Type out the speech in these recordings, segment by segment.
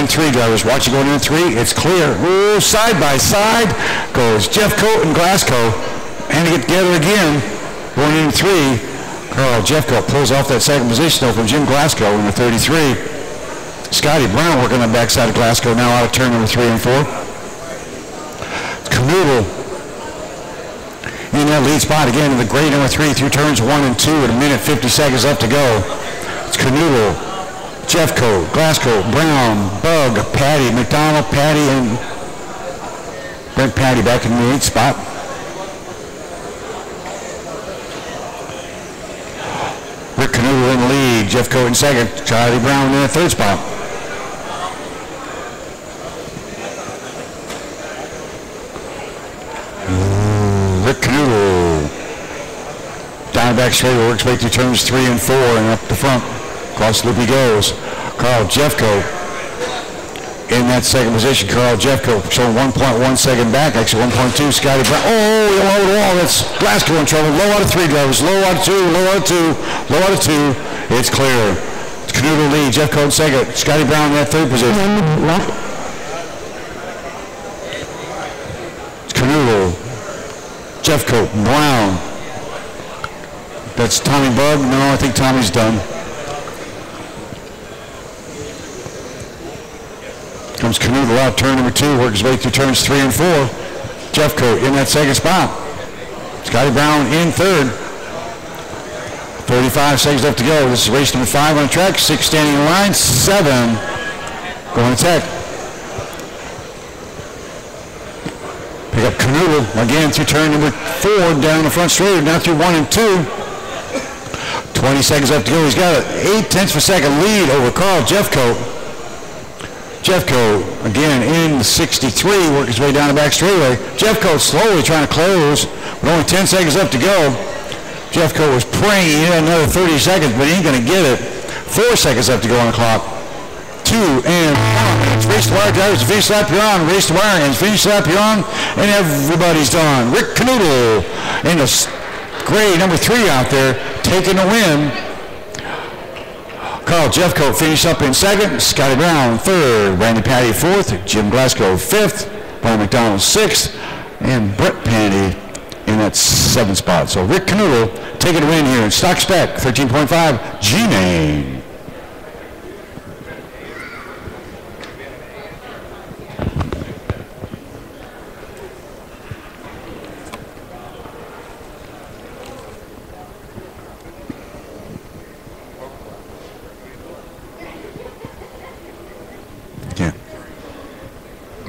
3 drivers. Watch it going into 3. It's clear. Ooh, side by side goes Jeffcoat and Glasgow. And to get together again, going into 3. Carl Jeffcoat pulls off that second position though from Jim Glasgow in the 33. Scotty Brown working on the backside of Glasgow now out of turn number 3 and 4. Canoodle in that lead spot again in the gray number 3 through turns 1 and 2 at a minute 50 seconds left to go. It's Canoodle, Jeffcoat, Glasgow, Brown, Bug, Patty, McDonald, Patty, and Brent Patty back in the 8th spot. Rick Canoodle in the lead, Jeffcoat in second, Charlie Brown in the 3rd spot. Rick Canoodle down back straight, works way through turns 3 and 4 and up the front. Across the loop he goes. Carl Jeffcoat in that second position. Carl Jeffcoat showing 1.1 second back, actually 1.2. Scotty Brown. Oh, he low the wall. That's Glasgow in trouble. Low out of 3 drivers. Low out of 2. Low out of 2. Low out of 2. It's clear. It's Canoodle lead. Jeffcoat in second. Scotty Brown in that 3rd position. It's Canoodle, Jeffcoat, Brown. That's Tommy Bug. No, I think Tommy's done. Comes Canoodle out, turn number 2, works his way through turns 3 and 4. Jeffcoat in that 2nd spot. Scotty Brown in 3rd. 35 seconds left to go. This is race number 5 on the track. 6 standing in line. 7 going to tech. Pick up Canoodle again through turn number 4 down the front straight. Now through 1 and 2. 20 seconds left to go. He's got an 0.8 of a second lead over Carl Jeffcoat. Jeffcoat again in the 63, working his way down the back straightaway. Jeffcoat slowly trying to close with only 10 seconds left to go. Jeffcoat was praying he had another 30 seconds, but he ain't going to get it. 4 seconds left to go on the clock. 2 and 1. It's race to wire drivers. Finish lap you're on. Race to wire ends. Finish lap you're on. And everybody's done. Rick Canoodle in the gray number 3 out there taking the win. Carl Jeffcoat finished up in 2nd. Scotty Brown 3rd. Randy Patty 4th. Jim Glasgow 5th. Brian McDonald 6th. And Brett Patty in that 7th spot. So Rick Canoodle taking a win here in stock spec 13.5 G-main.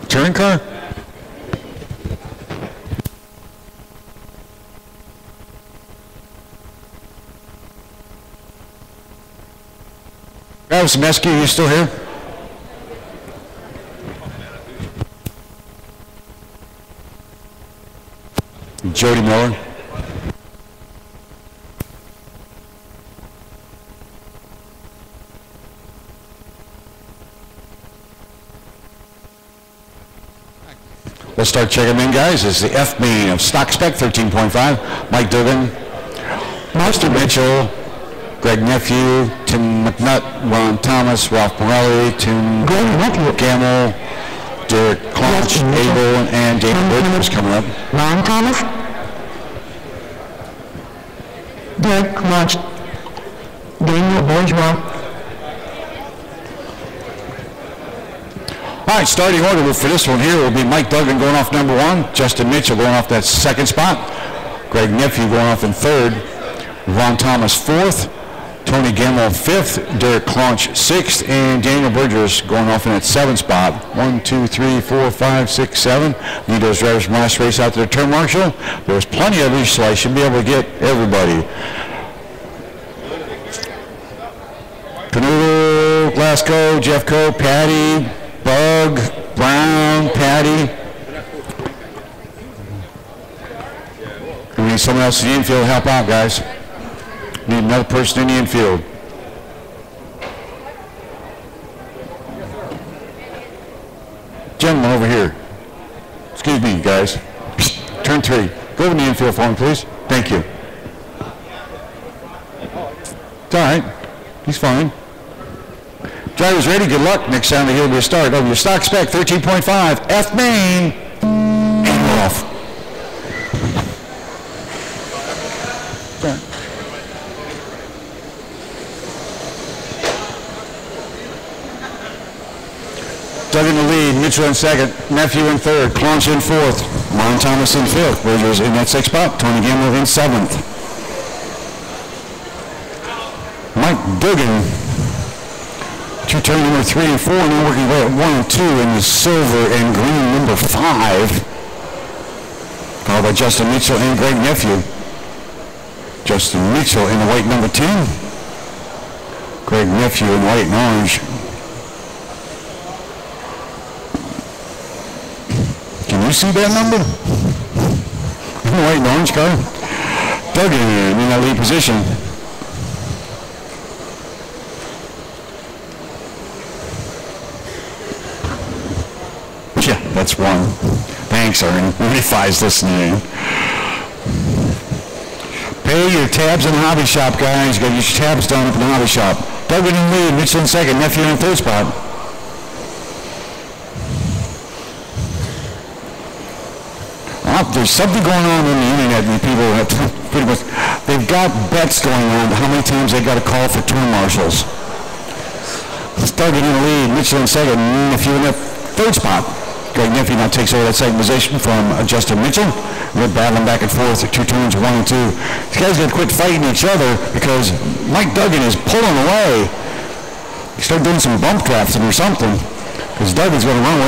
Touring car? Travis Mesky, you still here? Jody Miller. Let's start checking them in, guys. This is the F-main of stock spec 13.5. Mike Dugen, Master Mitchell, Greg Nephew, Tim McNutt, Ron Thomas, Ralph Morelli, Tim Gaml, Derek Clonch, Abel, and David Wood is coming up. Ron Thomas, Derek Clonch, Daniel Bourgeois. All right, starting order for this one here will be Mike Duggan going off number 1, Justin Mitchell going off that 2nd spot, Greg Nephew going off in 3rd, Ron Thomas 4th, Tony Gaml 5th, Derek Clonch 6th, and Daniel Burgess going off in that 7th spot. 1, 2, 3, 4, 5, 6, 7. Need those drivers from last race out to the turn marshal. There's plenty of these, so I should be able to get everybody. Canoodle, Glasgow, Jeffcoat, Patty, Bug, Brown, Patty. We need someone else in the infield to help out, guys. Need another person in the infield. Gentleman over here. Excuse me, guys. Turn 3. Go over to the infield for me, please. Thank you. It's all right. He's fine. Drivers ready, good luck. Next time here will start over your stock spec 13.5 A-main. And we're off. Dugen in the lead, Mitchell in second, Nephew in third, Clonch in fourth, Ron Thomas in fifth, Bridgers in that sixth spot, Tony Gaml in seventh. Mike Dugen, to turn number 3 and 4, now working away at 1 and 2 in the silver and green number 5. Followed by Justin Mitchell and Greg Nephew. Justin Mitchell in the white number 10. Greg Nephew in white and orange. Can you see that number? In the white and orange car? Dugen in that lead position. Yeah, that's one. Thanks, Ernie. 95's listening. Pay your tabs in the hobby shop, guys. You got your tabs done up in the hobby shop. Dugen in lead, Mitchell in second, Nephew in third spot. There's something going on the internet, and people have pretty much, they've got bets going on how many times they got to call for turn marshals. Dugen in the lead, Mitchell in second, Nephew in the third spot. Greg Nephew now takes over that second position from Justin Mitchell. They're battling back and forth at 2 turns, 1 and 2. These guys got to quit fighting each other because Mike Dugen is pulling away. He started doing some bump drafting or something. Because Dugan's going to run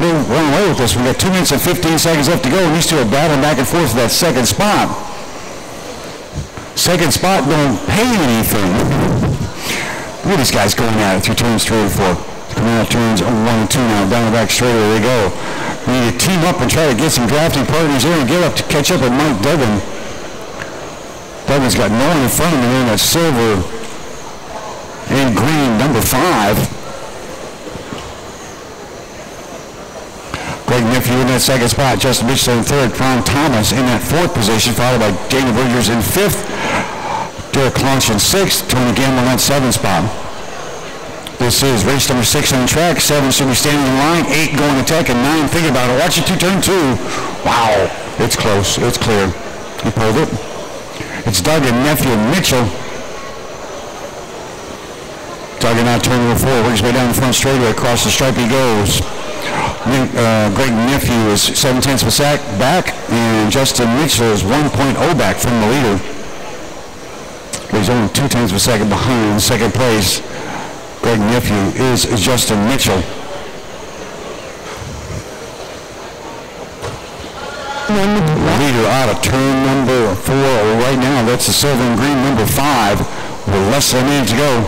away with this. We've got 2 minutes and 15 seconds left to go, and these two are battling back and forth for that second spot. Second spot don't pay anything. Look at these guys going at it through turns 3 and 4. Coming out turns 1 and 2 now, down the back straight, there they go. We need to team up and try to get some drafting partners in and get up to catch up with Mike Dugen. Dugan's got no one in front of him in that silver and green number 5. Greg Nephew in that second spot, Justin Mitchell in third, Ron Thomas in that fourth position, followed by Dana Bridgers in fifth, Derek Clonch in sixth, Tony Gaml in that seventh spot. This is race number 6 on the track. 7 should be standing in line, 8 going to tech, and 9 think about it. Watch it to turn 2. Wow, it's close, it's clear. He pulled it. It's Dugen, Nephew, and Mitchell. Dugen out turn number 4, works his way down the front straightaway, across the stripe he goes. Greg Nephew is 7/10 of a sack back, and Justin Mitchell is 1.0 back from the leader. He's only 2/10 of a second behind second place. Greg Nephew is Justin Mitchell. Leader out of turn number 4 right now. That's the silver and green number 5 with less than a minute to go.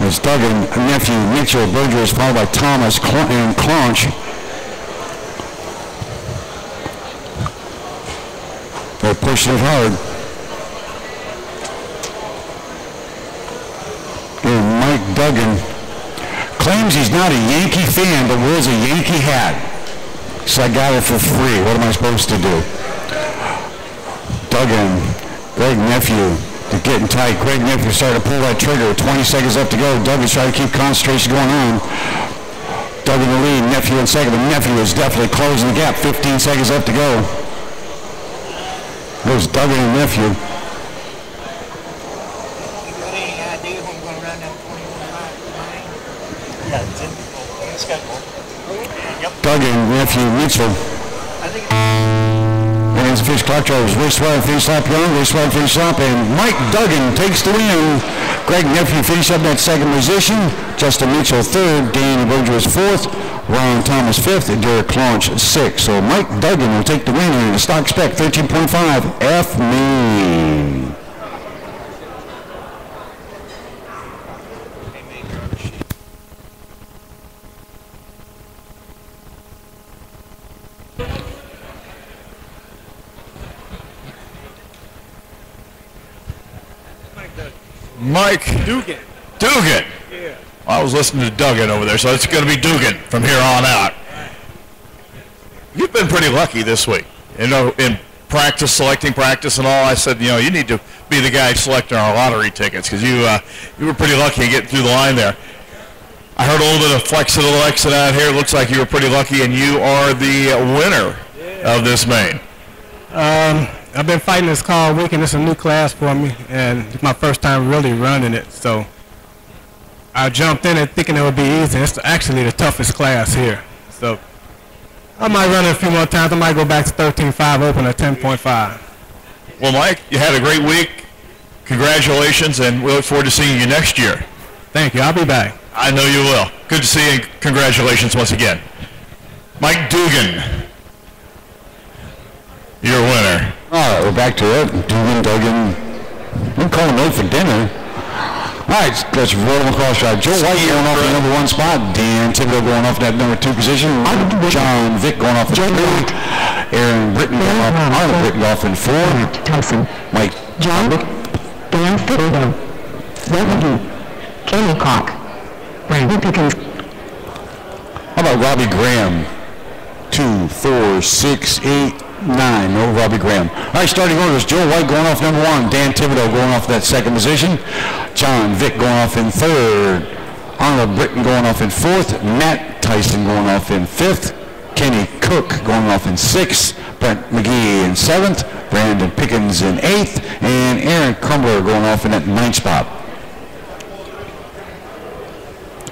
It's Dugen, Nephew, Mitchell, Bridgers, followed by Thomas and Clonch. They're pushing it hard. And Mike Dugen claims he's not a Yankee fan, but wears a Yankee hat. So I got it for free. What am I supposed to do? Dugen, Greg Nephew. They're getting tight. Greg Nephew started to pull that trigger. 20 seconds left to go. Dugen's trying to keep concentration going on. Dugen in the lead. Nephew in second. But Nephew is definitely closing the gap. 15 seconds left to go. There's Dugen and Nephew. You got any idea when we're going to run that 21 miles? Yeah, it's in the schedule. Yep. Dugen, Nephew, Mitchell. I think And it's Fish Clock Drivers. Race well, finish lap young, race well, finish lap, and Mike Dugen takes the win. Greg Nephew finished up in that second position. Justin Mitchell third, Danny Bridgers fourth, Ron Thomas fifth, and Derek Clonch sixth. So Mike Dugen will take the win in the stock spec 13.5 A-main. Mike Dugen. Dugen. Yeah. I was listening to Dugen over there, so it's going to be Dugen from here on out. You've been pretty lucky this week. You know, in practice, selecting practice and all, I said, you know, you need to be the guy selecting our lottery tickets because you were pretty lucky in getting through the line there. I heard a little bit of flex a little exit out here. Looks like you were pretty lucky, and you are the winner of this main. I've been fighting this car all week, and it's a new class for me, and it's my first time really running it. So I jumped in it thinking it would be easy. It's actually the toughest class here. So I might run it a few more times. I might go back to 13.5 open or 10.5. Well, Mike, you had a great week. Congratulations, and we look forward to seeing you next year. Thank you. I'll be back. I know you will. Good to see you, and congratulations once again. Mike Dugen, your winner. All right, we're back to it. Dugen. I'm calling late for dinner. All right, let's roll them across drive. Joe White going off the number 1 spot. Dan Thibodeau going off that number 2 position. John Vick going off at 3. Aaron Britton going off. Arnold Britton off in 4. Tyson. Mike. John Vick. Dan Thibodeau. Reverend Kenny Cock. Brandon Pickens. How about Robbie Graham? 2, 4, 6, 8, 9. No Robbie Graham. All right, starting orders. Joe White going off number 1. Dan Thibodeau going off that 2nd position. John Vick going off in 3rd. Arnold Britton going off in 4th. Matt Tyson going off in 5th. Kenny Cook going off in 6th. Brent McGee in 7th. Brandon Pickens in 8th. And Aaron Crumbler going off in that 9th spot.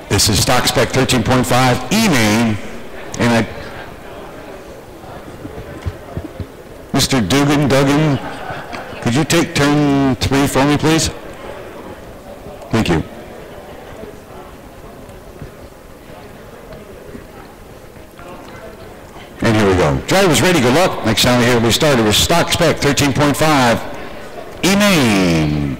This is stock spec 13.5 E-main. And Mr. Duggan, could you take turn 3 for me, please? Thank you. And here we go. Drivers ready, good luck. Next time here we started with stock spec 13.5 E-main.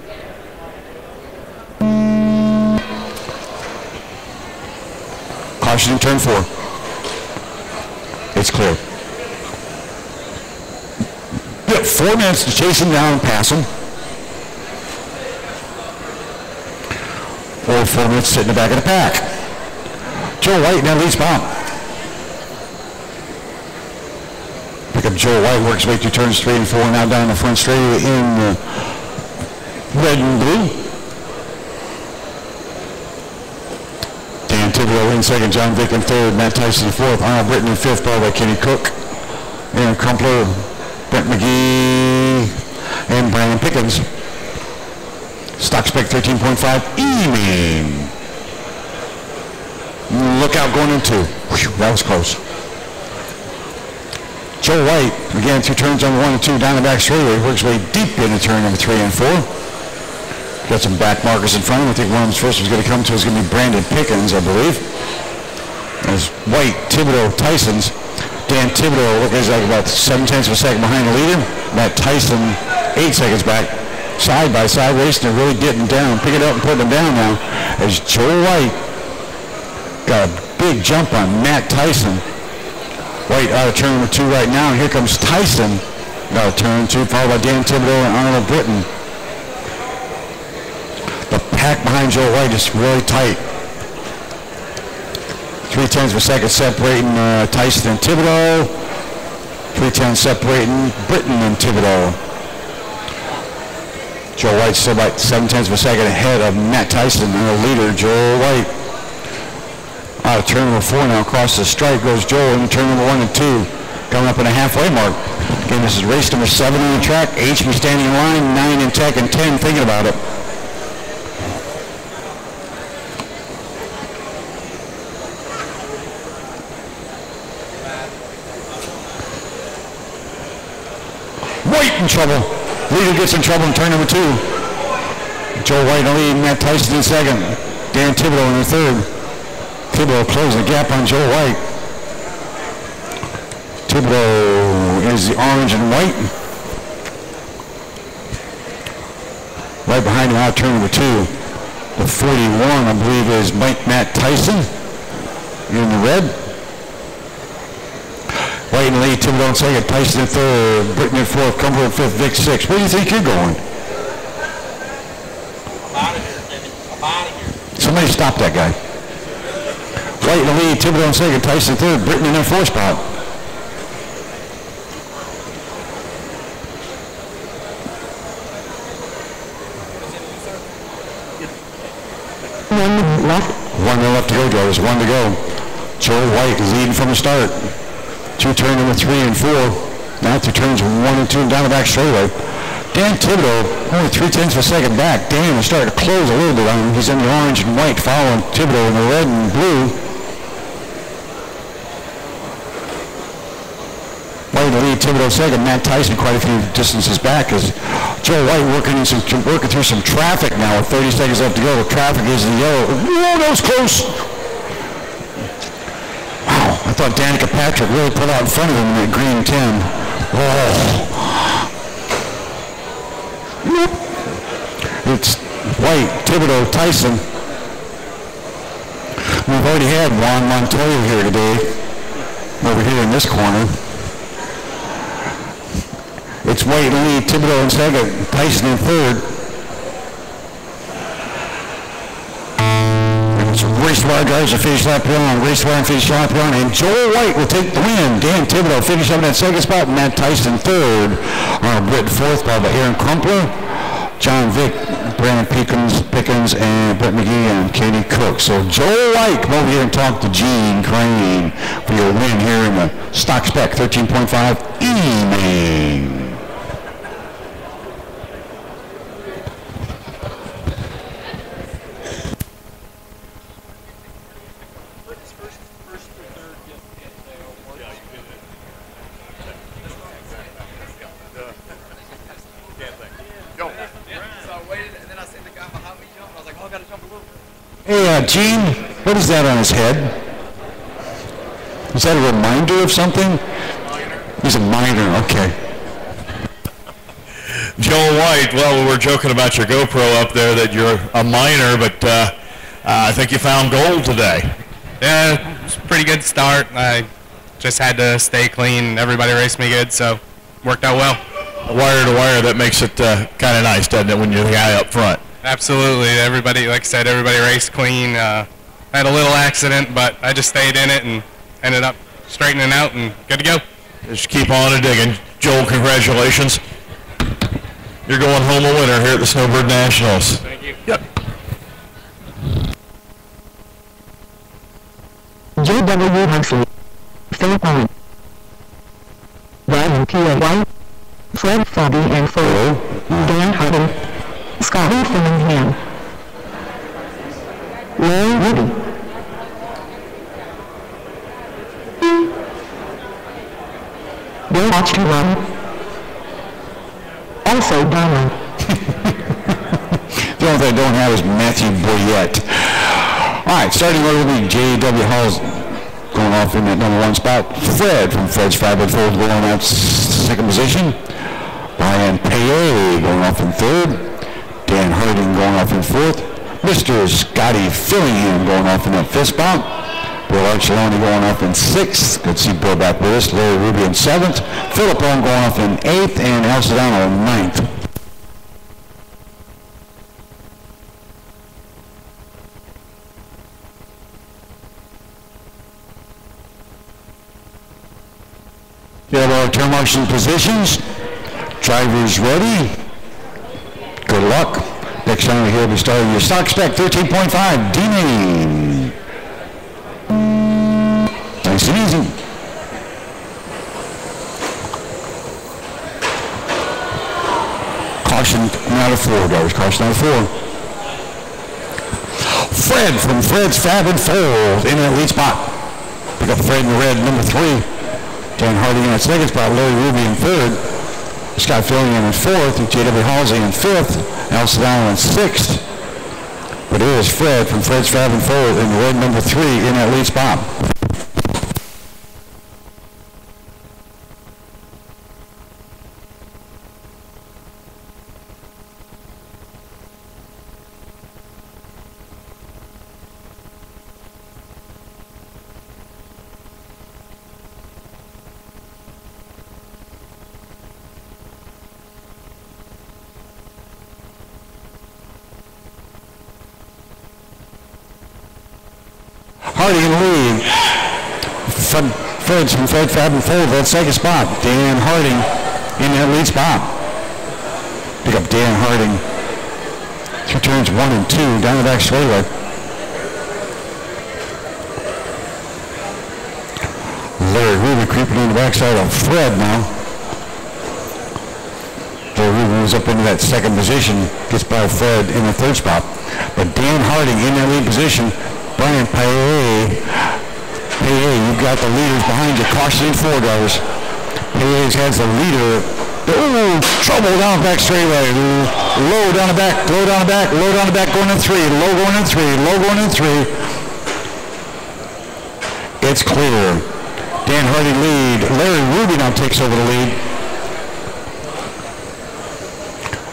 Caution in turn 4. It's clear. You have 4 minutes to chase him down and pass him. Or 4 minutes to sit in the back of the pack. Joe White in that lead spot. Pick up Joe White, works way through turns 3 and 4, now down the front straight in red and blue. Dan Thibodeau in 2nd, John Vick in 3rd, Matt Tyson in 4th, Arnold Britton in 5th, followed by Kenny Cook, Aaron Crumpler, Brent McGee, and Brandon Pickens. Stock spec 13.5 E-main. Look out going into. Whew, that was close. Joe White, again, through turns number 1 and 2, down the back straightaway, works way deep into turn number 3 and 4. Got some back markers in front of him. I think one of them first was going to come to is going to be Brandon Pickens, I believe. As White, Thibodeau, Tyson's. Dan Thibodeau looks like about 7/10 of a second behind the leader. Matt Tyson 8 seconds back. Side by side racing, they're really getting down. Pick it up and put them down now. As Joe White got a big jump on Matt Tyson. White out of turn number 2 right now. And here comes Tyson out of turn 2, followed by Dan Thibodeau and Arnold Britton. The pack behind Joe White is really tight. 3/10 of a second separating Tyson and Thibodeau. 3/10 separating Britton and Thibodeau. Joe White's still about 7/10 of a second ahead of Matt Tyson and the leader, Joe White. Out of turn number 4 now, across the stripe goes Joe in turn number 1 and 2. Coming up in a halfway mark. Again, this is race number 7 on the track. HB standing in line, 9 in tech, and 10 thinking about it. White in trouble. Leader gets in trouble in turn number 2. Joe White in the lead, Matt Tyson in 2nd. Dan Thibodeau in the 3rd. Thibodeau closing the gap on Joe White. Thibodeau is the orange and white. Right behind him out turn number 2. The 41, I believe, is Matt Tyson in the red. White in the lead, Thibodeau in 2nd, Tyson in 3rd, Britton in 4th, Cumberland in 5th, Vic 6th. Where do you think you're going? I'm out of here, David. I'm out of here. Somebody stop that guy. White in the lead, Thibodeau in 2nd, Tyson in 3rd, Britton in their 4th spot. One minute left. 1 minute left to go, Joe. There's one to go. Joe White leading from the start. Through turn number 3 and 4. Now through turns 1 and 2 and down the back straightaway. Dan Thibodeau, only 3/10 of a second back. Dan is starting to close a little bit on him. He's in the orange and white, following Thibodeau in the red and blue. White to lead, Thibodeau second. Matt Tyson quite a few distances back as Joe White working through some traffic now with 30 seconds left to go. The traffic is in yellow. Whoa, that was close. Wow, I thought Danica Patrick really put out in front of him in that green 10. Oh. It's White, Thibodeau, Tyson. We've already had Juan Montoya here today, over here in this corner. It's White lead, Thibodeau in second, Tyson in third. And it's race wire drives to finish lap one, race wire and finish lap one, and Joel White will take the win. Dan Thibodeau finish up in that second spot, Matt Tyson third. Britt fourth, by Aaron Crumpler, John Vick, Brandon Pickens, and Brett McGee and Katie Cook. So Joel White, come over here and talk to Gene Crane for your win here in the stock spec 13.5 A-main. Hey, Gene, what is that on his head? Is that a reminder of something? He's a miner, okay. Joel White, well, we were joking about your GoPro up there that you're a miner, but I think you found gold today. Yeah, it's a pretty good start. I just had to stay clean. Everybody raced me good, so worked out well. Wire to wire, that makes it kind of nice, doesn't it, when you're the guy up front? Absolutely. Everybody, like I said, everybody raced clean. Had a little accident, but I just stayed in it and ended up straightening out and good to go. Just keep on and digging. Joel, congratulations. You're going home a winner here at the Snowbird Nationals. Thank you. Yep. J.W. Huxley, Philip Owen, Brian P. White, Fred Foggy and Fuller, Dan Harding, Scotty Fillingham, Larry Ruby, Bill watched her run, also Donald. The only thing I don't have is Matthew Boyette. All right, starting order will be J.W. Hall's going off in that number 1 spot. Fred from Fred's 5-fold going out second position. Brian Paye going off in third. Dan Harding going off in fourth. Mr. Scotty Fillingham going off in that 5th spot. Bill Archuloni going off in 6th. Good to see Bill back with us. Larry Ruby in 7th. Philip Owen going off in 8th. And Al Sedano in 9th. We have our turn marshal positions. Drivers ready. Good luck. Next time we're here, we start your stock spec 13.5 D-main. Nice and easy. Caution out of 4, guys. Caution out of 4. Fred from Fred's Fab and Fold in that lead spot. Pick up Fred in the red, number 3. Dan Harding in that 2nd spot. Larry Ruby in 3rd. Scott Fillingham in 4th, and J.W. Halsey in 5th, Al Sedano in 6th. But it is Fred from Fred's Fab and Fold in the red number 3 in that lead spot. Harding in the lead. Fred's from Fred Fab and Fold, that 2nd spot. Dan Harding in that lead spot. Pick up Dan Harding through turns 1 and 2 down the back straightaway. Larry Ruby creeping on the backside of Fred now. Larry Ruby moves up into that second position, gets by Fred in the third spot. But Dan Harding in that lead position. Brian Paye, you've got the leaders behind you, cautioning four drivers. Paye has the leader. Oh, trouble down the back straightaway. Low down the back, low down the back, low down the back, going in three, low going in three, low going in three. It's clear. Dan Harding lead. Larry Ruby now takes over the lead.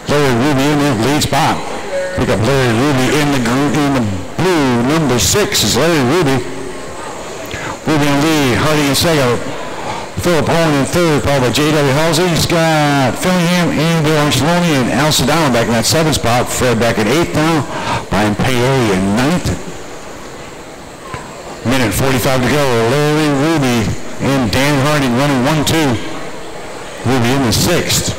Larry Ruby in the lead spot. Pick up Larry Ruby in the blue. Number 6 is Larry Ruby. Ruby in the lead. Harding in second. Philip Owen in third, followed by J.W. Halsey. He's got Fillingham, Bill Armstrong, and Al Sedano back in that 7th spot. Fred back in 8th now. Brian Paye in 9th. Minute 45 to go. Larry Ruby and Dan Harding running 1-2. Ruby in the 6th.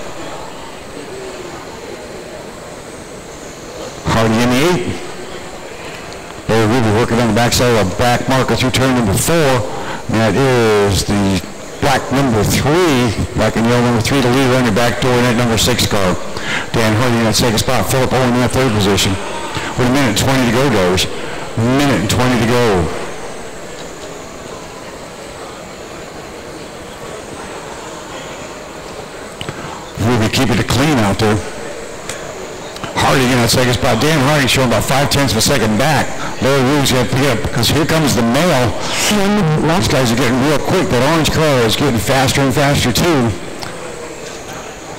Harding in the 8th. Larry Ruby working on the backside of the back marker through turn number 4. That is the black number 3, black and yellow number 3, the leader on your back door in that number 6 car. Dan Harding in that second spot. Philip Owen in that third position. With a minute 20 to go, goes. Minute and 20 to go. Ruby keeping it clean out there. Harding in that second spot. Dan Harding showing about 5/10 of a second back. Larry Ruby's going to pick up because here comes the male. These guys are getting real quick. That orange car is getting faster and faster too.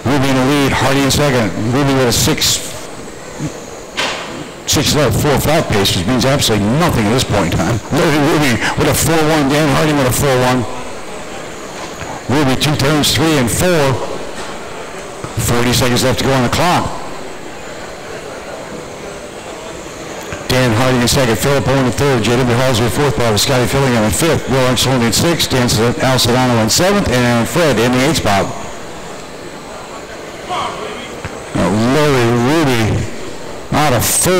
Ruby in the lead. Harding in second. Ruby with a 6.4 flat pace, which means absolutely nothing at this point in time. Larry Ruby with a 4-1. Dan Harding with a 4-1. Ruby 2 turns 3 and 4. 40 seconds left to go on the clock. Dan Harding in second, Philip Owen in third, J.W. Halsey in fourth, Bob Scotty Fillingham in fifth, Will Armstrong in sixth, Dan Al Sedano in seventh, and Fred in the 8th spot. Now Larry Ruby out of 4,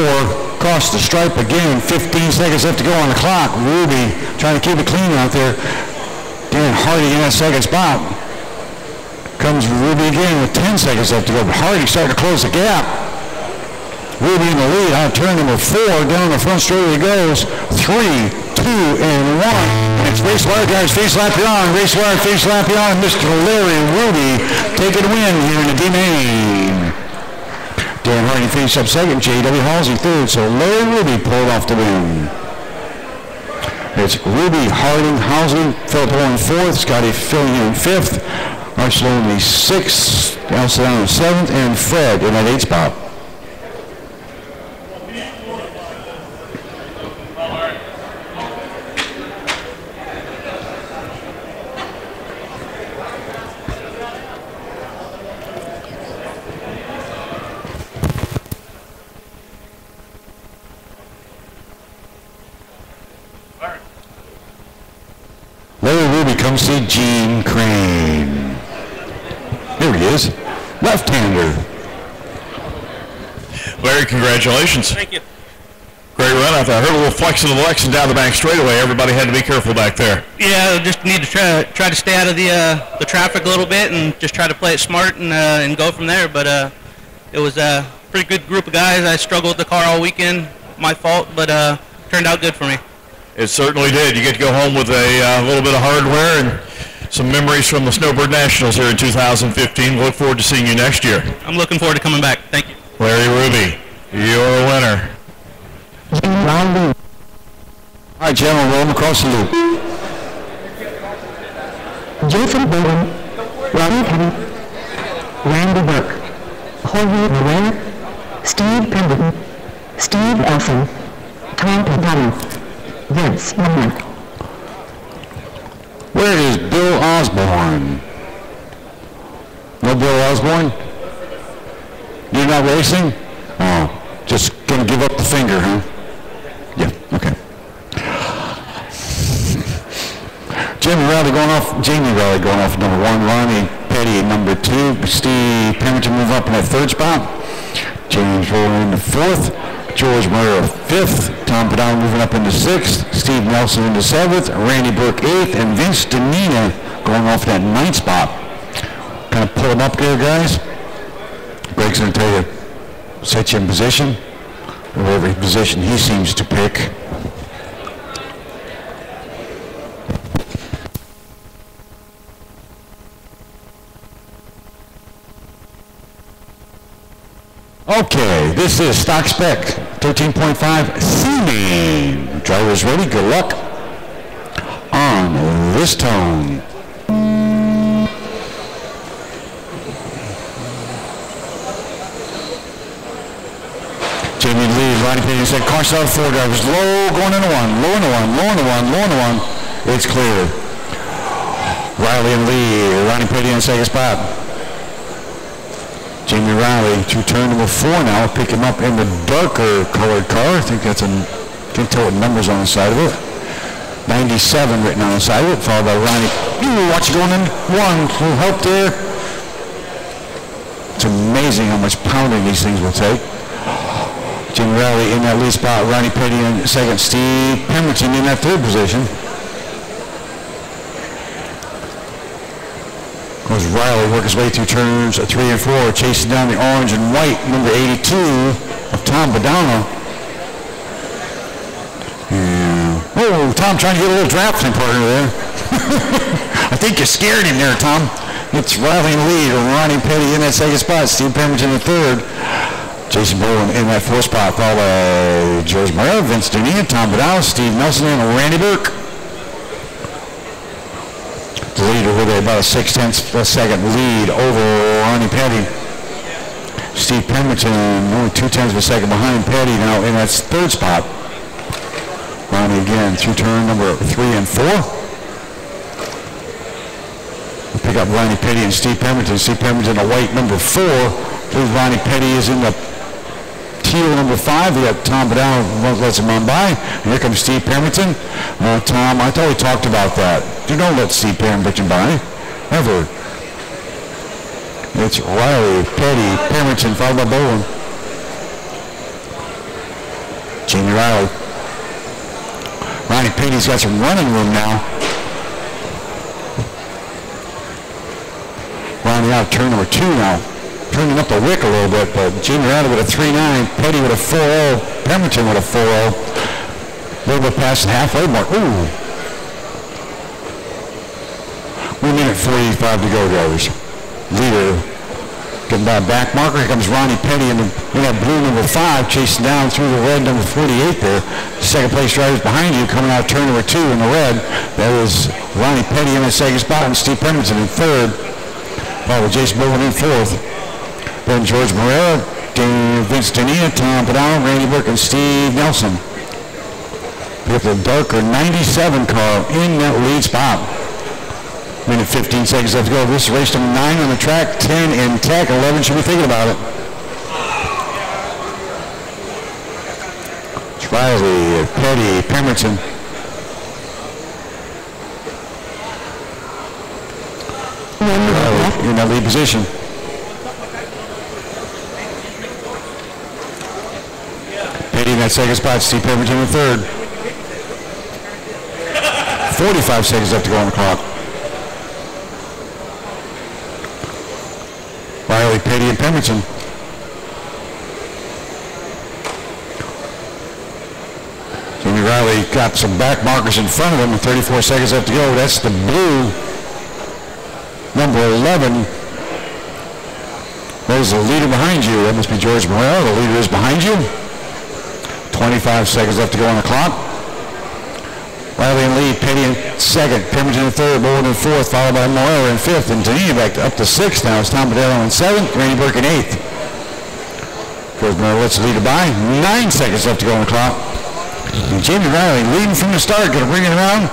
crossed the stripe again, 15 seconds left to go on the clock. Ruby trying to keep it clean out there. Dan Harding in that second spot. Comes Ruby again with 10 seconds left to go, but Harding starting to close the gap. Ruby in the lead on turn number 4, down the front straight he goes. 3, 2, and 1. And it's Race Wire guys, face lap on. Race Wire, face lap on. Mr. Larry Ruby taking a win here in the D-Main. Dan Harding finished up second, J.W. Halsey third, so Larry Ruby pulled off the win. It's Ruby, Harding, Halsey, Philip Owen fourth, Scotty Fillingham in fifth, Archibald in the 6th, Al Sedano in 7th, and Fred in that 8th spot. Larry Ruby comes to Gene Crane. Here he is, left-hander. Larry, congratulations. Thank you. Great run out there. I heard a little flexing of the legs and down the bank straightaway. Everybody had to be careful back there. Yeah, just need to try to stay out of the traffic a little bit and just try to play it smart and go from there. But it was a pretty good group of guys. I struggled with the car all weekend. My fault, but turned out good for me. It certainly did. You get to go home with a little bit of hardware and some memories from the Snowbird Nationals here in 2015. Look forward to seeing you next year. I'm looking forward to coming back. Thank you. Larry Ruby, you're a winner. All right, gentlemen, roll them across the loop. Jason Bowen, Robbie Penny, Randy Burke, Jorge Herrera, Steve Pemberton, Steve Elson, Tom Padano, Vince Miller. Where is Bill Osborne? No Bill Osborne? You're not racing? Oh, just gonna give up the finger, huh? Yeah, okay. Jamie Rowley going off number 1, Ronnie Petty number 2, Steve Pemberton move up in that 3rd spot, James Roller in the 4th, George Murray 5th, Tom Padano moving up into 6th. Steve Nelson into 7th. Randy Burke 8th. And Vince Danina going off that 9th spot. Kind of pull him up there, guys. Greg's going to tell you, set you in position. Whatever position he seems to pick. Okay, this is stock spec 13.5 C-main. Drivers ready, good luck on this tone. Jamie lead, Ronnie Petty said, car started 4 drivers, low, going into 1, low into 1, low into 1, low into 1. It's clear. Riley and Lee, Ronnie Petty in 2nd spot. Jamie Riley to turn number 4 now, pick him up in the darker colored car. I think that's can't tell what numbers on the side of it. 97 written on the side of it, followed by Ronnie. Ooh, watch it going in 1, little help there. It's amazing how much pounding these things will take. Jamie Riley in that lead spot, Ronnie Petty in 2nd, Steve Pemberton in that 3rd position. Goes Riley, work his way through turns 3 and 4, chasing down the orange and white, number 82 of Tom Padano. Yeah. Oh, Tom trying to get a little drafting partner there. I think you scared him there, Tom. It's Riley in the lead, Ronnie Petty in that 2nd spot, Steve Pemberton in 3rd. Jason Bowen in that 4th spot, followed by George Morel, Vince Danina, Tom Padano, Steve Nelson, and Randy Burke. The leader with about a 6/10 lead over Ronnie Petty. Steve Pemberton only 2/10 of a second behind Petty now in that 3rd spot. Ronnie again through turn number 3 and 4. We'll pick up Ronnie Petty and Steve Pemberton. Steve Pemberton a white number 4. Ronnie Petty is in the teal number 5. We got Tom Padano lets him on by. And here comes Steve Pemberton. Tom, I thought we talked about that. You don't let Steve Pemberton by, ever. It's Riley, Petty, Pemberton, followed by Bowen. Jamie Riley. Ronnie Petty's got some running room now. Ronnie out turn number 2 now. Turning up the wick a little bit, but Jamie Riley with a 3.9, Petty with a 4.0, Pemberton with a 4.0. A little bit past the halfway mark. Ooh. 1 minute 45 to go, drivers. Leader getting by a back marker. Here comes Ronnie Petty in that blue number 5, chasing down through the red number 48 there. 2nd place drivers behind you, coming out turn number 2 in the red. That was Ronnie Petty in that 2nd spot, and Steve Pemberton in 3rd. Followed Jason Bowen in 4th. Then George Morel, Vince Danina, Tom Padano, Randy Burke, and Steve Nelson. With the darker 97 car in that lead spot. Minute 15 seconds left to go. This is race number 9 on the track, 10 in tech, 11 should be thinking about it. It's Riley, Petty, Pemberton. In that lead position. Petty in that 2nd spot, Steve Pemberton in 3rd. 45 seconds left to go on the clock. Riley, Petty, and Pemberton. Jamie Riley got some back markers in front of him, and 34 seconds left to go. That's the blue number 11. There's the leader behind you. That must be George Morel. The leader is behind you. 25 seconds left to go on the clock. Riley in lead, Petty in 2nd, Pemberton in 3rd, Bowen in 4th, followed by Morel in 5th, and Danina back up to 6th now. It's Tom Padano in 7th, Randy Burke in 8th. George Morel lets the leader by. 9 seconds left to go on the clock. And Jamie Riley leading from the start, going to bring it around.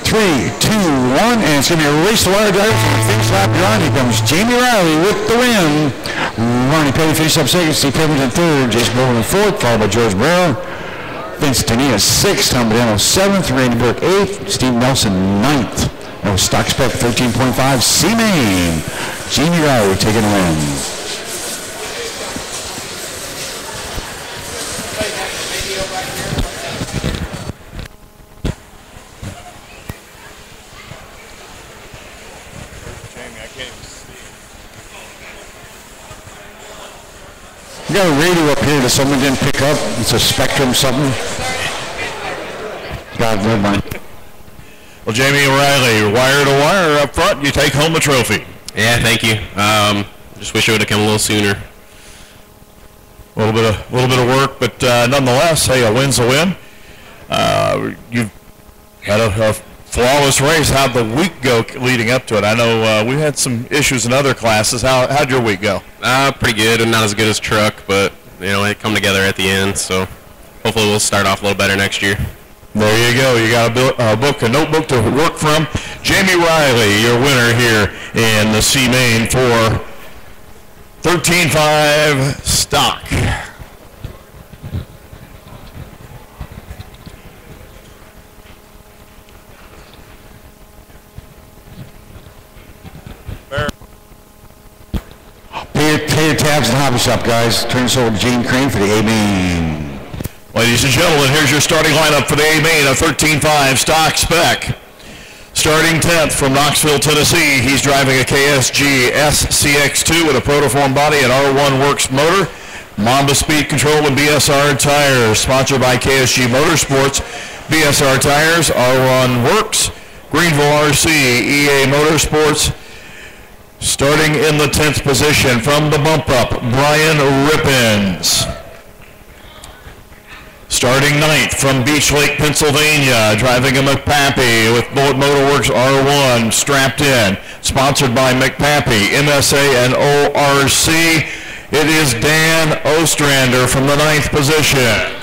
3, 2, 1, and it's going to be a race to wire drive from the finish lap beyond. Here comes Jamie Riley with the win. Ronnie Petty finished up 2nd, Steve Pemberton 3rd, Jason Bowen in 4th, followed by George Morel. Vince Danina 6th, Tom Padano 7th, Randy Burke 8th, Steve Nelson 9th. That was stock spec 13.5 C-main. Jamie Riley taking a win. got a radio up here that someone didn't pick up. It's a Spectrum something. God, never mind. Well, Jamie O'Reilly, wire to wire up front, you take home the trophy. Yeah, thank you. Just wish it would have come a little sooner. A little bit of work, but nonetheless, hey, a win's a win. You've had a flawless race. How'd the week go leading up to it? I know we had some issues in other classes. How'd your week go? Pretty good, and not as good as truck, but you know, it come together at the end. So hopefully we'll start off a little better next year. There you go. You got a notebook to work from. Jamie Riley, your winner here in the C-main for 13.5 stock. Pay your tabs in the hobby shop, guys. Turn this over to Gene Crane for the A-main. Ladies and gentlemen, here's your starting lineup for the A-main, a 13.5 stock spec. Starting 10th from Knoxville, Tennessee, he's driving a KSG SCX2 with a protoform body and R1 Works motor, Mamba speed control and BSR tires, sponsored by KSG Motorsports, BSR tires, R1 Works, Greenville RC, EA Motorsports. Starting in the 10th position from the bump up, Brian Rippins. Starting 9th from Beach Lake, Pennsylvania, driving a McPappy with Bullet Motorworks R1 strapped in, sponsored by McPappy, MSA, and ORC. It is Dan Ostrander from the 9th position.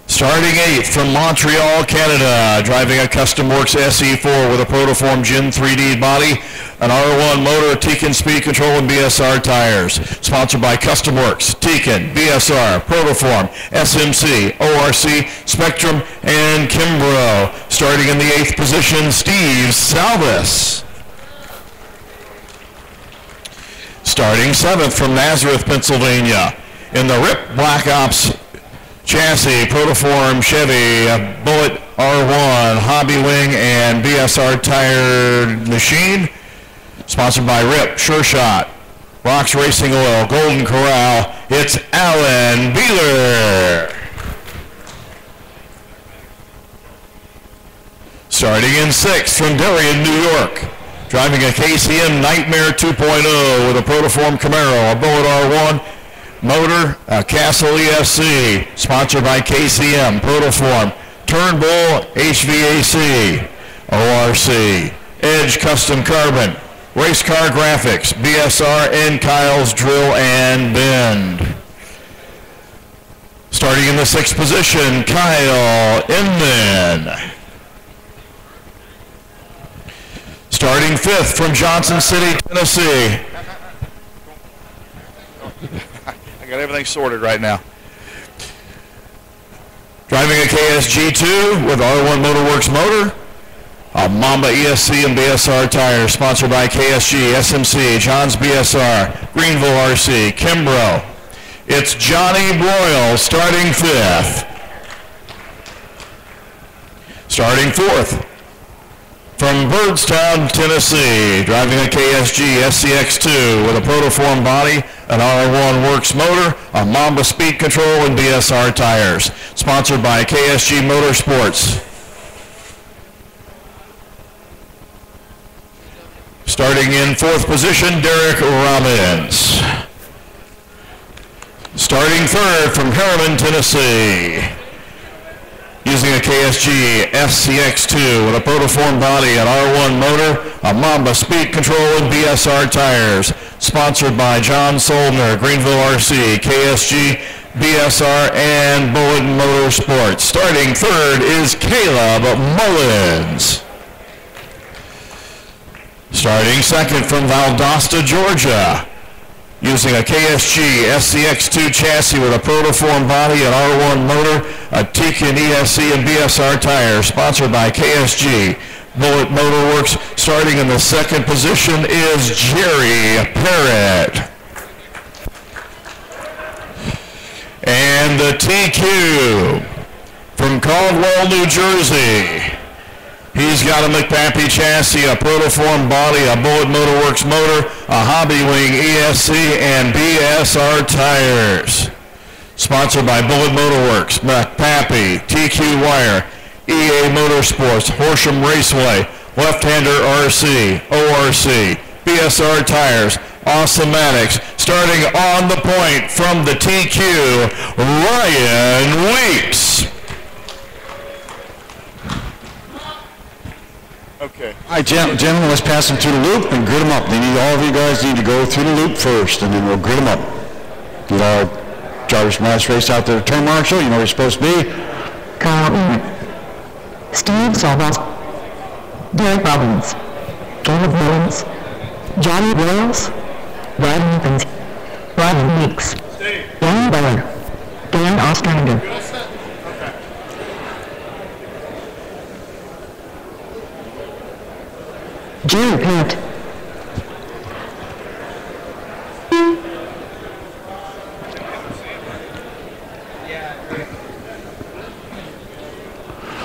Starting 8th from Montreal, Canada, driving a Custom Works SE4 with a Protoform Gen 3D body, an R1 motor, Tekin speed control, and BSR tires. Sponsored by Custom Works, Tekin, BSR, Protoform, SMC, ORC, Spectrum, and Kimbrough. Starting in the 8th position, Steve Salvis. Starting 7th from Nazareth, Pennsylvania, in the RIP Black Ops chassis, Protoform Chevy, Bullet R1, Hobby Wing, and BSR tire machine. Sponsored by RIP, Sure Shot, Rocks Racing Oil, Golden Corral. It's Alan Beeler. Starting in 6th from Darien, New York, driving a KCM Nightmare 2.0 with a Protoform Camaro, a Bullet R1, motor, Castle ESC, sponsored by KCM, Protoform, Turnbull, HVAC, ORC, Edge Custom Carbon, Race Car Graphics, BSR, and Kyle's Drill and Bend. Starting in the 6th position, Kyle Inman. Starting 5th from Johnson City, Tennessee. I got everything sorted right now. Driving a KSG2 with R1 Motorworks motor, a Mamba ESC and BSR tires, sponsored by KSG, SMC, John's BSR, Greenville RC, Kimbrough. It's Johnny Broyle starting 5th. Starting 4th from Birdstown, Tennessee, driving a KSG SCX2 with a Protoform body, an R1 Works motor, a Mamba speed control, and BSR tires. Sponsored by KSG Motorsports. Starting in 4th position, Derek Robbins. Starting 3rd from Harriman, Tennessee, using a KSG SCX2 with a Protoform body, an R1 motor, a Mamba speed control, and BSR tires. Sponsored by John Soldner, Greenville RC, KSG, BSR, and Bullet Motorsports. Starting 3rd is Caleb Mullins. Starting 2nd from Valdosta, Georgia, using a KSG SCX2 chassis with a Protoform body, an R1 motor, a Tekin ESC, and BSR tires. Sponsored by KSG, Bullet Motorworks. Starting in the 2nd position is Jerry Parrott. And the TQ from Caldwell, New Jersey, He's got a McPappy chassis, a Protoform body, a Bullet Motorworks motor, a Hobby Wing ESC, and BSR tires. Sponsored by Bullet Motorworks, McPappy, TQ Wire, EA Motorsports, Horsham Raceway, Left-Hander RC, ORC, BSR tires, Awesomatics. Starting on the point from the TQ, Ryan Weeks. Okay. All right, gentlemen, let's pass them through the loop and grid them up. All of you guys need to go through the loop first, and then we'll grid them up. Get our drivers from last race out there to turn marshal. You know where you're supposed to be. Kyle Eaton, Steve Salvas, Derek Robbins, Caleb Mullins, Johnny Wales, Ryan Evans, Ryan Weeks, Danny Beller, Dan Ostrander. Jerry Pant.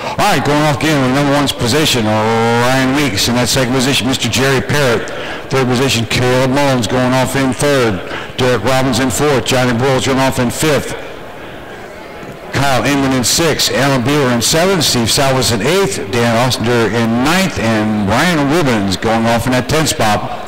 All right, going off again with number one's position, Ryan Weeks. In that second position, Mr. Jerry Parrott. Third position, Caleb Mullins going off in third. Derek Robbins in fourth. Johnny Broyles going off in fifth. Kyle Inman in sixth. Alan Beeler in seventh. Steve Salvas in eighth. Dan Ostrander in ninth. And Ryan Ribbons going off in that 10th spot.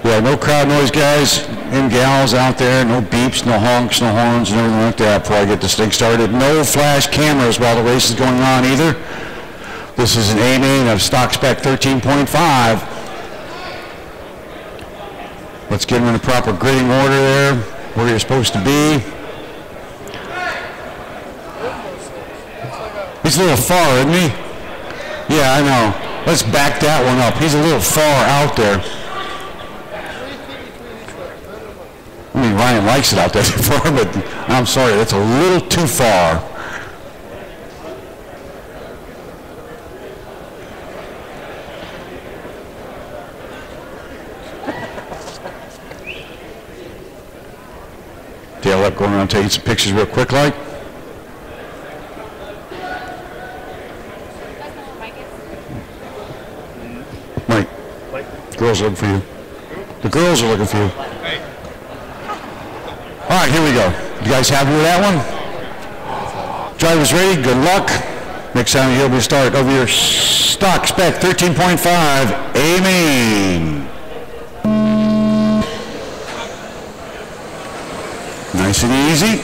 Yeah, no crowd noise, guys, and gals out there. No beeps, no honks, no horns, and everything like that before I get this thing started. No flash cameras while the race is going on either. This is an A-main of stock spec 13.5. Let's get them in the proper gridding order there, where you're supposed to be. He's a little far, isn't he? Yeah, I know. Let's back that one up. He's a little far out there. I mean, Ryan likes it out there far, but I'm sorry, that's a little too far. Tail up, going around taking some pictures real quick like. Mike, girls are looking for you. The girls are looking for you. All right, here we go. You guys happy with that one? Drivers ready? Good luck. Next time you'll be start over your stock spec 13.5 A-main. Nice and easy.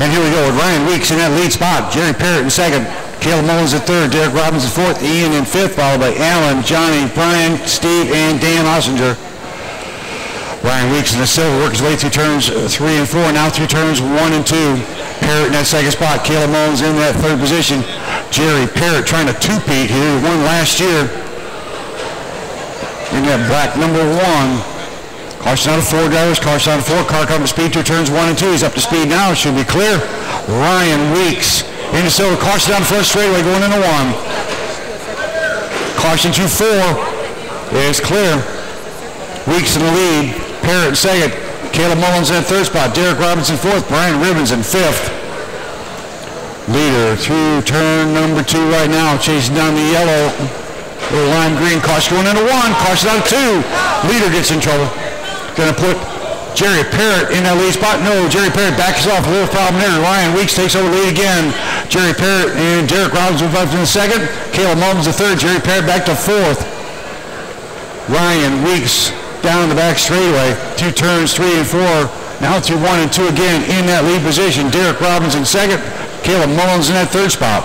And here we go with Ryan Weeks in that lead spot. Jerry Parrott in second. Caleb Mullins in third. Derek Robbins in fourth. Ian in fifth, followed by Alan, Johnny, Brian, Steve, and Dan Ossinger. Ryan Weeks in the silver, work his way through turns 3 and 4, now through turns 1 and 2. Parrott in that second spot. Caleb Mullins in that third position. Jerry Parrott trying to two-peat here. He won last year in that black number 1. Caution out of 4 drivers, caution out of 4. Car coming to speed through turns 1 and 2. He's up to speed now. It should be clear. Ryan Weeks in the silver. Caution down the front straightaway going into 1. Caution to 4. It's clear. Weeks in the lead. Parrott in second. Caleb Mullins in third spot. Derek Robbins in fourth. Brian Ribbons in fifth. Leader through turn number 2 right now. Chasing down the yellow. Little lime green. Caution going into 1. Caution out of 2. Leader gets in trouble. Going to put Jerry Parrott in that lead spot. No, Jerry Parrott backs off. A little problem there. Ryan Weeks takes over the lead again. Jerry Parrott and Derek Robbins in the second. Caleb Mullins the third. Jerry Parrott back to fourth. Ryan Weeks down the back straightaway, through turns 3 and 4, now through 1 and 2 again in that lead position. Derek Robbins in second, Caleb Mullins in that third spot.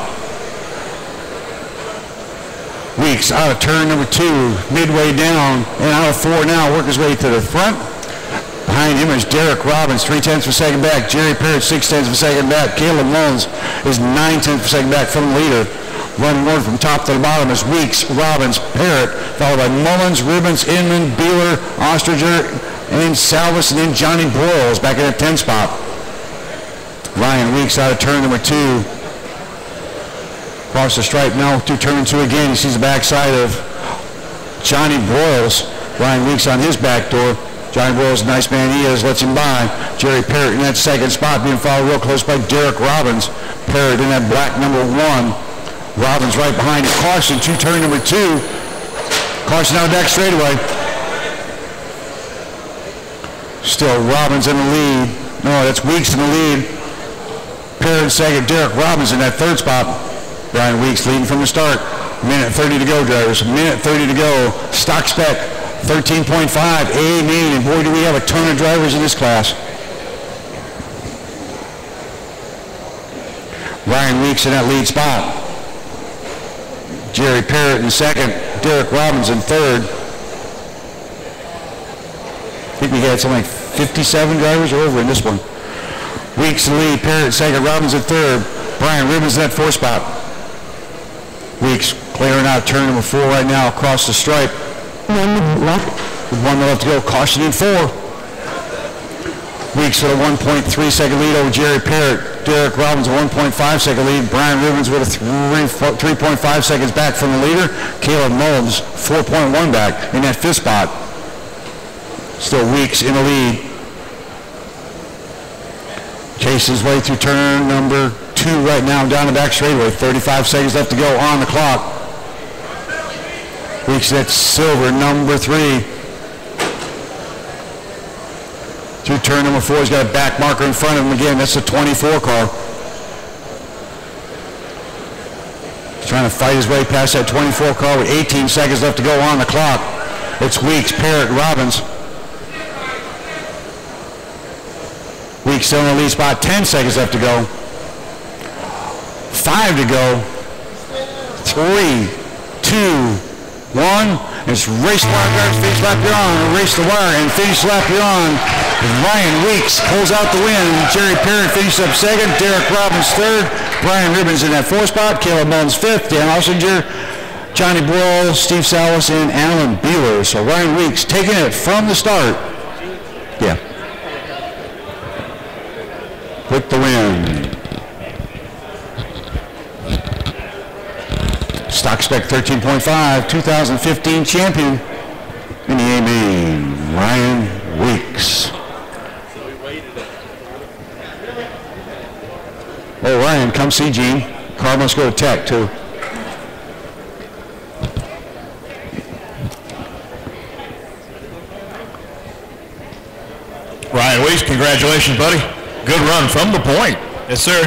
Weeks out of turn number 2, midway down, and out of 4 now, work his way to the front. Behind him is Derek Robbins, 3/10 of a second back. Jerry Parrott, 6/10 of a second back. Caleb Mullins is 9/10 of a second back from the leader. Running order from top to the bottom is Weeks, Robbins, Parrott, followed by Mullins, Ribbons, Inman, Beeler, Ostringer, and Salvis, and then Johnny Broyles back in that 10 spot. Ryan Weeks out of turn number 2. Across the stripe now to turn 2 again. He sees the backside of Johnny Broyles. Ryan Weeks on his back door. Johnny Broyles, nice man he is, lets him by. Jerry Parrott in that second spot, being followed real close by Derek Robbins. Parrott in that black number 1. Robbins right behind Carson to turn number 2. Carson out back straightaway. Still Robbins in the lead. No, that's Weeks in the lead. Parrott second, Derek Robbins in that third spot. Brian Weeks leading from the start. Minute 30 to go, drivers. Minute 30 to go. Stock spec 13.5. A-main, and boy, do we have a ton of drivers in this class. Ryan Weeks in that lead spot. Jerry Parrott in second. Derek Robbins in third. I think we had something like 57 drivers or over in this one. Weeks in the lead. Parrott second. Robbins in third. Brian Ribbons in that fourth spot. Weeks clearing out turn number 4 right now across the stripe. 1 minute left. With 1 minute left to go. Caution in 4. Weeks with a 1.3 second lead over Jerry Parrott. Derek Robbins a 1.5 second lead. Brian Ribbons with a 3.5 seconds back from the leader. Caleb Mullins 4.1 back in that 5th spot. Still Weeks in the lead. Chasing his way through turn number 2 right now down the back straightaway. 35 seconds left to go on the clock. Weeks at silver number 3. Through turn number 4, he's got a back marker in front of him again. That's the 24 car. He's trying to fight his way past that 24 car with 18 seconds left to go on the clock. It's Weeks, Parrott, Robbins. Weeks still in the lead spot. 10 seconds left to go. 5 to go. 3, 2, 1. It's race the wire, guys. Finish lap you're on. Race the wire and finish lap you're on. Ryan Weeks pulls out the win. Jerry Parrott finishes up second. Derek Robbins third. Brian Ribbons in that 4th spot. Caleb Mullins 5th. Dan Ossinger, Johnny Broyles, Steve Salas, and Alan Beeler. So Ryan Weeks taking it from the start. Yeah. With the win. Stock spec 13.5, 2015 champion in the A-main, Ryan Weeks. Oh, Ryan, come see Gene. Car must go to tech, too. Ryan Weeks, congratulations, buddy. Good run from the point. Yes, sir.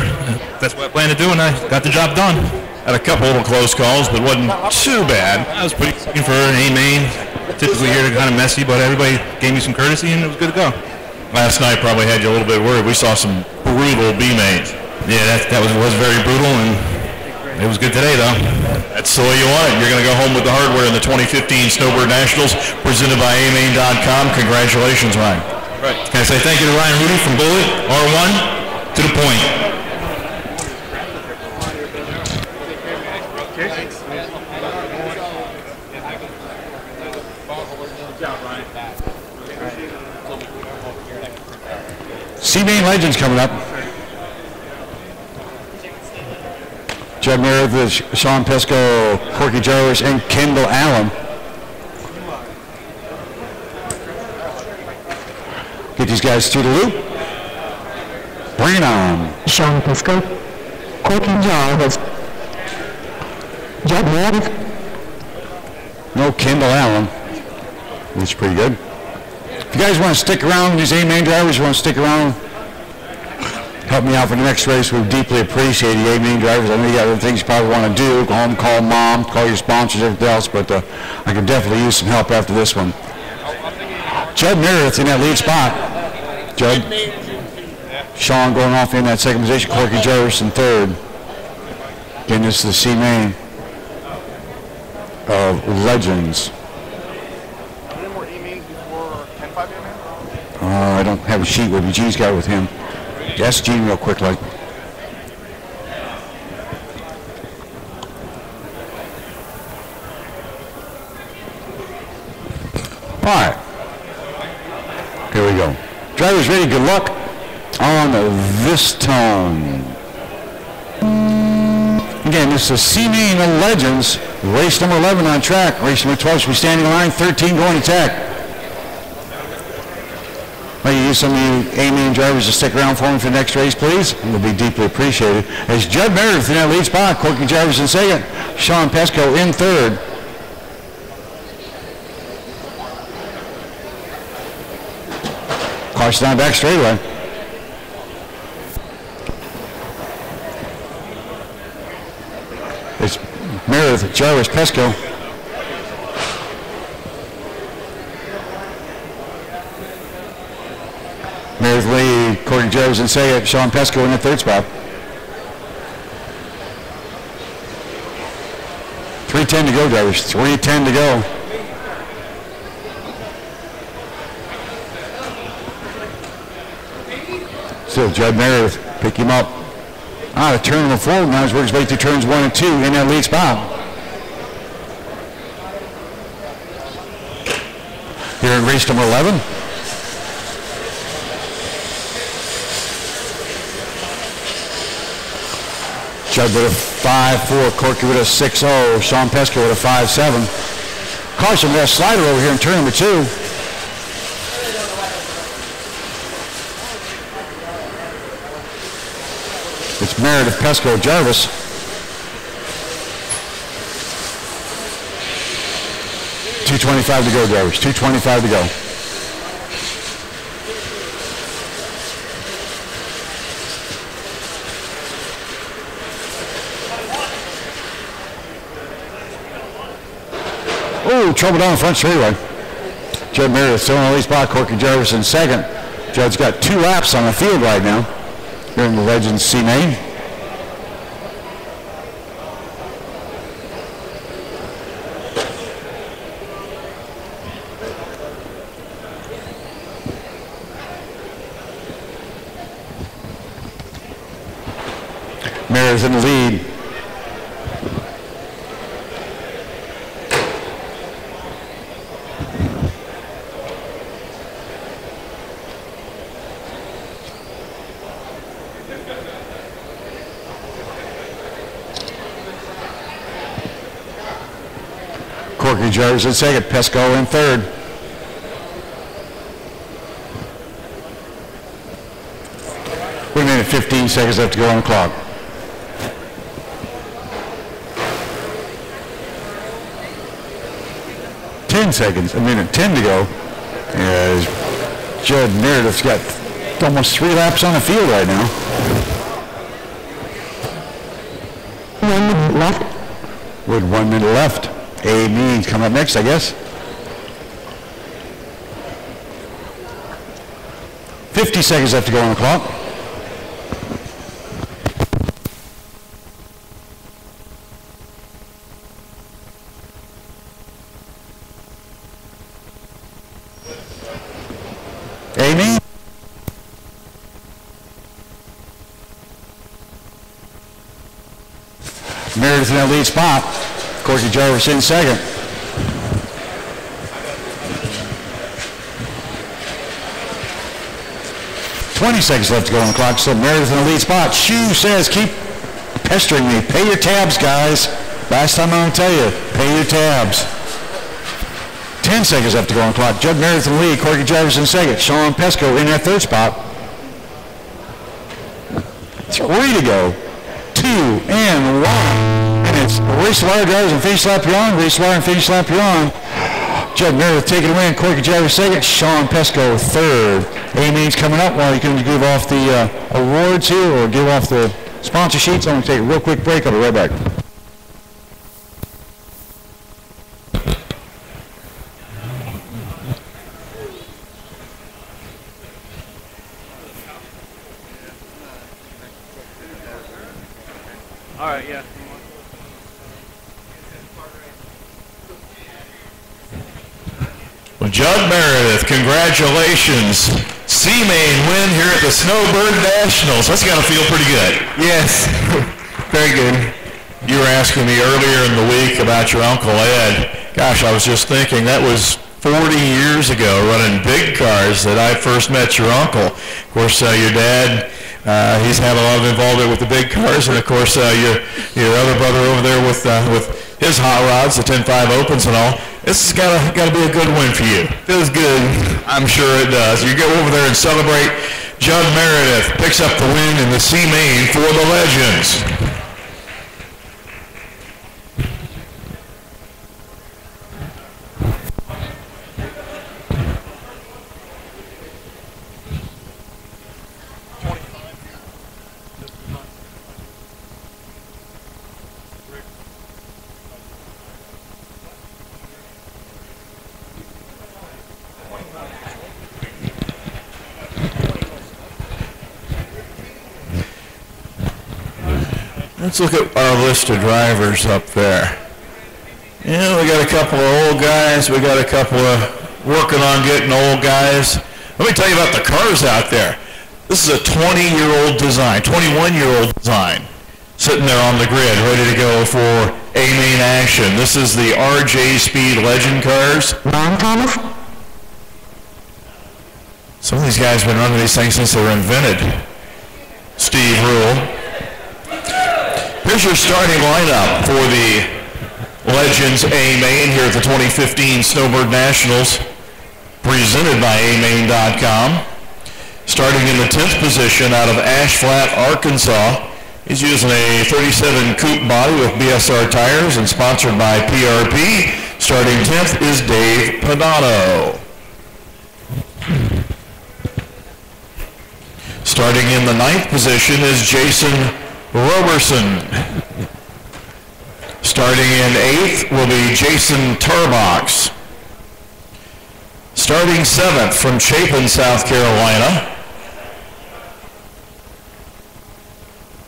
That's what I plan to do, and I got the job done. Had a couple of close calls, but wasn't too bad. I was pretty looking for an A-main. Typically here, they're kind of messy, but everybody gave me some courtesy, and it was good to go. Last night probably had you a little bit worried. We saw some brutal B-mains. Yeah, that was very brutal, and it was good today, though. That's the way you want it. You're going to go home with the hardware in the 2015 Snowbird Nationals, presented by A-main.com. Congratulations, Ryan. Right. Can I say thank you to Ryan Rudy from Bullet, R1, to the point. C-main legends coming up. Judd Meredith, Sean Pesco, Corky Jarvis, and Kendall Allen. Get these guys through the loop. Bring it on. Sean Pesco, Corky Jarvis, Judd Meredith. No Kendall Allen. That's pretty good. If you guys want to stick around, these A-main drivers, you want to stick around, help me out for the next race, we deeply appreciate the A-main drivers. I know you got other things you probably want to do, go home, call mom, call your sponsors, everything else, but I could definitely use some help after this one. Judd Meredith in that lead spot. Judd. Sean going off in that second position, Corky Jarvis in third. Again, this is the C-main of legends. I don't have a sheet with me. Gene's got it with him. Ask Gene real quick, like. All right. Here we go. Drivers ready, good luck on this tone. Again, this is C-main Legends, race number 11 on track. Race number 12 should be standing in line, 13 going attack. May you use some of you A-main drivers to stick around for me for the next race, please. It will be deeply appreciated. As Judd Meredith in that lead spot, Corky Jarvis in second, Sean Pesco in third. Caution on back straightaway. It's Meredith, Jarvis, Pesco. Meredith lead, Corky Jarvis in second, Sean Pesco in the third spot. 3:10 to go, drivers. 3:10 to go. Still Judd Meredith, pick him up. The turn on the forward now as works his way through turns 1 and 2 in that lead spot. Here in race number 11. Judd with a 5-4, Corky with a 6-0, Sean Pesco with a 5-7. Caution, we got a slider over here in turn number 2. It's Meredith, Pesco, Jarvis. $2.25 to go, drivers. $2.25 to go. Oh, trouble down the front straightaway. Judd Meredith still in the lead spot, Corky Jarvis in second. Judd's got 2 laps on the field right now. Here in the Legends C-main. Meredith in the lead. Corky Jarvis in second, Pesco in third. Wait a minute, 15 seconds left to go on the clock. A minute 10 to go. As Judd Meredith's got almost 3 laps on the field right now. 1 minute left. With 1 minute left. A-main's coming up next, I guess. 50 seconds left to go on the clock. A-main. Meredith in that lead spot. Corky Jarvis in second. $20 seconds left to go on the clock. So Meredith in the lead spot. Shue says, keep pestering me. Pay your tabs, guys. Last time I'm going to tell you, pay your tabs. 10 seconds left to go on the clock. Judd Meredith in the lead. Corky Jarvis in second. Sean Pesco in that third spot. 3 to go. 2 and 1. And it's race wire drivers and finish lap you're on. Race wire and finish lap you're on. Judd Meredith taking a win. Corky Jarvis second. Sean Pesco third. A-main's coming up while you can give off the awards here or give off the sponsor sheets. I'm going to take a real quick break. I'll be right back. All right, yeah. Well, Judd Meredith, congratulations. C-main win here at the Snowbird Nationals. That's got to feel pretty good. Yes, very good. You were asking me earlier in the week about your Uncle Ed. Gosh, I was just thinking that was 40 years ago running big cars that I first met your uncle. Of course, your dad, he's had a lot of involvement with the big cars, and of course, your other brother over there with his hot rods, the 10.5 Opens and all. This has got to be a good win for you. Feels good. I'm sure it does. You go over there and celebrate. Judd Meredith picks up the win in the A-main for the Legends. Let's look at our list of drivers up there. Yeah, we got a couple of old guys. We got a couple of working on getting old guys. Let me tell you about the cars out there. This is a 20-year-old design, 21-year-old design, sitting there on the grid, ready to go for A-main action. This is the RJ Speed Legend cars. Ron Thomas? Some of these guys have been running these things since they were invented. Steve Rule. Here's your starting lineup for the Legends A-main here at the 2015 Snowbird Nationals, presented by amain.com. Starting in the 10th position out of Ash Flat, Arkansas. He's using a 37 coupe body with BSR tires and sponsored by PRP. Starting 10th is Dave Padano. Starting in the 9th position is Jason Roberson. Starting in 8th will be Jason Tarbox. Starting 7th from Chapin, South Carolina,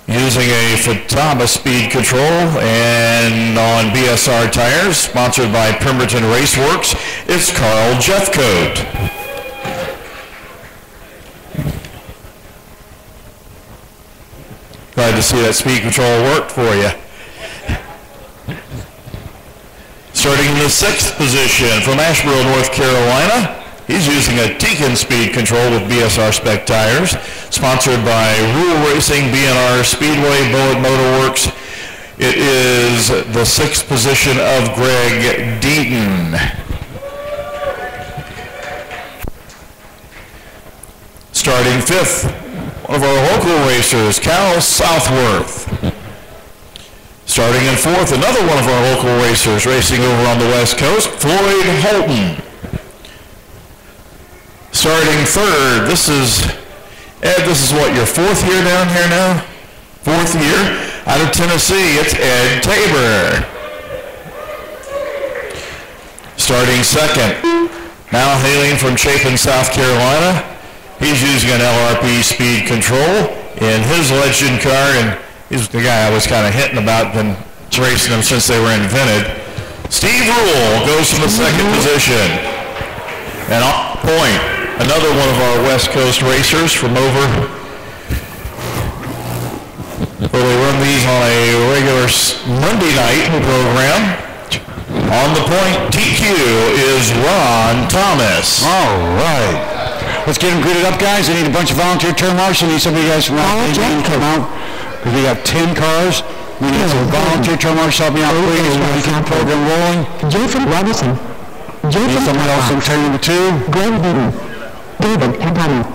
using a Futaba speed control and on BSR tires, sponsored by Pemberton Raceworks, it's Carl Jeffcoat. Glad to see that speed control worked for you. Starting in the 6th position from Asheboro, North Carolina, he's using a Tekin speed control with BSR spec tires, sponsored by Rule Racing, BNR Speedway, Bullet Motorworks. It is the 6th position of Greg Deaton. Starting 5th, one of our local racers, Cal Southworth. Starting in 4th, another one of our local racers racing over on the West Coast, Floyd Holton. Starting 3rd, this is, Ed, this is what, your 4th year down here now? 4th year? Out of Tennessee, it's Ed Tabor. Starting 2nd, now hailing from Chapin, South Carolina, he's using an LRP speed control in his Legend car, and he's the guy I was kind of hinting about, been racing them since they were invented. Steve Rule goes to the 2nd position. And on point, another one of our West Coast racers from over, where they run these on a regular Monday night program. On the point, TQ is Ron Thomas. All right. Let's get them greeted up, guys. I need a bunch of volunteer turn marshals. I need some of you guys from out there to come out. Because we got 10 cars. We need some volunteer turn marshals. Help me out, please. We keep the program rolling. Jason Robinson. Need someone else in turn number 2. Greg Deaton. David Padano.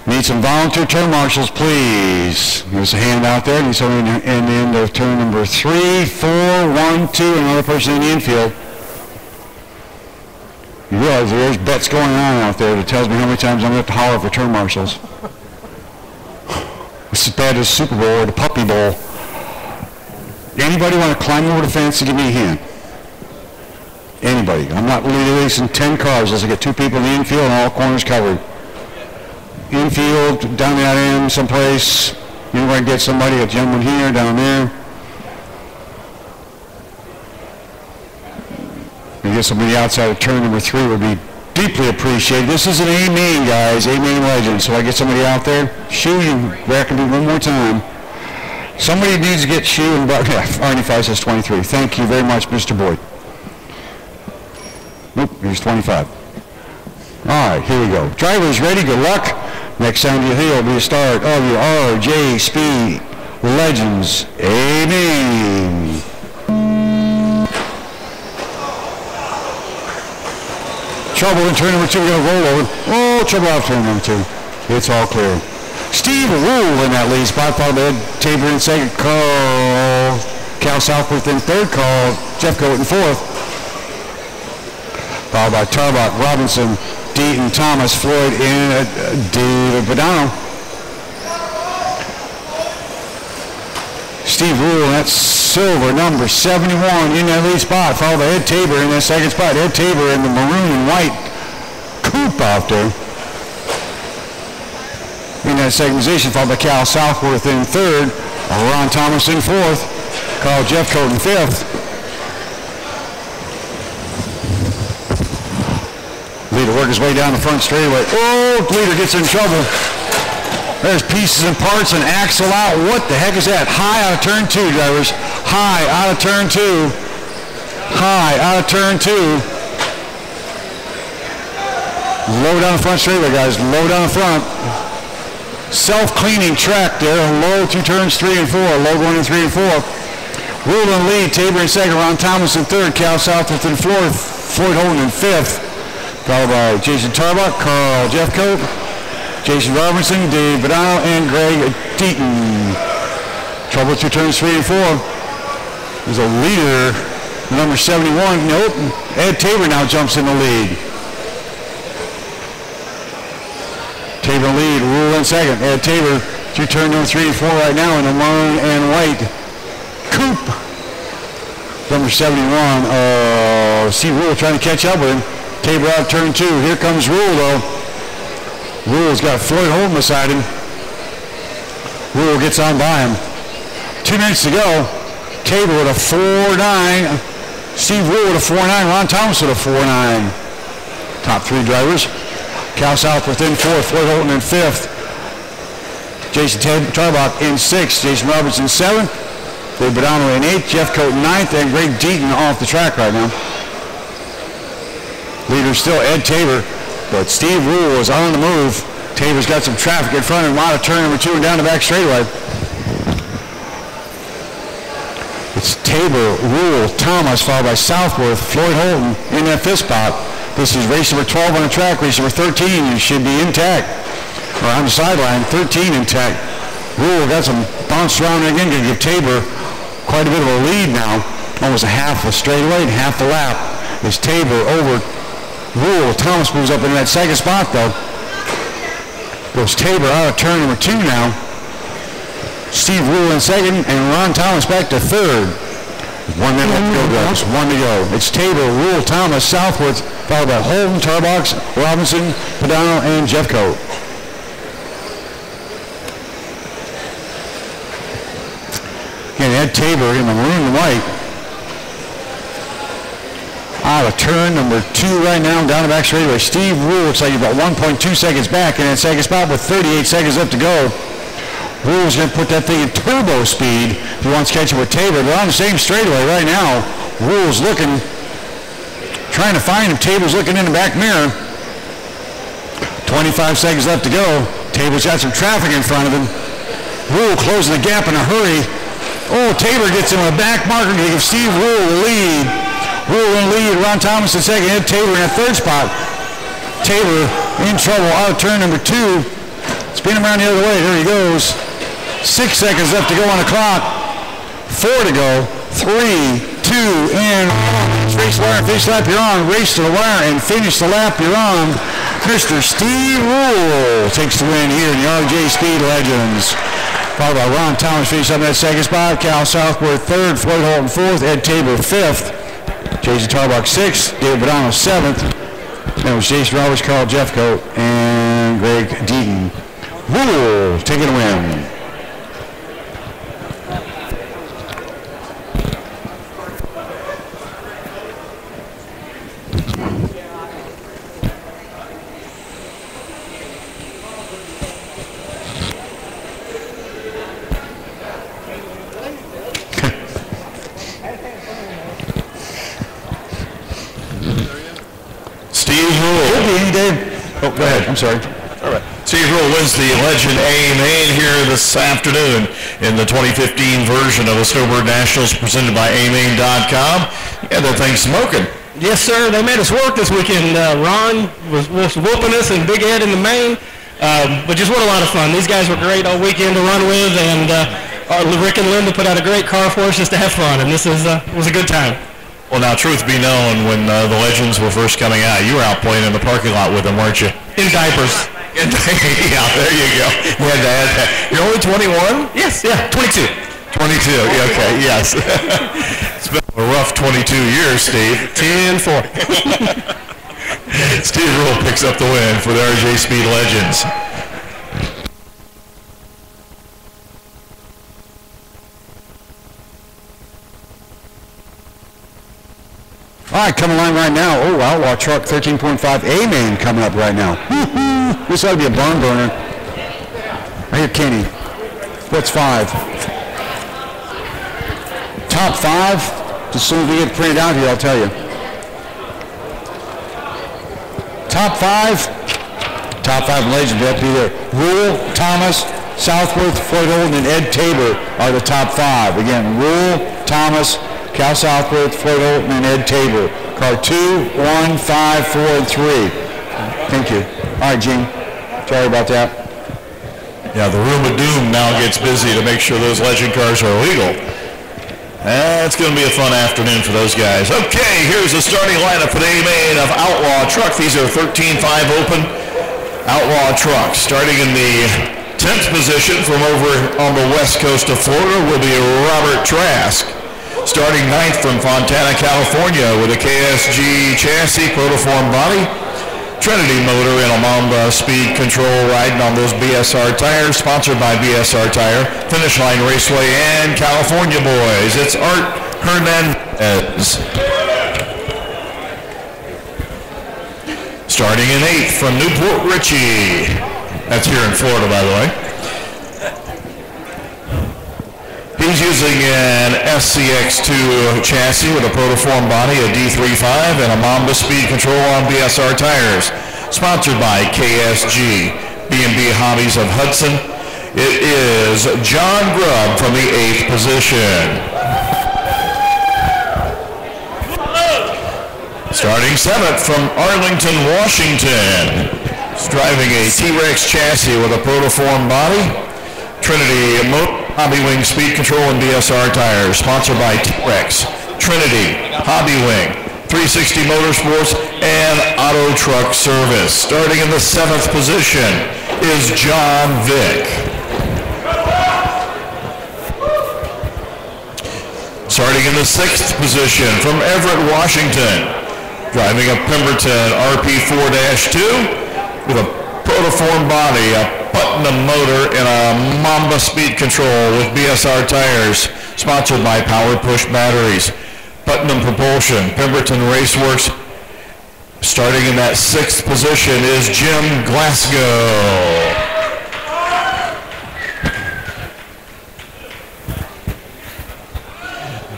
Need some volunteer turn marshals, please. There's a hand out there. Need someone in the end of turn number 3, 4, 1, 2, and another person in the infield. You realize there's bets going on out there that tells me how many times I'm going to have to holler for turn marshals. It's as bad as Super Bowl or the Puppy Bowl. Anybody want to climb over the fence and give me a hand? Anybody. I'm not racing 10 cars unless I get 2 people in the infield and all corners covered. Infield, down that end someplace. You know where I can get somebody, a gentleman here, down there. And get somebody outside of turn number 3 would be deeply appreciated. This is an A-main, guys, A-main legend. So I get somebody out there. Shoe, you back and do one more time. Somebody needs to get shoe and yeah, Arnie 5 says 23. Thank you very much, Mr. Boyd. Oop, here's 25. All right, here we go. Drivers ready, good luck. Next sound you hear will be the start of your RJ Speed Legends A-main. Trouble in turn number 2, we're going to roll over. Oh, trouble out turn number 2. It's all clear. Steve Rule in that lead spot, followed by Ed Tabor in second, Cal Southworth in third, Jeff Coat in fourth. Followed by Tarbuck, Robinson, Deaton, Thomas, Floyd, and David Padano. Steve Rule in that silver, number 71 in that lead spot, followed by Ed Tabor in that second spot. Ed Tabor in the maroon and white coupe out there. In that second position, followed by Cal Southworth in third, Ron Thomas in fourth, Carl Jeffcoat in fifth. Leader work his way down the front straightaway. Oh, leader gets in trouble. There's pieces and parts and axle out. What the heck is that? High out of turn 2, drivers. High out of turn 2. High out of turn 2. Low down the front straightaway, guys. Low down the front. Self-cleaning track there. Low through turns 3 and 4. Low going in 3 and 4. Rule in lead. Tabor in second. Ron Thomas in third. Cal Southworth in fourth. Floyd Holden in fifth. Followed by Jason Tarbuck, Carl Jeffcoat, Jason Robinson, Dave Padano, and Greg Deaton. Trouble through turns 3 and 4. There's a leader, number 71. Nope. Ed Tabor now jumps in the lead. Tabor lead, Rule in second. Ed Tabor through turn number 3 and 4 right now in the maroon and white coupe. Number 71. See Rule trying to catch up with him. Tabor out of turn 2. Here comes Rule though. Rule's got Floyd Holden beside him. Rule gets on by him. 2 minutes to go. Tabor with a 4.9. Steve Rule with a 4.9. Ron Thomas with a 4.9. Top 3 drivers. Cal Southworth in 4th. Floyd Holden in 5th. Jason Tarbuck in 6th. Jason Roberts in 7th. Dave Padano in 8th. Jeff Coat in 9th. And Greg Deaton off the track right now. Leader still Ed Tabor, but Steve Rule is on the move. Tabor's got some traffic in front of him out of turn number 2 and down the back straightaway. It's Tabor, Rule, Thomas, followed by Southworth, Floyd Holden in that 5th spot. This is race number 12 on the track. Race number 13 should be intact. Or on the sideline, 13 intact. Rule got some bounce around again, going to give Tabor quite a bit of a lead now. Almost a half a straightaway and half the lap. It's Tabor over Rule. Thomas moves up into that second spot though. Goes Tabor out of turn number 2 now. Steve Rule in second and Ron Thomas back to third. 1 minute left to go, guys. 1 to go. It's Tabor, Rule, Thomas, Southworth, followed by Holden, Tarbuck, Robinson, Padano, and Jeffcoat. Again, Ed Tabor in the maroon and white. Out of turn number 2 right now, down the back straightaway. Steve Rule looks like he's about 1.2 seconds back in that second spot with 38 seconds left to go. Rule's going to put that thing in turbo speed if he wants to catch it with Tabor. They're on the same straightaway right now. Rule's looking, trying to find him. Tabor's looking in the back mirror. 25 seconds left to go. Tabor's got some traffic in front of him. Rule closing the gap in a hurry. Oh, Tabor gets him a back marker to give Steve Rule the lead. Rule in lead, Ron Thomas in second, Ed Tabor in that 3rd spot. Tabor in trouble out of turn number 2. Spin him around the other way, there he goes. 6 seconds left to go on the clock. 4 to go. 3, 2, and race the wire and finish the lap you're on. Race to the wire and finish the lap you're on. Mr. Steve Rule takes the win here in the RJ Speed Legends. Followed by Ron Thomas finished up in that second spot. Cal Southworth 3rd, Floyd Holden 4th, Ed Tabor 5th. Jason Tarbuck 6th, David Padano 7th. That was Jason Roberts, Carl Jeffcoat, and Greg Deaton. Rule taking a win. Could be any day. Oh, go ahead. I'm sorry. All right. Steve Rule wins the Legend A-main here this afternoon in the 2015 version of the Snowbird Nationals presented by A-main.com. Yeah, that thing's smoking. Yes, sir. They made us work this weekend. Ron was whooping us and Big Ed in the main. But just what a lot of fun. These guys were great all weekend to run with, and Rick and Linda put out a great car for us just to have fun, and this was a good time. Well, now, truth be known, when the Legends were first coming out, you were out playing in the parking lot with them, weren't you? In diapers. Yeah, there you go. You had to add that. You're only 21? Yes, yeah, 22. 22, yeah, okay, yes. It's been a rough 22 years, Steve. 10-4. Steve Rule picks up the win for the RJ Speed Legends. All right, coming along right now. Oh, Outlaw Truck 13.5 A-main coming up right now. This ought to be a barn burner. Right here, Kenny. What's 5? Top 5? As soon as we get printed out here, I'll tell you. Top 5? Top 5 legends have to be there. Rule, Thomas, Southworth, Floyd Olden, and Ed Tabor are the top 5. Again, Rule, Thomas, Cal Southworth, Floyd Olden, and Ed Tabor. Car 2, 1, 5, 4, and 3. Thank you. All right, Gene. Sorry about that. Yeah, the Room of Doom now gets busy to make sure those Legend cars are legal. It's going to be a fun afternoon for those guys. Okay, here's the starting lineup for the A-main of Outlaw Truck. These are 13-5 open Outlaw Trucks. Starting in the 10th position from over on the west coast of Florida will be Robert Trask. Starting 9th from Fontana, California with a KSG chassis, protoform body, Trinity motor, and a Mamba speed control riding on those BSR tires, sponsored by BSR Tire, Finish Line Raceway, and California boys. It's Art Hernandez. Starting in 8th from Newport Richey. That's here in Florida, by the way. He's using an SCX2 chassis with a protoform body, a D35, and a Mamba speed control on BSR tires. Sponsored by KSG, B&B Hobbies of Hudson. It is John Grubb from the 8th position. Starting 7th from Arlington, Washington. He's driving a T-Rex chassis with a protoform body, Trinity Hobby Wing speed control and BSR tires, sponsored by T-Rex, Trinity, Hobby Wing, 360 Motorsports, and Auto Truck Service. Starting in the 7th position is John Vick. Starting in the 6th position from Everett, Washington, driving a Pemberton RP4-2 with a protoform body, a Putnam motor, and a Mamba speed control with BSR tires, sponsored by Power Push batteries. Putnam Propulsion, Pemberton Raceworks. Starting in that 6th position is Jim Glasgow.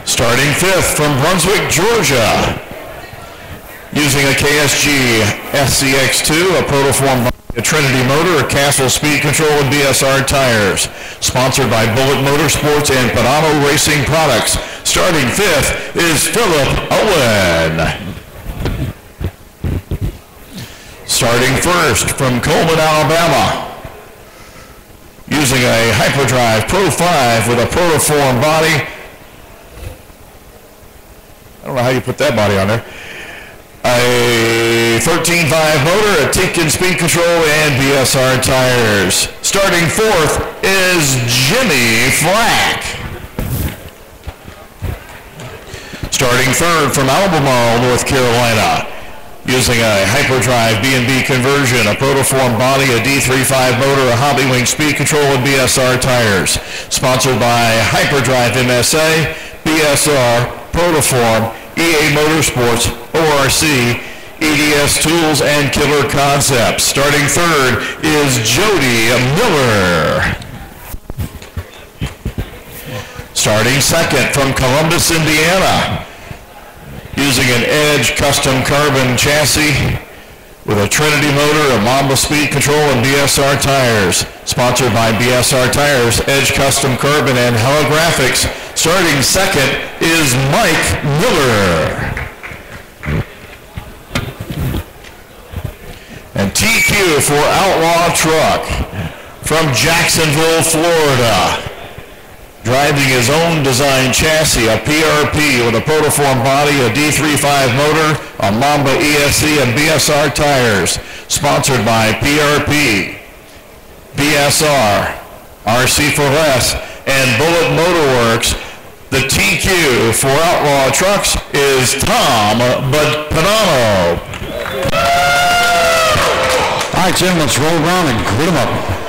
Starting 5th from Brunswick, Georgia, using a KSG SCX2, a protoform, a Trinity motor, a Castle speed control, and BSR tires. Sponsored by Bullet Motorsports and Padano Racing Products. Starting 5th is Philip Owen. Starting 1st from Coleman, Alabama, using a Hyperdrive Pro 5 with a protoform body. I don't know how you put that body on there. A 13.5 motor, a Tinkin speed control, and BSR tires. Starting 4th is Jimmy Flack. Starting 3rd from Albemarle, North Carolina, using a Hyperdrive B&B conversion, a protoform body, a D35 motor, a Hobby Wing speed control, and BSR tires. Sponsored by Hyperdrive MSA, BSR, Protoform, EA Motorsports, ORC, EDS Tools, and Killer Concepts. Starting 3rd is Jody Miller. Starting 2nd from Columbus, Indiana, using an Edge custom carbon chassis, with a Trinity motor, a Mamba speed control, and BSR tires. Sponsored by BSR Tires, Edge Custom Carbon, and Holographics. Starting second is Mike Miller. And TQ for Outlaw Truck from Jacksonville, Florida. Driving his own design chassis, a PRP with a protoform body, a D35 motor, a Mamba ESC, and BSR tires. Sponsored by PRP, BSR, RC4S, and Bullet Motorworks. The TQ for Outlaw Trucks is Tom Padano. All right, Jim, let's roll around and grit them up.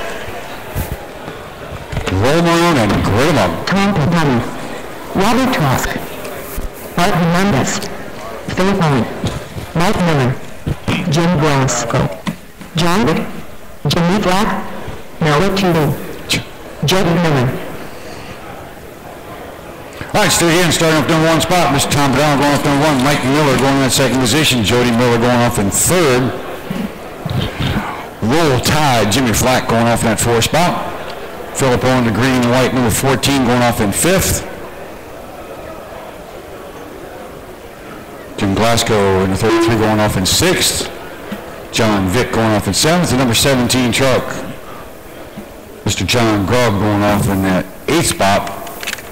Roll them around and grit them up. Tom Padano, Robert Trask, Art Hernandez, Philip Owen, Mike Miller, Jim Glasgow, John Wick, Jimmy Flack, Noah Tudor, Jody Miller. All right, still here and starting off number one spot. Mr. Tom Padano going off number one. Mike Miller going in that second position. Jody Miller going off in third. Roll Tide, Jimmy Flack going off in that fourth spot. Philip Owen, the green and white, number 14, going off in fifth. Jim Glasgow in the 33 going off in sixth. John Vick going off in seventh. The number 17 truck, Mr. John Grubb going off in that eighth spot.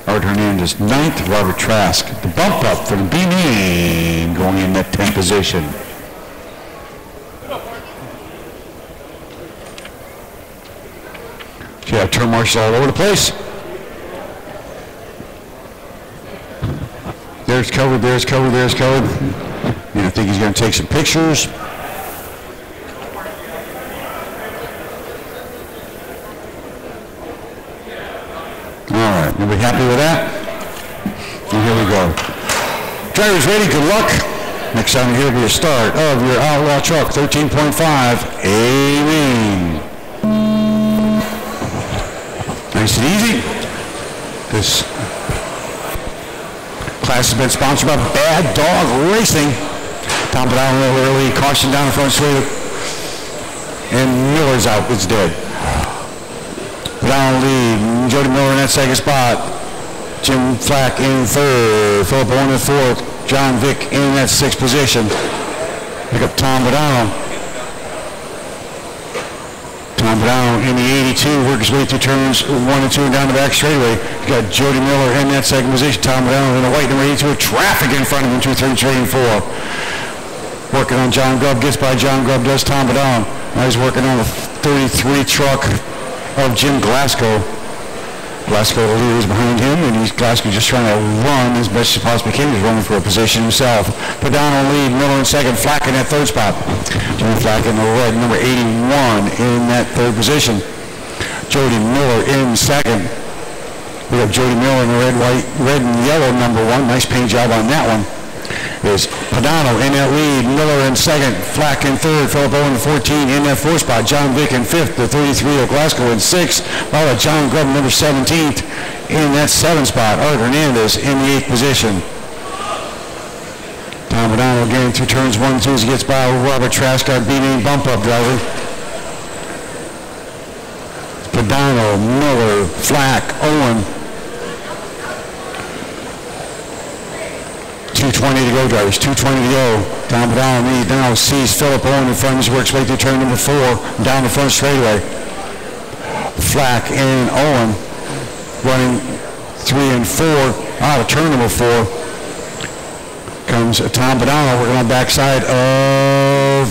Art Hernandez ninth. Robert Trask, the bump up for the B-main, going in that 10th position. You have turn marshals all over the place. There's covered, there's covered, there's covered. And I think he's going to take some pictures. All right, everybody happy with that? And here we go. Drivers ready, good luck. Next time here will be a start of your Outlaw Truck 13.5 A-main. Nice and easy. This class has been sponsored by Bad Dog Racing. Tom Padano a little early, caution down the front straight, and Miller's out, it's dead. Padano lead, Jody Miller in that second spot. Jim Flack in third, Philip Owen in fourth, John Vick in that sixth position. Pick up Tom Padano. Tom Padano in the 82, work his way through turns 1 and 2 and down the back straightaway. You got Jody Miller in that second position. Tom Padano in the white number 82 with traffic in front of him, 2, 3, 3, and 4. Working on John Grubb, gets by John Grubb, does Tom Padano. Now he's working on the 33 truck of Jim Glasgow. Glasgow, the leader, is behind him, and Glasgow just trying to run as best as possibly can. He's running for a position himself. Padano lead, Miller in second, Flack in that third spot. Jimmy Flack in the red, number 81 in that third position. Jody Miller in second. We have Jody Miller in the red and yellow number 1. Nice paint job on that one. There's Padano in that lead, Miller in second, Flack in third, Philip Owen in 14 in that fourth spot, John Vick in fifth, the 33 of Glasgow in sixth, followed by John Grubb, number 17th in that seventh spot, Art Hernandez in the eighth position. Tom Padano again through turns 1 and 2 as he gets by Robert Trask, our B-main bump up driver. Padano, Miller, Flack, Owen. 2:20 to go, drivers. 2:20 to go. Tom Padano lead now sees Philip Owen in front of his works way through turn number 4 down the front straightaway. Flack and Owen running 3 and 4 out of turn number 4. Comes Tom Padano working on the backside of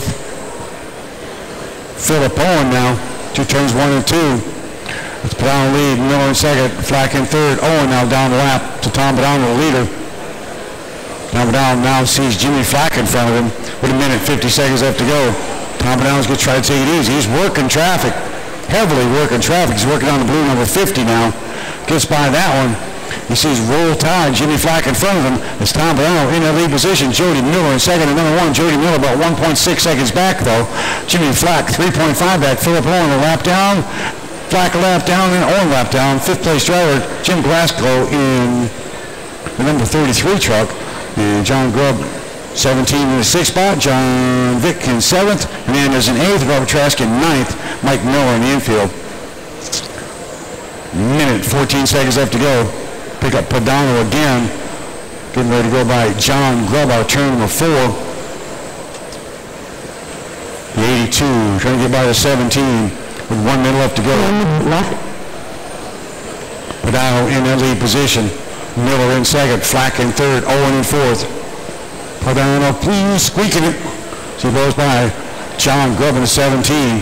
Philip Owen now. 2 turns 1 and 2. It's Padano lead, Miller in second, Flack in third. Owen now down the lap to Tom Padano, the leader. Tom Padano now sees Jimmy Flack in front of him with 1 minute 50 seconds left to go. Tom Padano's going to try to take it easy. He's working traffic, heavily working traffic. He's working on the blue number 50 now. Gets by that one. He sees Roll Tide, Jimmy Flack in front of him. It's Tom Padano in that lead position. Jody Miller in second and number 1. Jody Miller about 1.6 seconds back though. Jimmy Flack 3.5 back. Philip Owen a lap down. Flack a lap down and Owen lap down. Fifth place driver Jim Glasgow in the number 33 truck. And John Grubb 17 in the 6th spot, John Vick in 7th. Hernandez in 8th, Robert Trask in 9th, Mike Miller in the infield. Minute, 14 seconds left to go. Pick up Padano again. Getting ready to go by John Grubauer, turn number 4. The 82, trying to get by the 17 with 1 minute left to go. Padano in that lead position. Miller in 2nd, Flack in 3rd, Owen in 4th. Padano, please, squeaking it. So he goes by John Grubb in 17.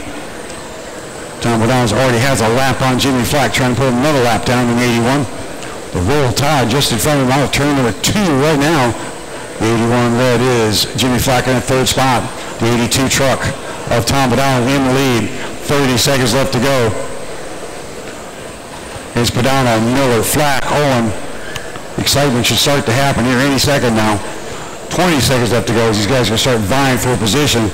Tom Padano already has a lap on Jimmy Flack, trying to put another lap down in 81. The Royal Tide just in front of him out of turn number 2 right now. The 81 red is Jimmy Flack in the 3rd spot. The 82 truck of Tom Padano in the lead. 30 seconds left to go. Here's Padano, Miller, Flack, Owen. Excitement should start to happen here any second now. 20 seconds left to go as these guys are going to start vying for a position.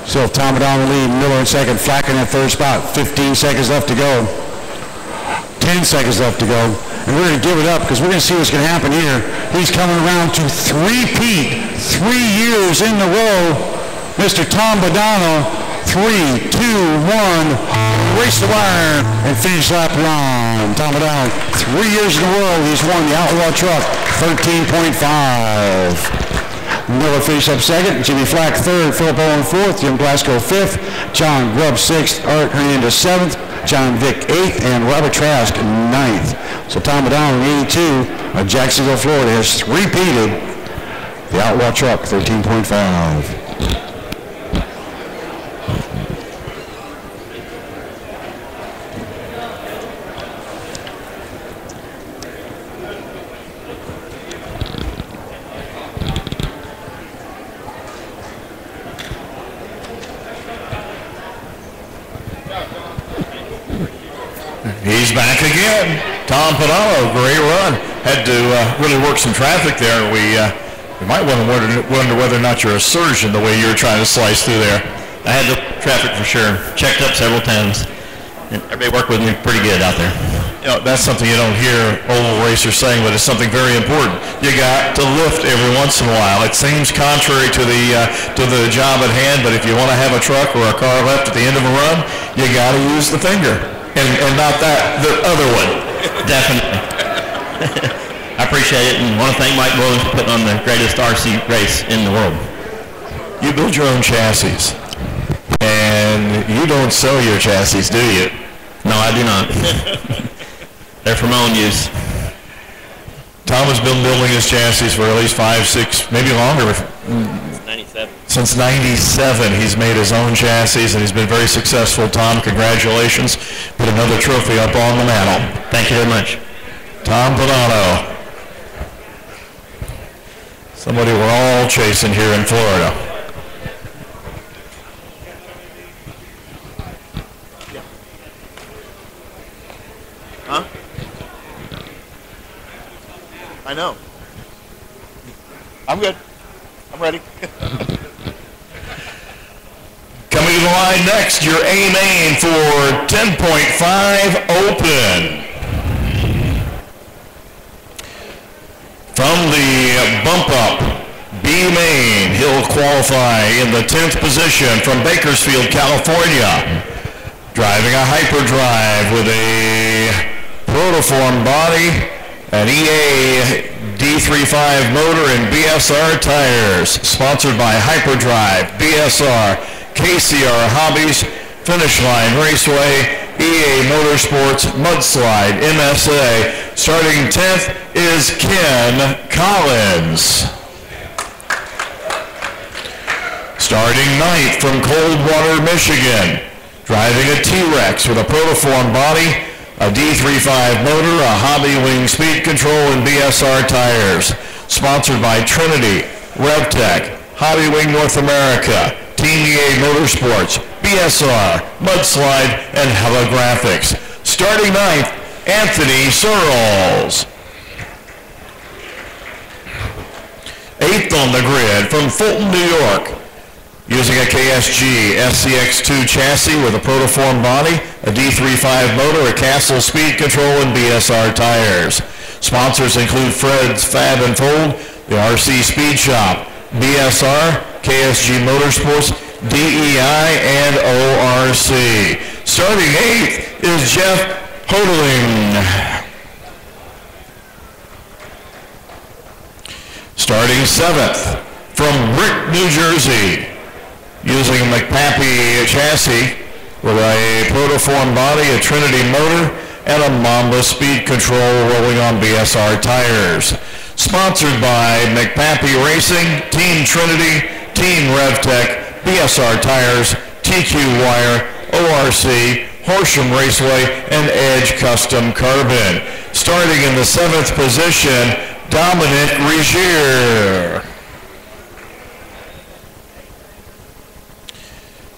So Tom Padano in the lead, Miller in 2nd, Flack in that 3rd spot. 15 seconds left to go. 10 seconds left to go. And we're going to give it up because we're going to see what's going to happen here. He's coming around to three-peat, 3 years in a row. Mr. Tom Padano, 3, 2, 1, race the wire and finish lap 1. Tom Padano, 3 years in a row, he's won the Outlaw Truck, 13.5. Miller finished up 2nd, Jimmy Flack 3rd, Philip Owen 4th, Jim Glasgow 5th, John Grubb 6th, Art Hernandez 7th, John Vick 8th, and Robert Trask 9th. So Tom Padano in 82 of Jacksonville, Florida has repeated the Outlaw Truck, 13.5. He's back again. Tom Padano, great run. Had to really work some traffic there. We might want to wonder whether or not you're a surgeon the way you're trying to slice through there. I had the traffic for sure. Checked up several times. And everybody worked with me pretty good out there. You know, that's something you don't hear old racers saying, but it's something very important. You got to lift every once in a while. It seems contrary to the job at hand, but if you want to have a truck or a car left at the end of a run, you got to use the finger. And not the other one. Definitely. I appreciate it and want to thank Mike Williams for putting on the greatest RC race in the world. You build your own chassis. And you don't sell your chassis, do you? No, I do not. They're for my own use. Tom has been building his chassis for at least 5, 6, maybe longer. 97. Since 97, he's made his own chassis, and he's been very successful. Tom, congratulations. Put another trophy up on the mantle. Thank you very much. Tom Padano. Somebody we're all chasing here in Florida. Huh? I know. I'm good. I'm ready. Coming to the line next, your A-main for 10.5 open. From the bump up, B-main, he'll qualify in the 10th position from Bakersfield, California. Driving a hyperdrive with a protoform body, an EA D35 motor and BSR tires, sponsored by Hyperdrive, BSR, KCR Hobbies, Finish Line Raceway, EA Motorsports, Mudslide, MSA. Starting 10th is Ken Collins. Starting 9th from Coldwater, Michigan. Driving a T-Rex with a protoform body, a D35 motor, a Hobby Wing speed control, and BSR tires. Sponsored by Trinity, RevTech, Hobby Wing North America, Team EA Motorsports, BSR, Mudslide, and Holographics. Starting 9th, Anthony Searles. 8th on the grid from Fulton, New York. Using a KSG SCX2 chassis with a protoform body, a D35 motor, a Castle speed control, and BSR tires. Sponsors include Fred's Fab and Fold, the RC Speed Shop, BSR, KSG Motorsports, DEI, and ORC. Starting 8th is Jeff Hodeling. Starting 7th from Brick, New Jersey, using a McPappy chassis with a Protoform body, a Trinity motor, and a Mamba speed control rolling on BSR tires. Sponsored by McPappy Racing, Team Trinity, Team RevTech, BSR Tires, TQ Wire, ORC, Horsham Raceway, and Edge Custom Carbon. Starting in the 7th position, Dominic Regier.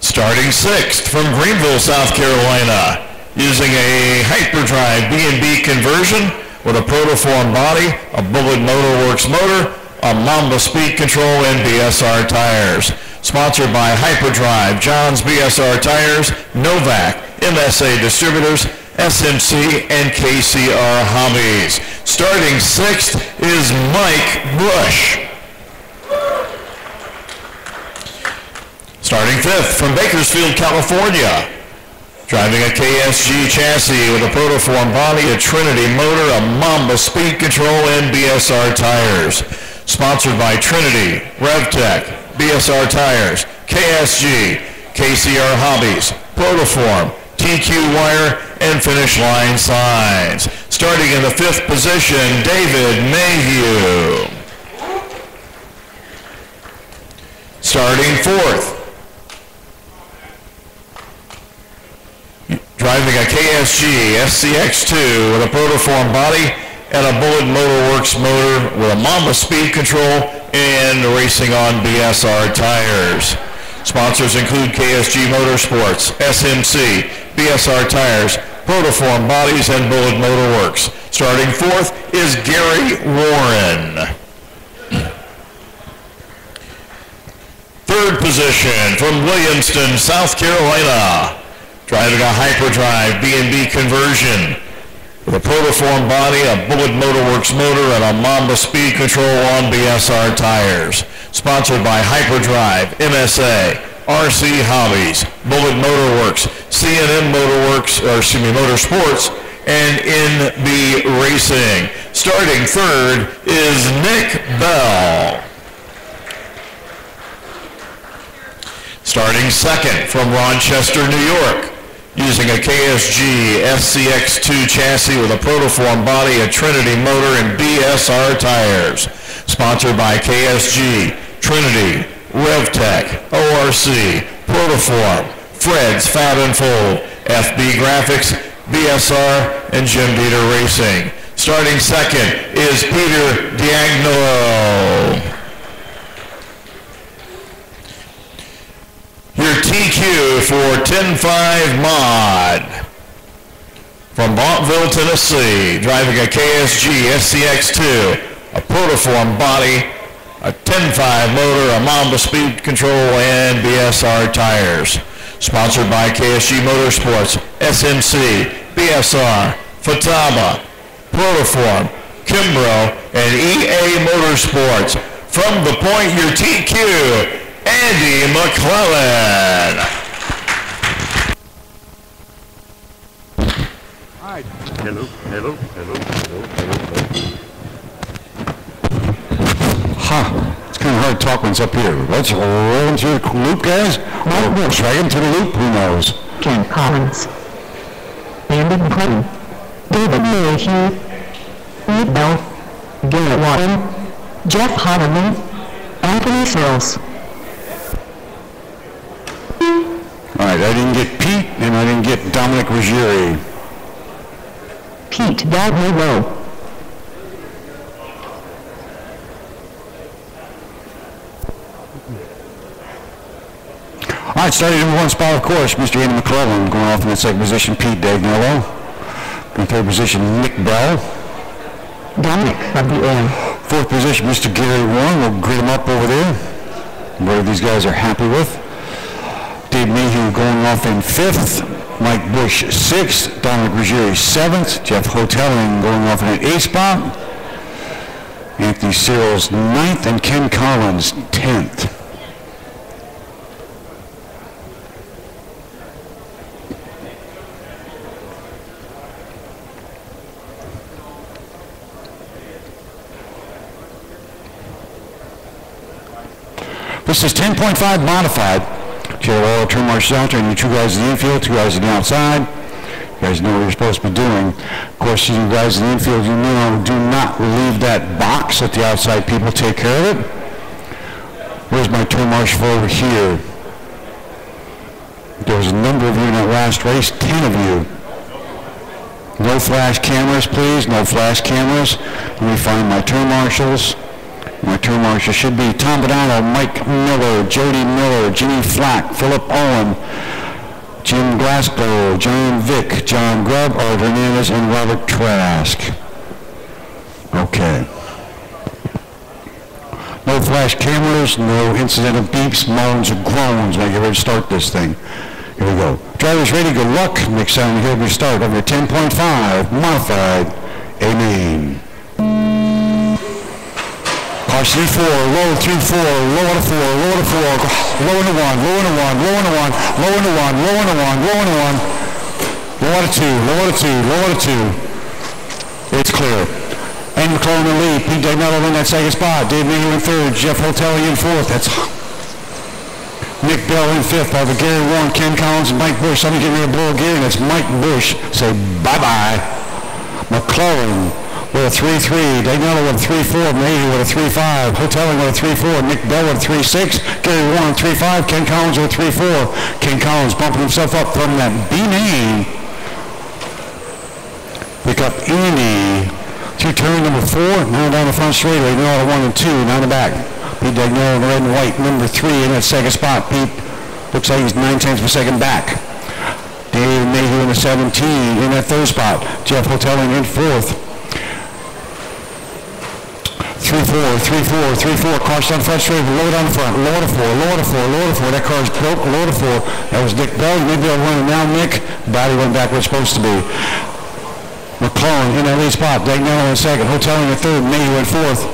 Starting 6th from Greenville, South Carolina, using a Hyperdrive B&B conversion with a Protoform body, a Bullet Motorworks motor, a Mamba speed control, and BSR tires. Sponsored by Hyperdrive, John's BSR Tires, Novak, MSA Distributors, SMC, and KCR Hobbies. Starting 6th is Mike Bush. Starting 5th from Bakersfield, California, driving a KSG chassis with a Protoform body, a Trinity motor, a Mamba speed control, and BSR tires. Sponsored by Trinity, RevTech, BSR Tires, KSG, KCR Hobbies, Protoform, TQ Wire, and Finish Line Signs. Starting in the 5th position, David Mayhew. Starting 4th, driving a KSG SCX2 with a Protoform body and a Bullet Motorworks motor with a Mamba speed control and racing on BSR tires. Sponsors include KSG Motorsports, SMC, BSR Tires, Protoform Bodies, and Bullet Motorworks. Starting 4th is Gary Warren. 3rd position from Williamston, South Carolina, driving a Hyperdrive B&B conversion with a Protoform body, a Bullet Motorworks motor, and a Mamba speed control on BSR tires. Sponsored by Hyperdrive, MSA, RC Hobbies, Bullet Motorworks, CNN Motorsports, and NB Racing. Starting 3rd is Nick Bell. Starting 2nd from Rochester, New York, using a KSG SCX2 chassis with a Protoform body, a Trinity motor, and BSR tires. Sponsored by KSG, Trinity, RevTech, ORC, Protoform, Fred's Fat and Fold, FB Graphics, BSR, and Jim Dieter Racing. Starting 2nd is Peter Diagnolo. Your TQ for 10.5 Mod. From Montville, Tennessee, driving a KSG SCX2, a Protoform body, a 10.5 motor, a Mamba speed control, and BSR tires. Sponsored by KSG Motorsports, SMC, BSR, Fataba, Protoform, Kimbrough, and EA Motorsports. From the point, your TQ, Andy Mclen. Hi. Hello, hello, hello, hello, hello. It's kind of hard to talk when it's up here. Let's roll into the loop, guys. Mike Bush. Drag into the loop, who knows? Ken Collins. Andy McLean. David Mayhew. Nick Bell. Garrett Watton. Jeff Holliman. Anthony Searles. All right, I didn't get Pete, and I didn't get Dominic Ruggieri. Pete Dabney Low. All right, starting in one spot, of course, Mr. Andy McClellan going off in the 2nd position, Pete Dagnolo. In 3rd position, Nick Bell. Dominic of the air. 4th position, Mr. Gary Warren. We'll grid him up over there. Where these guys are happy with. Dave Mayhew going off in 5th. Mike Bush 6th. Dominic Ruggieri 7th. Jeff Hoteling going off in an 8th spot. Anthony Searles 9th, and Ken Collins 10th. This is 10.5 modified. You have all the turn marshals out there, and you 2 guys in the infield, 2 guys on the outside. You guys know what you're supposed to be doing. Of course, you guys in the infield, you know, do not leave that box. Let the outside people take care of it. Where's my turn marshal over here? There was a number of you in that last race, 10 of you. No flash cameras, please. No flash cameras. Let me find my turn marshals. My turn marshal should be Tom Padano, Mike Miller, Jody Miller, Jimmy Flack, Philip Owen, Jim Glasgow, John Vick, John Grubb, Art Hernandez, and Robert Trask. Okay. No flash cameras, no incidental beeps, moans, or groans when I get ready to start this thing. Here we go. Drivers ready, good luck. Next time here we start over 10.5, modified A-main. Caution 4, low 3-4, low to 4, low to 4, low into 1, low into 1, low into 1, low into 1, low into 1, low into 1, low to 2, low to 2, low to 2. It's clear. And Mclen in the lead. Pete Dagnetto in that second spot. Dave Mayhew in third. Jeff Hotelli in fourth. That's Nick Bell in fifth. Over Gary Warren, Ken Collins, and Mike Bush. Somebody getting ready to blow again. That's Mike Bush. Say bye-bye. Mclen with a 3-3. Dagnetto with a 3-4. Mayhew with a 3-5. Hotelli with a 3-4. Nick Bell with a 3-6. Gary Warren 3-5. Ken Collins with a 3-4. Ken Collins bumping himself up from that B-main. Pick up Indy. Through turn number 4, now down the front straightaway, now to 1 and 2, now in the back. Pete Dagnetto in the red and white, number 3 in that second spot. Pete looks like he's 9/10 per second back. Dave Mayhew in the 17 in that third spot. Jeff Hotelli in fourth. 3-4, 3-4, 3-4, caution on the front straight, low down the front, low to 4, low to 4, low to 4. That car's broke, low to 4. That was Nick Bell, maybe I'll run it now, Nick. Body went back where it's supposed to be. Mclen in that lead spot. Dagnetto in second. Hotelli in third. Mayhew in fourth.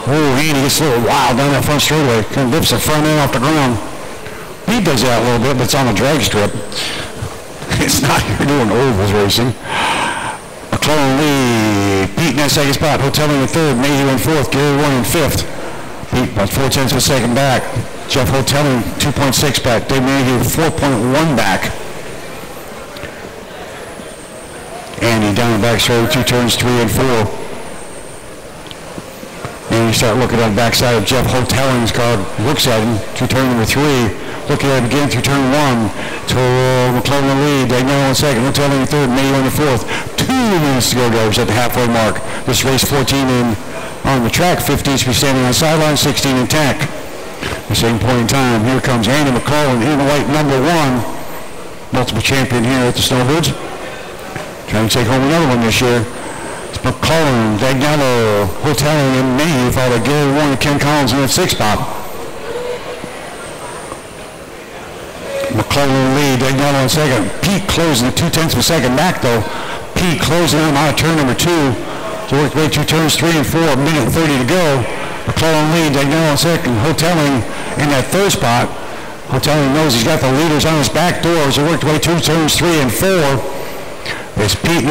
Oh, Andy gets a little wild down that front straightaway. Kind of lifts the front end off the ground. He does that a little bit, but it's on the drag strip. It's not you're doing ovals racing. Mclen lead. Pete in that second spot. Hotelli in third. Mayhew in fourth. Gary Warren in fifth. Pete about 4/10 of a second back. Jeff Hotelli 2.6 back. Dave Mayhew 4.1 back. Andy down the back straight, 2 turns, 3 and 4. And you start looking at the backside of Jeff Hotelli's car, looks at him, 2 turn number 3. Looking at him again through turn 1. To Mclen in the lead, Dagnetto in second, Hotelli in third, Mayhew in the fourth. 2 minutes to go, drivers, at the halfway mark. This race 14 in on the track, 15 to be standing on the sideline, 16 in tack. At the same point in time, here comes Andy Mclen in the white, number 1. Multiple champion here at the Snowbirds. Trying to take home another one this year. It's Mclen, Dagnetto, Hotelli, and Mayhew, followed by Gary Warren and Ken Collins in that 6th spot. Mclen in the lead, Dagnetto in second. Pete closing at 2/10 of a second back though. Pete closing on out of turn number 2. To work way 2 turns, 3 and 4, a minute and 30 to go. Mclen in the lead, Dagnetto in second. Hotelli in that 3rd spot. Hotelli knows he's got the leaders on his back doors. He worked way 2 turns, 3 and 4. It's Pete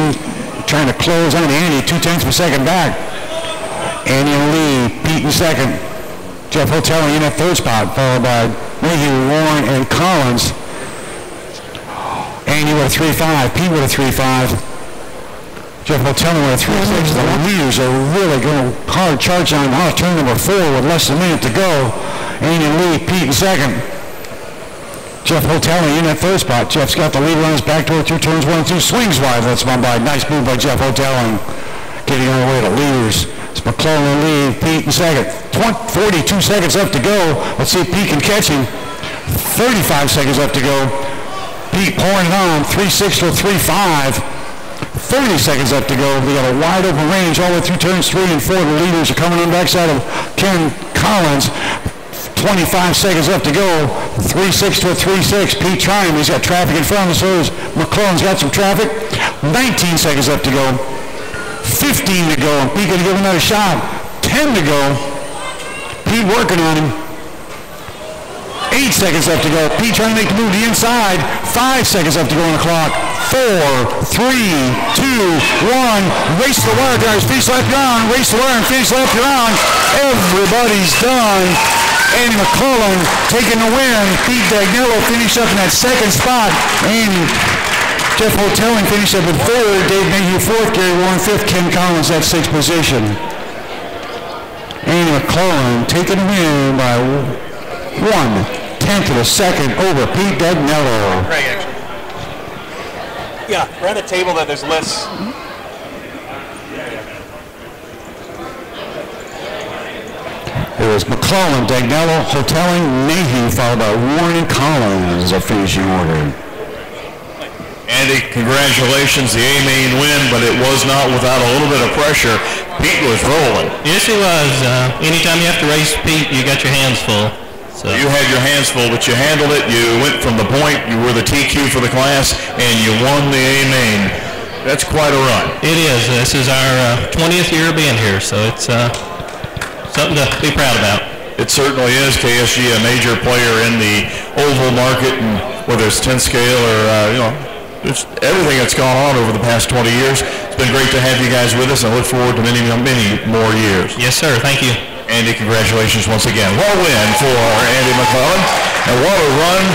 trying to close on Andy, 2/10 per second back. Andy in the lead, Pete in second. Jeff Hotelli in that 3rd spot, followed by Mayhew, Warren, and Collins. Andy with a 3-5, Pete with a 3-5. Jeff Hotelli with a 3-6. The leaders are really going hard charge on turn number 4 with less than a minute to go. Andy in the lead, Pete in second. Jeff Hotelli in that 3rd spot. Jeff's got the leader on his back door, 2 turns, 1 and 2. Swings wide, lets one by. Nice move by Jeff Hotelli. Getting on the way to leaders. It's Mclen in the lead, Pete in second. 42 seconds left to go. Let's see if Pete can catch him. 35 seconds left to go. Pete pouring it on, 3-6 to a 3-5. 30 seconds left to go. We got a wide open range all the way through turns 3 and 4. The leaders are coming on the backside of Ken Collins. 25 seconds left to go. 3-6 to a 3-6. Pete trying. He's got traffic in front of us. So Mclen's got some traffic. 19 seconds left to go. 15 to go, and Pete going to give another shot. 10 to go. Pete working on him. 8 seconds left to go. Pete trying to make the move to the inside. 5 seconds left to go on the clock. 4, 3, 2, 1. Race to the wire, guys. Finish left on. Race to the wire and finish left on. Everybody's done. Andy McClellan taking the win. Pete Dagnello finished up in that second spot. And Jeff Hotelling finished up in third. Dave Mayhew fourth. Gary Warren fifth. Ken Collins at sixth position. Andy McClellan taking the win by 1/10 of a second over Pete Dagnello. Craig, actually. Yeah, around the table that there's less. It was McClellan, Dagnello, Hotelling, Mayhew, followed by Warren and Collins, a finishing order. Andy, congratulations, the A-main win, but it was not without a little bit of pressure. Pete was rolling. Yes, he was. Anytime you have to race Pete, you got your hands full. So. You had your hands full, but you handled it. You went from the point. You were the TQ for the class, and you won the A-main. That's quite a run. It is. This is our 20th year of being here, so it's something to be proud about. It certainly is. KSG, a major player in the oval market, and whether it's 10 scale or it's everything that's gone on over the past 20 years. It's been great to have you guys with us, and I look forward to many, many more years. Yes, sir. Thank you. Andy, congratulations once again. What a win for Andy McClellan, and what a run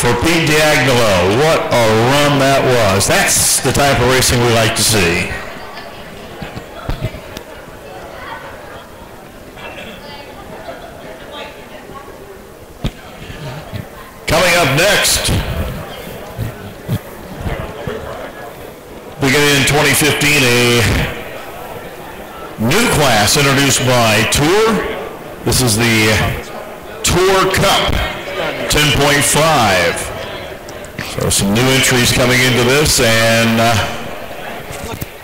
for Pete Dagnello. What a run that was. That's the type of racing we like to see. Coming up next, beginning in 2015, a new class introduced by Tour. This is the Tour Cup 10.5. So some new entries coming into this, and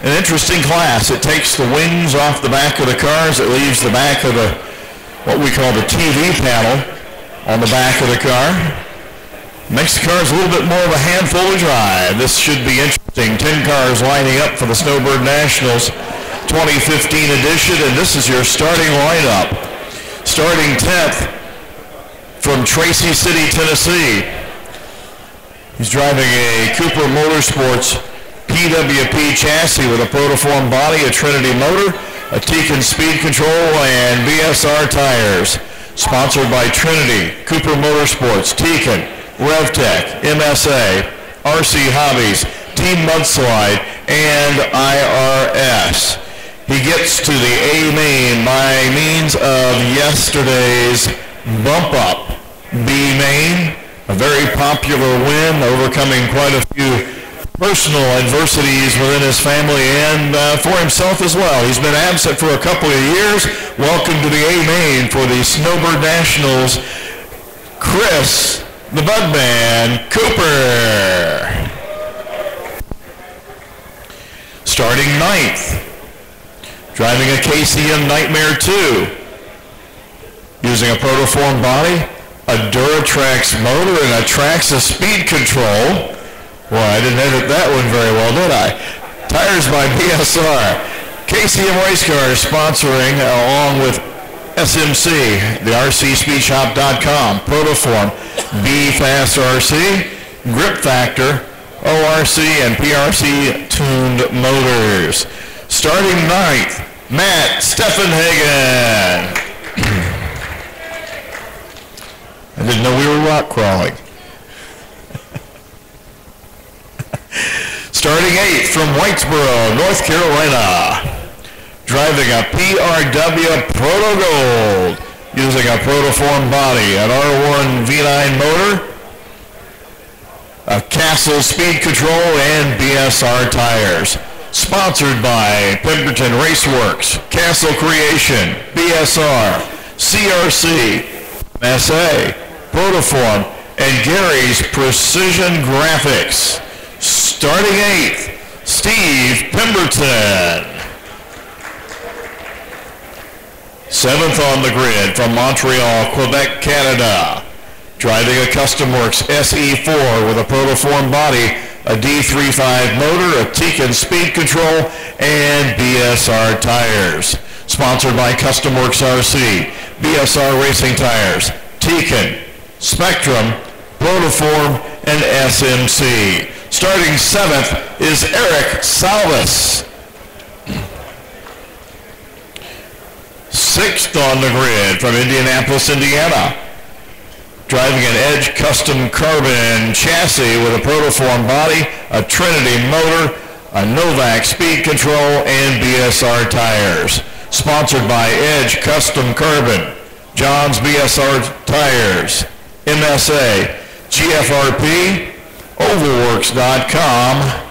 an interesting class. It takes the wings off the back of the cars. It leaves the back of the, what we call the TV panel on the back of the car. Makes the cars a little bit more of a handful to drive. This should be interesting. 10 cars lining up for the Snowbird Nationals 2015 edition, and this is your starting lineup. Starting 10th from Tracy City, Tennessee. He's driving a Cooper Motorsports PWP chassis with a Protoform body, a Trinity motor, a Dugen speed control, and BSR tires. Sponsored by Trinity, Cooper Motorsports, Dugen, RevTech, MSA, RC Hobbies, Team Mudslide, and IRS. He gets to the A-main by means of yesterday's bump up B-main, a very popular win, overcoming quite a few personal adversities within his family and for himself as well. He's been absent for a couple of years. Welcome to the A-main for the Snowbird Nationals, Chris the Budman Cooper. Starting 9th, driving a KCM Nightmare 2, using a Protoform body, a Duratrax motor, and a Traxxas speed control. Well, I didn't edit that one very well, did I? Tires by BSR. KCM Race Cars sponsoring along with SMC, the RCSpeedShop.com, Protoform, B-Fast RC, Grip Factor, ORC, and PRC tuned motors. Starting 9th, Matt Steffenhagen. I didn't know we were rock crawling. Starting 8th from Whitesboro, North Carolina. Driving a PRW Proto Gold, using a Protoform body, an R1 V9 motor, a Castle speed control, and BSR tires. Sponsored by Pemberton Raceworks, Castle Creation, BSR, CRC, SA, Protoform, and Gary's Precision Graphics. Starting 8th, Steve Pemberton. 7th on the grid from Montreal, Quebec, Canada. Driving a Custom Works SE4 with a Protoform body, a D35 motor, a Dugen speed control, and BSR Tires. Sponsored by Custom Works RC, BSR Racing Tires, Tekin, Spectrum, Protoform, and SMC. Starting 7th is Eric Salvis. 6th on the grid from Indianapolis, Indiana. Driving an Edge Custom Carbon chassis with a Protoform body, a Trinity motor, a Novak speed control, and BSR tires. Sponsored by Edge Custom Carbon, John's BSR Tires, MSA, GFRP, Ovalworks.com,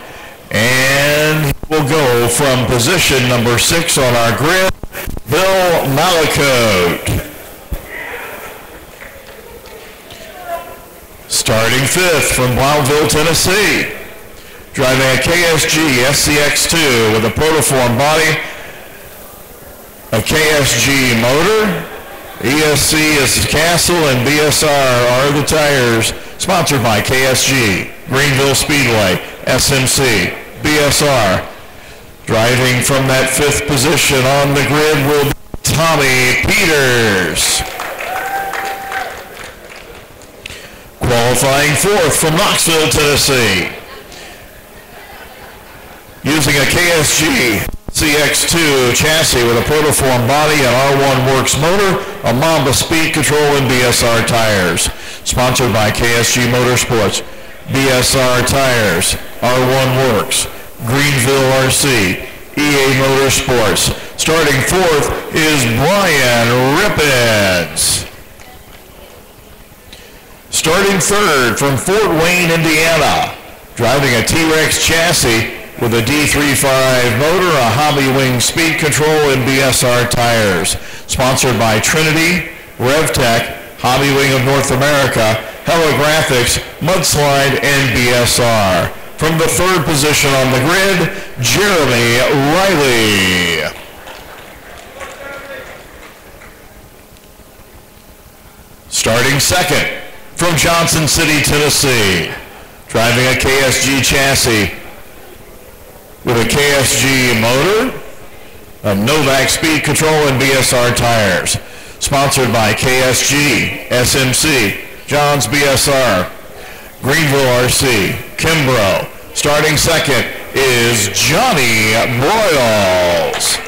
and we'll go from position number 6 on our grid, Bill Malacote. Starting 5th from Blounteville, Tennessee. Driving a KSG SCX2 with a Protoform body, a KSG motor, ESC is Castle, and BSR are the tires. Sponsored by KSG, Greenville Speedway, SMC, BSR. Driving from that 5th position on the grid will be Tommy Peters. Qualifying 4th from Knoxville, Tennessee. Using a KSG CX2 chassis with a Protoform body, an R1 Works motor, a Mamba speed control, and BSR tires. Sponsored by KSG Motorsports, BSR tires, R1 Works, Greenville RC, EA Motorsports. Starting 4th is Brian Rippens. Starting 3rd from Fort Wayne, Indiana. Driving a T-Rex chassis with a D35 motor, a Hobby Wing speed control, and BSR tires. Sponsored by Trinity, RevTech, Hobby Wing of North America, Helographics, Mudslide, and BSR. From the 3rd position on the grid, Jeremy Riley. Starting 2nd from Johnson City, Tennessee. Driving a KSG chassis with a KSG motor, a Novak speed control, and BSR tires. Sponsored by KSG, SMC, John's BSR, Greenville RC, Kimbrough. Starting 2nd is Johnny Broyles.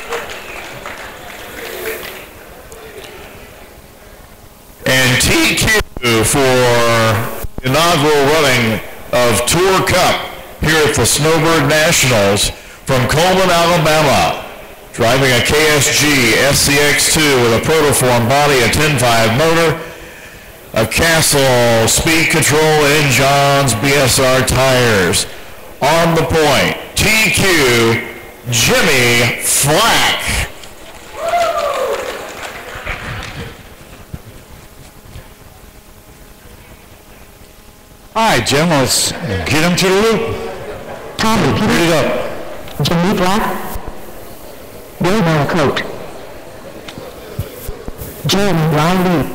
And TQ for inaugural running of Tour Cup here at the Snowbird Nationals from Coleman, Alabama. Driving a KSG SCX2 with a Protoform body, a 10.5 motor, a Castle speed control, and John's BSR tires. On the point, TQ, Jimmy Flack. All right, Jim, let's get him to the loop. Tommy Peters, Read it up. Jimmy Black, Bill Malacote, Jeremy Riley,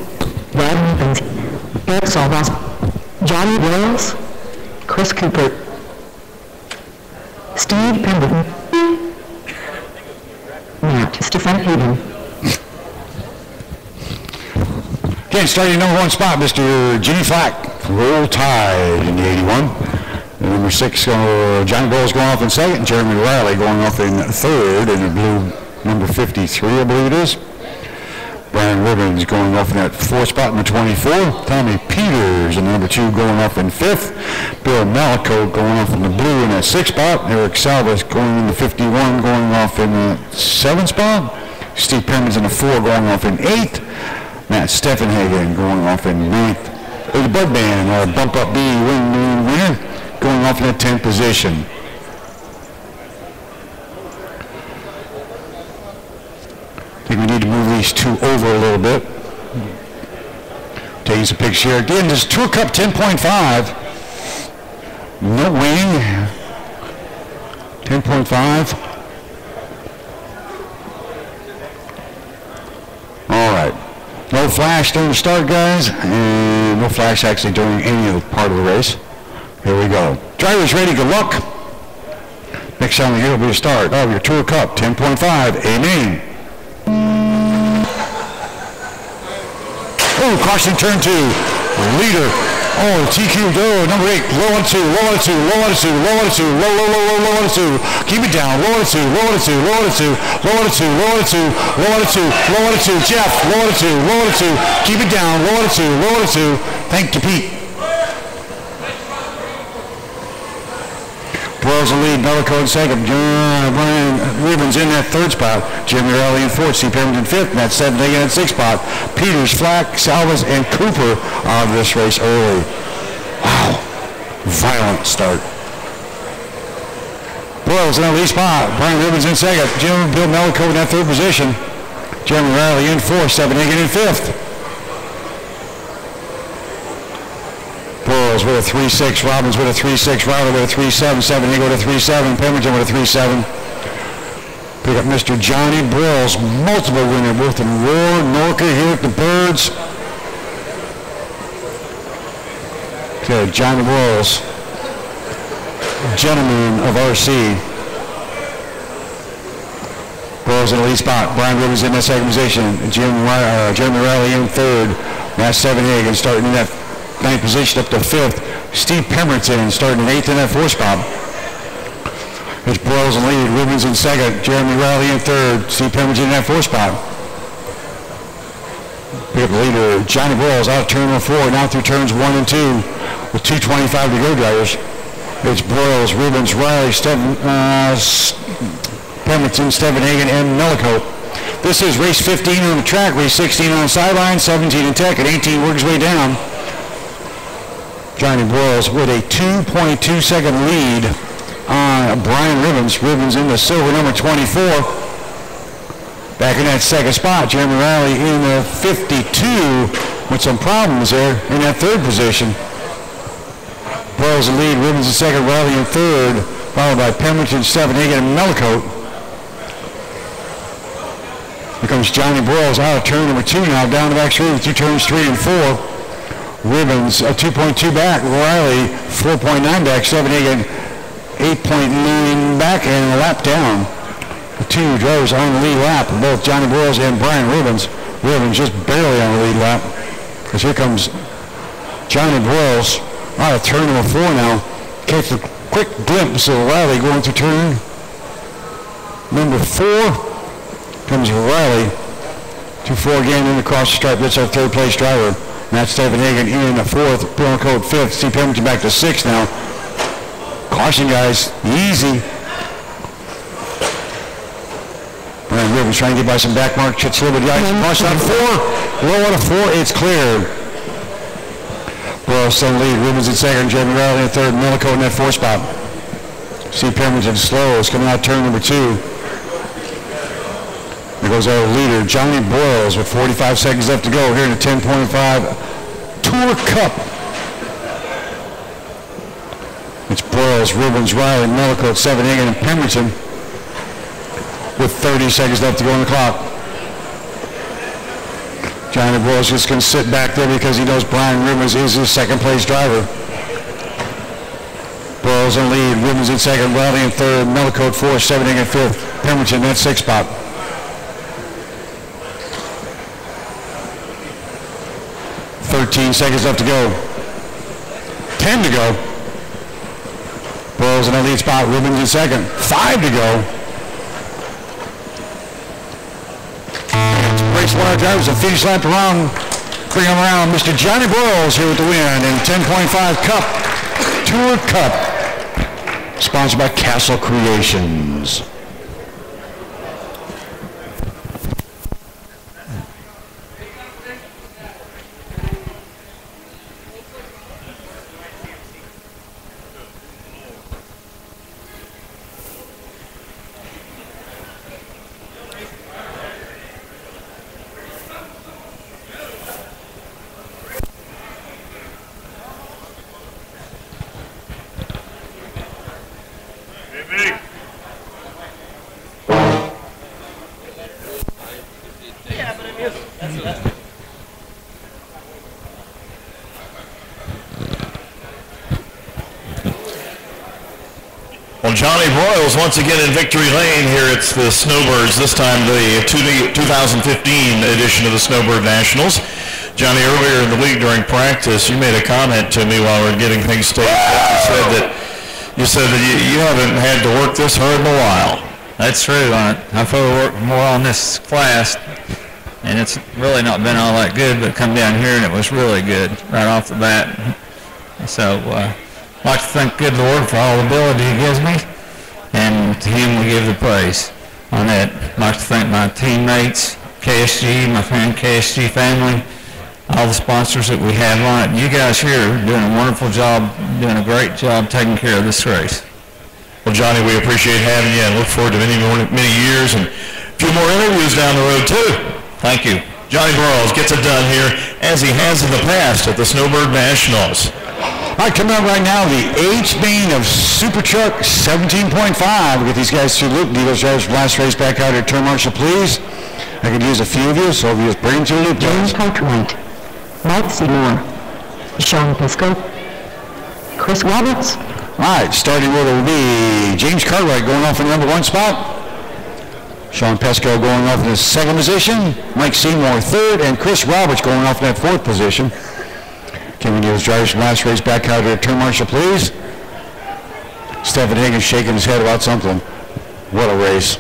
Brad Evans, Eric Salvas, Johnny Wells, Chris Cooper, Steve Pemberton, Matt Stefan Hayden. Again, starting number 1 spot, Mr. Jimmy Flack. Roll Tide in the 81. And number 6, Johnny Bowles going off in 2nd. Jeremy Riley going off in 3rd in the blue number 53, I believe it is. Brian Ribbons going off in that 4th spot in the 24. Tommy Peters in number 2 going off in 5th. Bill Malacote going off in the blue in that 6th spot. Eric Salvas going in the 51 going off in the 7th spot. Steve Permans in the 4 going off in 8th. Matt Steffenhagen going off in 9th. The Bud Band, our Bump Up B winner, going off in the 10th position. I think we need to move these 2 over a little bit. Taking some pictures here. Again, this Tour Cup 10.5. No wing. 10.5. All right. No flash during the start, guys, and no flash actually during any of the part of the race. Here we go. Drivers ready, good luck. Next on the year will be the start of your Tour Cup 10.5 A-main. Oh, caution turn 2. Leader. Oh, TQ, number 8, low attitude, low attitude, low attitude, low attitude, low attitude. Keep it down, low attitude, low attitude, low attitude, low attitude, low attitude, low attitude, low attitude. Jeff, low attitude, low attitude. Keep it down, low attitude, low attitude. Thank you, Pete. Broyles in lead, Bellico in second. Brian Ribbons in that third spot. Jeremy Rowley in fourth. Steve Pemberton fifth. Matt Seven in that sixth spot. Peters, Flack, Salvas, and Cooper out of this race early. Wow. Violent start. Broyles in the lead spot. Brian Ribbons in second. Bill Bellico in that third position. Jeremy Rowley in fourth. Seven in fifth. Broyles with a 3.6, Robbins with a 3.6, Riley with a 3.7, 7 Eagle with a 3.7, Pemberton with a 3.7. Pick up Mr. Johnny Broyles, multiple winner, both in Roar, Norca, here at the Birds. Okay, Johnny Broyles, gentleman of RC. Broyles in the lead spot, Brian Rivers in that second position, Jeremy Riley in third, Matt Sevenhagen starting in that ninth position up to fifth. Steve Pemberton starting in eighth in that fourth spot. It's Broyles in lead, Ribbons in second, Jeremy Riley in third, Steve Pemberton in that fourth spot. Pick up the leader, Johnny Broyles out of turn number 4, now through turns 1 and 2 with 2:25 to go, drivers. It's Broyles, Ribbons, Riley, Pemberton, Stevenhagen, and Millicoat. This is race 15 on the track, race 16 on the sideline, 17 in tech, and 18 works his way down. Johnny Broyles with a 2.2 second lead on Brian Ribbons. Ribbons in the silver number 24. Back in that second spot, Jeremy Riley in the 52 with some problems there in that third position. Broyles in lead, Ribbons in second, Riley in third, followed by Pemberton, Stevenhagen, and Millicoat. Here comes Johnny Broyles out of turn number 2 now, down the back straight with 2 turns 3 and 4. Ribbons, 2.2 back, Riley, 4.9 back, Stevenhagen, 8.9 back, and a lap down. The two drivers on the lead lap, both Johnny Broyles and Brian Ribbons. Ribbons just barely on the lead lap. Because here comes Johnny Broyles out of turn number 4 now. Catch a quick glimpse of Riley going through turn number 4. Comes Riley, 2-4 again in across the stripe. That's our third place driver. Matt Stevenhagen in the 4th, Bill Code 5th. Steve Pemberton back to 6th now. Caution, guys, easy. Brian Ribbons trying to get by some back mark. Chits a little bit, guys. Caution on 4. Low on a 4, it's cleared. Broyles still in lead. Ribbons in second, Jeremy Riley in third, Millicoat in that 4th spot. Steve Pemberton slow is coming out turn number 2. There goes our leader, Johnny Broyles, with 45 seconds left to go here in the 10.5 Tour Cup. It's Broyles, Ribbons, Riley, Millicoat, Stevenhagen, and Pemberton with 30 seconds left to go on the clock. Johnny Broyles just going to sit back there because he knows Brian Ribbons is his second place driver. Broyles in lead, Ribbons in second, Riley in third, Millicoat 4th, Stevenhagen 5th, Pemberton that 6th spot. 13 seconds left to go. 10 to go. Broyles in the lead spot, Ribbons in second. 5 to go. Race one of our drivers and finish lap around. Bring him around. Mr. Johnny Broyles here with the win in 10.5 Cup, Tour Cup. Sponsored by Castle Creations. Well, Johnny Broyles once again in victory lane here. It's the Snowbirds, this time the 2015 edition of the Snowbird Nationals. Johnny, earlier in the week during practice, you made a comment to me while we were getting things staged up. You said that you haven't had to work this hard in a while. That's true. I've worked more on this class, and it's really not been all that good, but come down here and it was really good right off the bat. So I'd like to thank good Lord for all the ability he gives me, and to him we give the praise on that. I'd like to thank my teammates, KSG, my friend KSG family, all the sponsors that we have on it. You guys here are doing a wonderful job, doing a great job taking care of this race. Well, Johnny, we appreciate having you and look forward to many years and a few more interviews down the road, too. Thank you. Johnny Broyles gets it done here, as he has in the past at the Snowbird Nationals. All right, coming up right now, the H-main of Superstock 17.5. We'll get these guys through loop. Dealers drivers from last race back out at turn marshal, please. I could use a few of you, so if you just bring them to loop, James Cartright, Mike Seymour, Sean Pisco, Chris Roberts. All right, starting order will be James Cartright going off in the number 1 spot. Sean Pesco going off in the 2nd position. Mike Seymour 3rd, and Chris Roberts going off in that 4th position. Can we get his drivers from last race back out at turn marshal, please? Stephen Higgins shaking his head about something. What a race.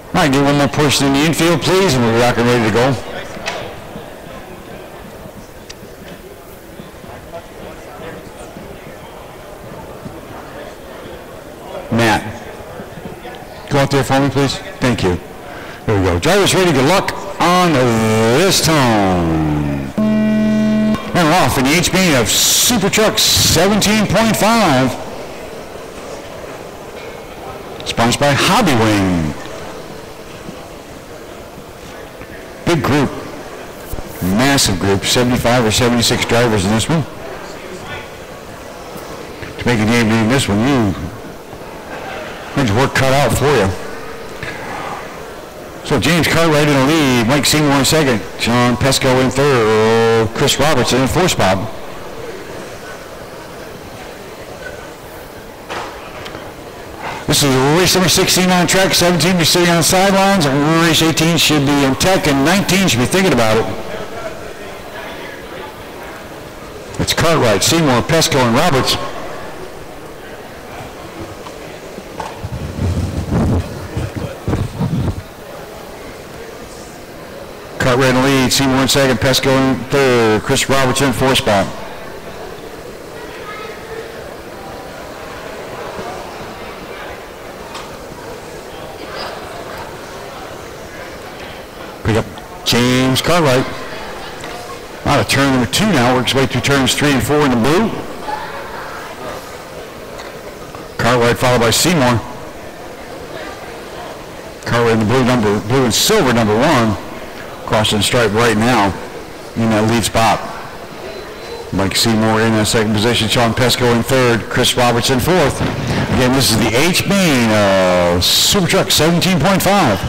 All right, get one more person in the infield, please, and we'll be rocking ready to go. Matt, go out there for me, please. Thank you. There we go. Drivers ready. Good luck on this time. And we're off in the H-main of Superstock 17.5. Sponsored by Hobby Wing. Big group. Massive group. 75 or 76 drivers in this one. To make a game in this one, there's work cut out for you. So James Cartwright in the lead, Mike Seymour in 2nd, Sean Pesco in 3rd, Chris Roberts in 4th spot. This is race number 16 on track, 17 be sitting on the sidelines, race 18 should be in tech, and 19 should be thinking about it. It's Cartwright, Seymour, Pesco, and Roberts. Cartwright in the lead, Seymour in 2nd, Pesco in 3rd, Chris Roberts in 4th spot. Pick up James Cartwright. Out of turn number 2 now, works way through turns 3 and 4 in the blue. Cartwright followed by Seymour. Cartwright in the blue and silver number 1. Crossing the stripe right now in that lead spot. Mike Seymour in that 2nd position, Sean Pesco in 3rd, Chris Roberts in 4th. Again, this is the H-main of Superstock 17.5.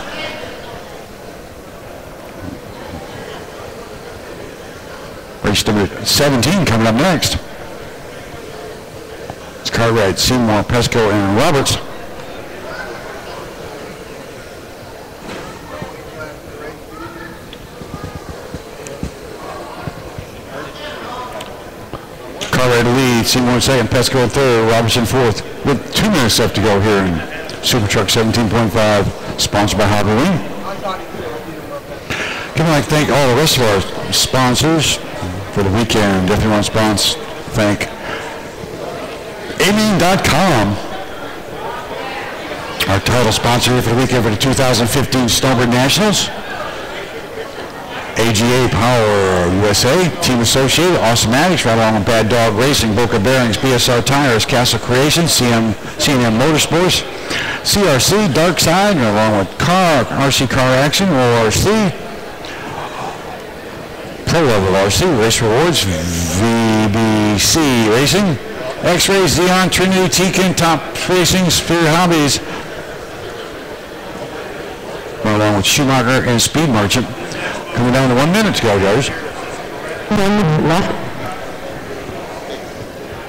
Race number 17 coming up next. It's Cartwright, Seymour, Pesco, and Roberts. Cartwright lead, Seymour in 2nd, Pesco in 3rd, Roberts in 4th. With 2 minutes left to go here in Superstock 17.5, sponsored by Hobby Wing. I'd like to thank all the rest of our sponsors for the weekend. Definitely want to thank A-main.com, our title sponsor for the weekend for the 2015 Snowbird Nationals. AGA Power USA, Team Associated, Awesomatics, right along with Bad Dog Racing, Boca Bearings, BSR Tires, Castle Creations, C&M Motorsports, CRC, Dark Side, along with RC Car Action, ORC, Pro Level RC, Race Rewards, VBC Racing, X-Rays, Xeon, Trinity, Tekin, Top Racing, Spirit Hobbies, along with Schumacher and Speed Merchant. Coming down to 1 minute to go, guys. 1 minute left.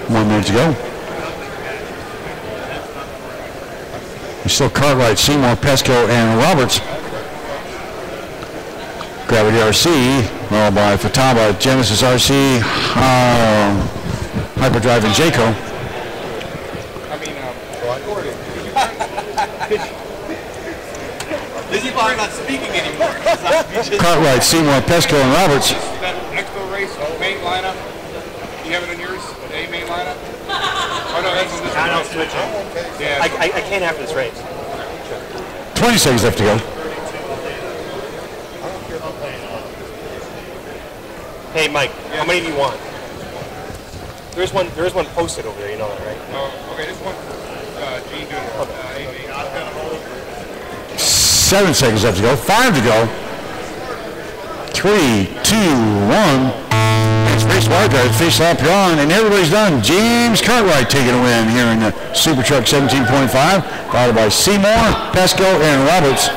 1 minute to go. It's still Cartright, Seymour, Pesco, and Roberts. Gravity RC, followed by Fataba, Genesis RC, Hyperdrive, and Jayco. This is why I'm not speaking anymore. Cartright, Seymour, Pesco, and Roberts. That Expo race, main lineup. You have it on yours? A-main lineup? Oh no, that's on this one. I don't switch it. Yeah. I can't after this race. 20 seconds left to go. Hey Mike, how many do you want? There is one posted over there, you know that, right? Oh, okay, this one for Gene doing A-main. 7 seconds left to go. 5 to go. 3, 2, 1. It's race wide drive, face lap on, and everybody's done. James Cartright taking a win here in the Super Truck 17.5, followed by Seymour, Pesco, and Roberts.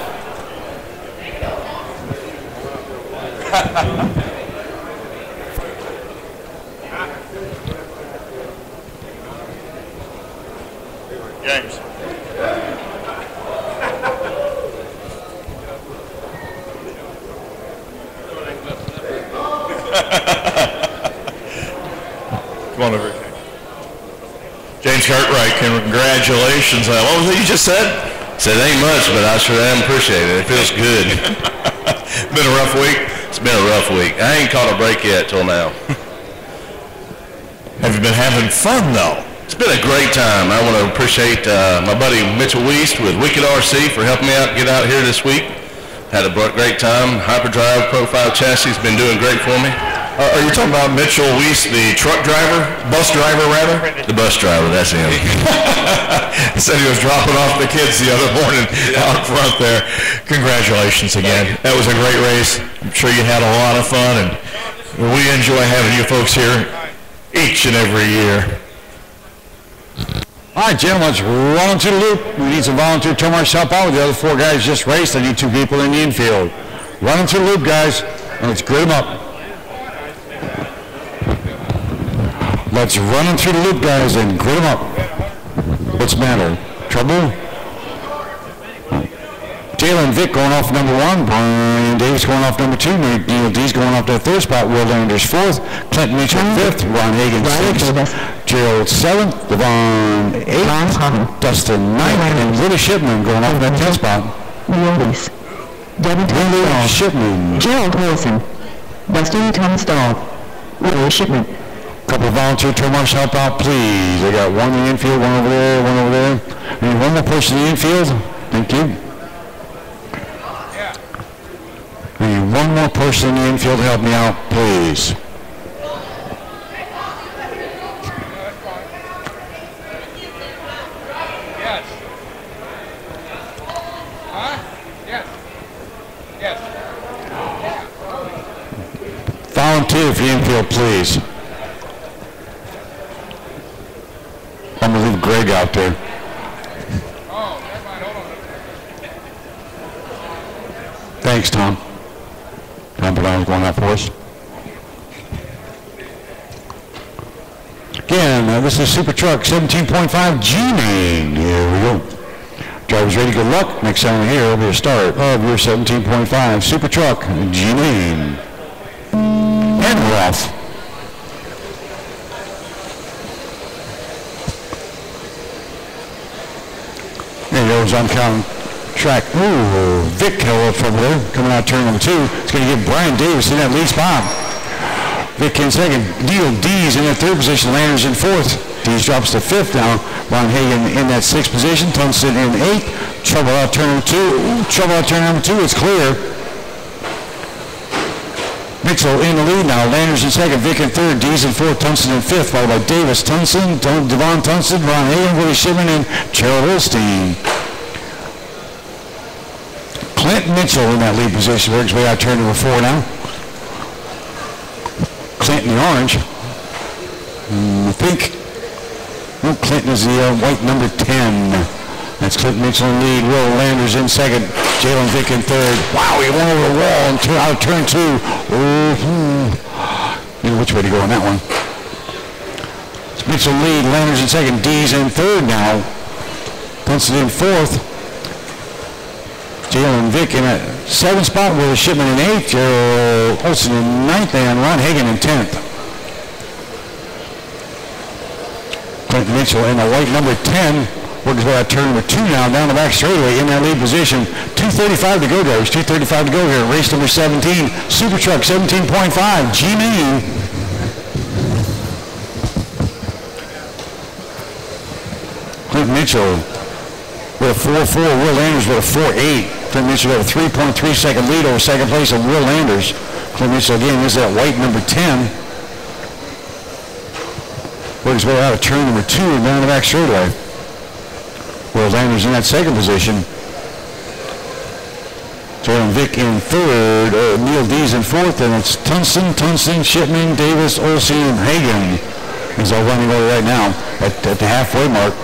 James. Come on over here. James Cartright, congratulations. What was it you just said? Said ain't much, but I sure am appreciate it. It feels good. Been a rough week? It's been a rough week. I ain't caught a break yet till now. Have you been having fun though? It's been a great time. I want to appreciate my buddy Mitchell Weist with Wicked RC for helping me out get out here this week. Had a great time. Hyperdrive Profile Chassis has been doing great for me. Are you talking about Mitchell Weist, the truck driver? Bus driver, rather? The bus driver, that's him. He said he was dropping off the kids the other morning out front there. Congratulations again. That was a great race. I'm sure you had a lot of fun, and we enjoy having you folks here each and every year. All right, gentlemen, let's run to the loop. We need some volunteer tow marshals help out. The other 4 guys just raced. I need 2 people in the infield. Run to the loop, guys, and let's grid them up. Let's run them through the loop, guys, and grid them up. What's the matter? Trouble? Taylor and Vic going off number 1. Brian Davis going off number 2. Neil D's going off to the 3rd spot. Will Landers 4th. Clinton Mitchell 5th. Ron Hagan 6th. Gerald 7th. Devon 8th. Dustin 9th. And Willie Shipman going off that 10th spot. Willis. Willie Shipman. Gerald Wilson. Dustin Tunstall. Willie Shipman. Couple of volunteer tow marshals help out, please. I got 1 in the infield, 1 over there, 1 over there. I need 1 more person in the infield. Thank you. I need 1 more person in the infield to help me out, please. Yes. Huh? Yes. Yes. Volunteer for the infield, please. I'm going to leave Greg out there. Oh, never mind. Hold on. Thanks, Tom. Tom Padano going out for us. Again, this is Super Truck 17.5 G-main. Here we go. Drivers ready, good luck. Next time we're here, will be a start of your 17.5 Super Truck G-main. And we're off. There goes on count track. Ooh, Vic Hill from there, coming out turn number 2. It's going to give Brian Davis in that lead spot. Vic in 2nd. Neil D's in that 3rd position. Landers in 4th. D's drops to 5th now. Ron Hagan in that 6th position. Tunstall in 8th. Trouble out turn number 2. Ooh, trouble out turn number 2. It's clear. Mitchell in the lead now. Landers in 2nd. Vic in 3rd. D's in 4th. Tunstall in 5th. Followed by Davis, Tunstall, Devon Tunstall, Ron Hagan, Willie Shipman, and Gerald Holstein. Clinton Mitchell in that lead position. Works way out turn number 4 now. Clinton the orange. I think Clinton is the white number 10. That's Clinton Mitchell in lead. Will Landers in 2nd. Jalen Vick in 3rd. Wow, he went over the wall and out of turn 2. You know which way to go on that one. It's Mitchell lead, Landers in second, D's in third now. Tunson in fourth. Jalen Vick in a 7th spot with a Shipman in 8th. Gerald Olsen in 9th and Ron Hagan in 10th. Clint Mitchell in the white number 10. Working his way out turn number 2 now down the back straightaway in that lead position. 2:35 to go, drivers. 2:35 to go here. Race number 17. Supertruck 17.5. G-main. Clint Mitchell with a 4.4. Will Landers with a 4.8. Clint Mitchell got a 3.3 second lead over second place of Will Landers. Clint Mitchell again is that white number 10. Works his way out of turn number 2 and down the back straightaway. Will Landers in that second position. Jalen Vick in third. Neil D's in fourth, and it's Tunson, Shipman, Davis, Olsen, and Hagan. Is all running over right now at the halfway mark.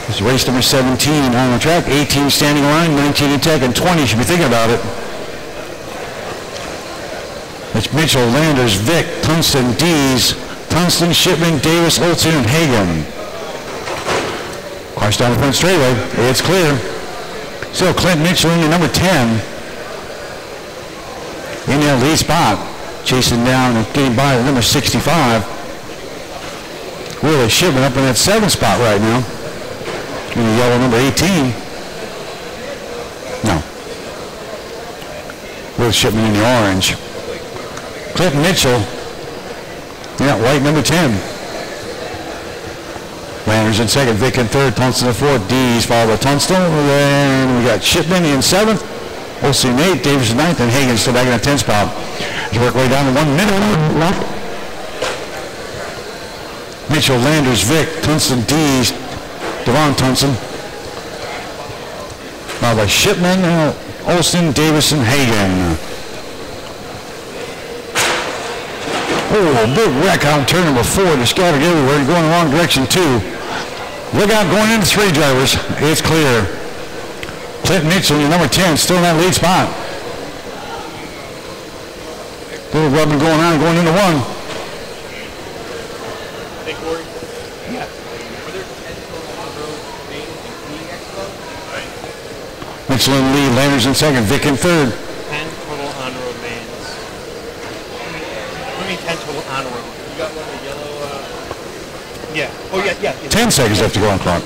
It's race number 17 on the track. 18 standing line, 19 in tech, and 20 should be thinking about it. It's Mitchell, Landers, Vick, Tunson, D's, Tunson, Shipman, Davis, Olsen, and Hagan. Cars down the front straightaway. It's clear. So Clint Mitchell in the number 10. In that lead spot. Chasing down and getting by the number 65. Willie Shipman up in that 7th spot right now. In the yellow number 18. No. Willie Shipman in the orange. Clint Mitchell in that white number 10. Landers in second, Vick in third, Tunson in fourth, D's followed by Tunstall. Then we got Shipman in 7th, Olsen in 8th, Davis in 9th, and Hagan still back in that 10th spot. He's work way down to 1 minute left. Mitchell, Landers, Vick, Tunson, D's, Devon Tunson. Followed by Shipman, Olsen, Davis, and Hagan. Oh, big wreck out in turn number 4. They're scattered everywhere and going the wrong direction too. Look out going into 3, drivers. It's clear. Clint Mitchell, your number 10, still in that lead spot. Little rubbing going on, going into 1. Hey, Corey. Yeah. Mitchell in lead, Landers in second, Vick in third. 10 total on-road mains. What do you mean 10 total on-road? You got one of the yellow, yeah. Oh, yeah. 10 seconds left to go on clock.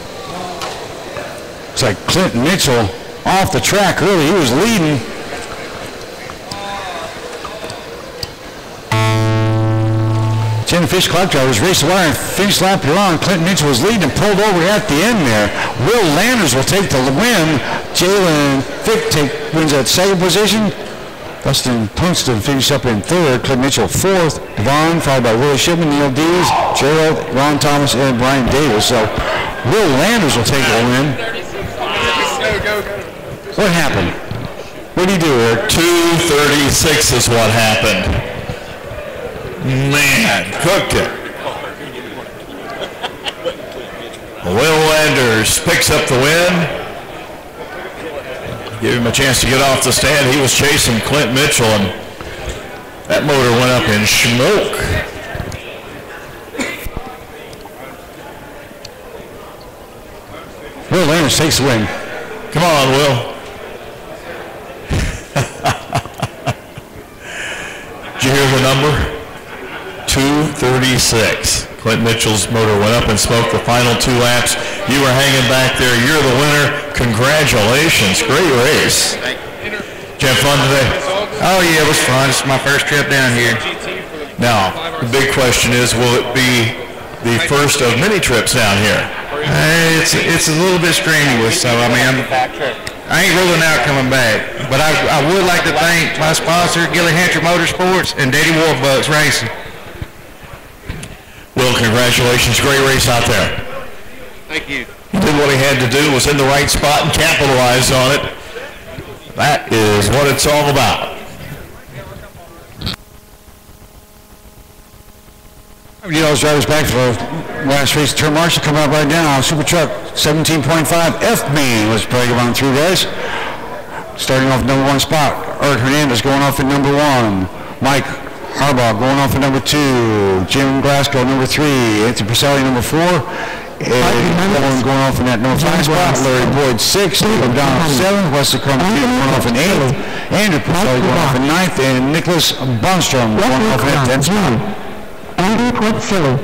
It's like Clint Mitchell off the track early. He was leading. Jen Fish clock drivers raced the wire and finished lap here on. Clint Mitchell was leading and pulled over at the end there. Will Landers will take the win. Jalen Fick wins at second position. Dustin Tunstall finished up in third. Clint Mitchell fourth. Devon followed by Willie Shipman, Neil Dees, Gerald, Ron Thomas, and Brian Davis. So Will Landers will take the win. What happened? What did he do here? 2:36 is what happened. Man, cooked it. Will Landers picks up the win. Give him a chance to get off the stand. He was chasing Clint Mitchell, and that motor went up in smoke. Will Landers takes the win. Come on, Will. Did you hear the number? 2:36. Clint Mitchell's motor went up in smoke the final 2 laps. You were hanging back there. You're the winner. Congratulations. Great race. Did you have fun today? Oh, yeah, it was fun. It's my first trip down here. Now, the big question is, will it be the first of many trips down here? It's a little bit strenuous, so, I mean, I ain't ruling out coming back. But I would like to thank my sponsor, Gilly Hancher Motorsports, and Daddy Warbucks Racing. Will, congratulations. Great race out there. Thank you. He did what he had to do, was in the right spot and capitalized on it. That is what it's all about. You know, those drivers back for the last race. Turn marshal coming up right now. Supertruck 17.5 A-main was probably going through, guys. Starting off number 1 spot. Art Hernandez going off in number 1. Mike Harbaugh going off at number 2. Jim Glasgow number 3. Anthony Purcelli number 4. Eddie going off in that number 5 spot. Larry Boyd 6. Padano 7. Wesley Crum going off in 8th. Andrew Purcelli going off in 9th. And Nicholas Bonstrom going off in that 10th spot. Andrew Purcelli.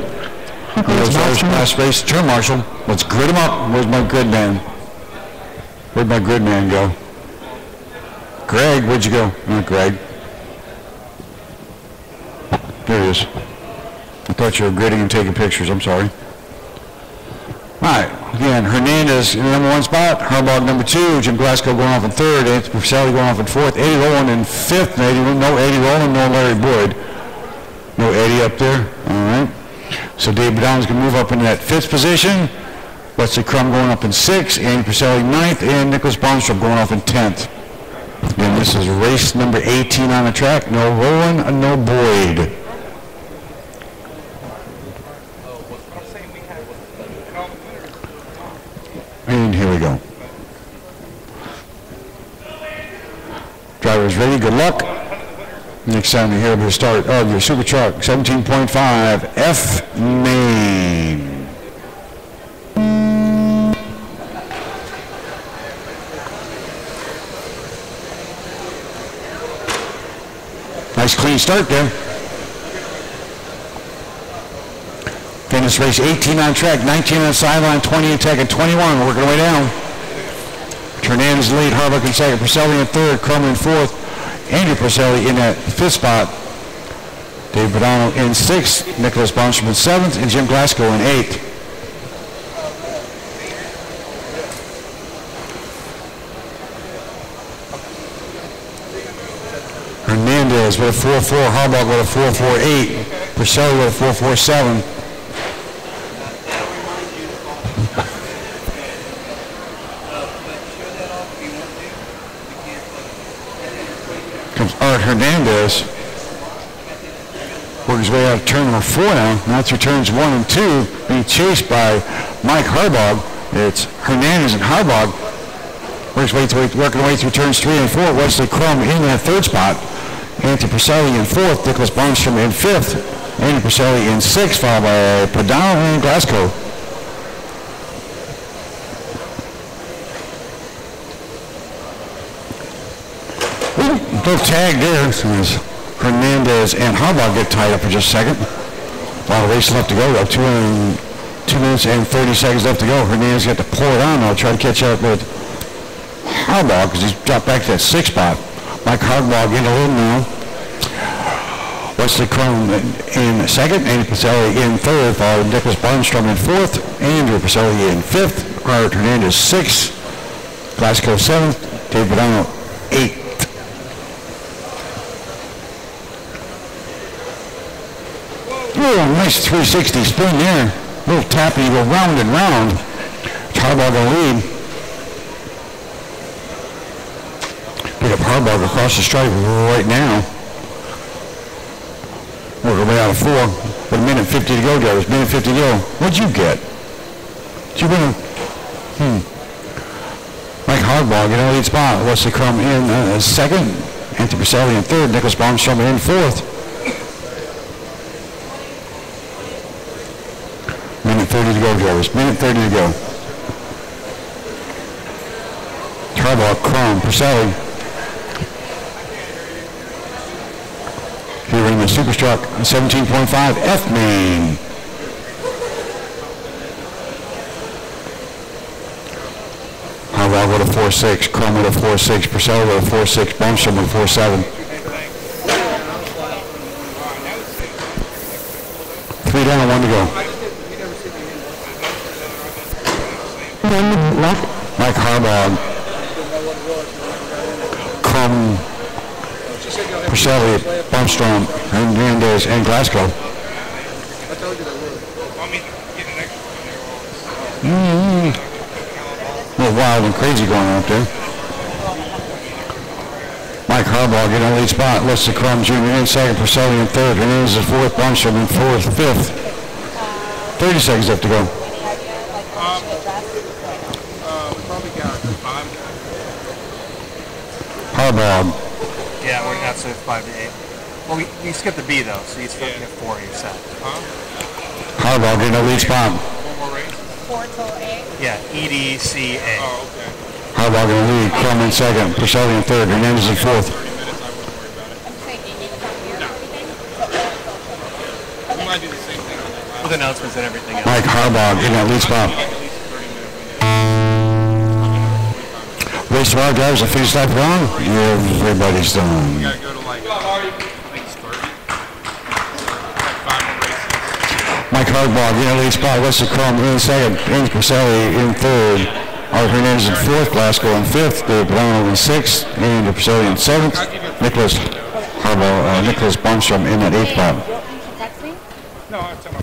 Last race, turn marshal. Let's grid him up. Where's my grid man? Where'd my grid man go? Greg, where'd you go? Not Greg. There he is. I thought you were gridding and taking pictures. I'm sorry. All right. Again, Hernandez in the number 1 spot. Harbaugh number 2. Jim Glasgow going off in 3rd. Anthony Purcelli going off in 4th. Eddie Rowland in 5th. No Eddie Rowland, no Larry Boyd. No Eddie up there. All right. So Dave Padano's going to move up in that 5th position. Wesley Crum going up in 6th. Andy Purcelli 9th. And Nicholas Bonstrom going off in 10th. Again, this is race number 18 on the track. No Rowland, no Boyd. And here we go. Drivers ready, good luck. Next time you hear the start of your Super Truck 17.5 F-main. Nice clean start there. Finish race 18 on track, 19 on the sideline, 20 in tech, and 21 working our way down. Hernandez lead, Harbaugh in 2nd, Purcelli in 3rd, Crum in 4th, Andrew Purcelli in that 5th spot, Dave Padano in 6th, Nicholas Bonstrom in 7th, and Jim Glasgow in 8th. Hernandez with a 4.4, Harbaugh with a 4.48, Purcelli with a 4.47. Comes Art Hernandez. Works his way out of turn number 4 now. Now through turns 1 and 2, being chased by Mike Harbaugh. It's Hernandez and Harbaugh. Working way through turns 3 and 4. Wesley Crum in that 3rd spot. Anthony Purcelli in 4th. Nicholas Bonstrom in 5th. Andy Purcelli in 6th, followed by Padano and Glasgow. Little tag there. So Hernandez and Harbaugh get tied up for just a second. A lot of race left to go. We have 2 minutes and 30 seconds left to go. Hernandez got to pull it on now, try to catch up with Harbaugh because he's dropped back to that 6th spot. Mike Harbaugh getting a little now. Wesley Crum in 2nd, Andy Purcelli in 3rd, followed Nicholas Bonstrom in 4th, Andrew Purcelli in 5th, Art Hernandez 6th, Glasgow 7th, Dave Padano 8th. Oh, nice 360 spin there. A little tappy, you go round and round. Harbaugh going to lead. Pick up Harbaugh across the stripe right now. We're way out of 4. With a minute 50 to go, guys. Minute 50 to go. What'd you get? Did you win? Mike Harbaugh in the lead spot. Wesley Crum in 2nd. Anthony Purcelli in 3rd. Nicholas Bonstrom in 4th. Minute 30 to go, guys. Minute 30 to go. Harbaugh, Crum, Purcelli. Here in the Superstock 17.5 F-main. Harbaugh with a 4.6, Crum with a 4.6, Purcelli with a 4.6, Bonstrom with a 4.7. 3 down, 1 to go. 1 minute left. Mike Harbaugh, Crum, Purcelli, Bonstrom, Hernandez, and Glasgow. A little wild and crazy going on up there. Mike Harbaugh getting a lead spot. Wesley Crum Jr. in 2nd, Purcelli in 3rd, Hernandez is 4th, Bonstrom in 4th, 5th. 30 seconds left to go. Harbaugh. Yeah, we're not safe 5 to 8. Well, we skipped the B though, so you still get 4 you set. Harbaugh getting a lead spot. One more race? 4 till A? Yeah, EDCA. Oh, okay. Harbaugh getting a lead. Crum in second. Pacelli in third. Hernandez in fourth. I'm saying, do you need to come here or anything? We might do the same thing on that last. With announcements and everything else. Mike Harbaugh getting that lead spot. Race to our drivers a finish lap wrong. Everybody's done. We gotta go to like, I think it's 30. Like 5 more races. Mike Harbaugh getting a lead spot. Wesley Crum in second. Andy Pacelli in third. Art Hernandez in fourth. Glasgow in fifth. Dave Padano in sixth. Andy Pacelli in seventh. Nicholas Barnstrom in that eighth spot. No, I'm talking about.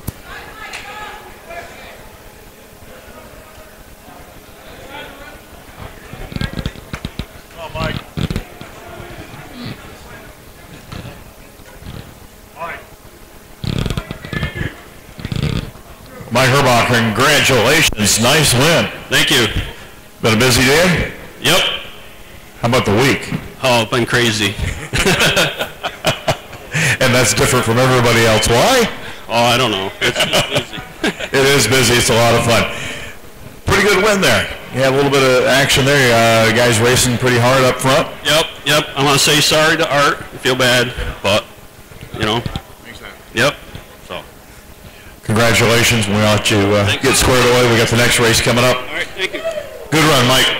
Mike Harbaugh, congratulations. Nice win. Thank you. Been a busy day? Yep. How about the week? Oh, it's been crazy. And that's different from everybody else. Why? Oh, I don't know. It's just busy. It is busy. It's a lot of fun. Pretty good win there. You had a little bit of action there. Guys racing pretty hard up front. Yep. I want to say sorry to Art. I feel bad, but, you know. Yep. So. Congratulations. We'll let you get squared away. We got the next race coming up. All right, thank you. Good run, Mike.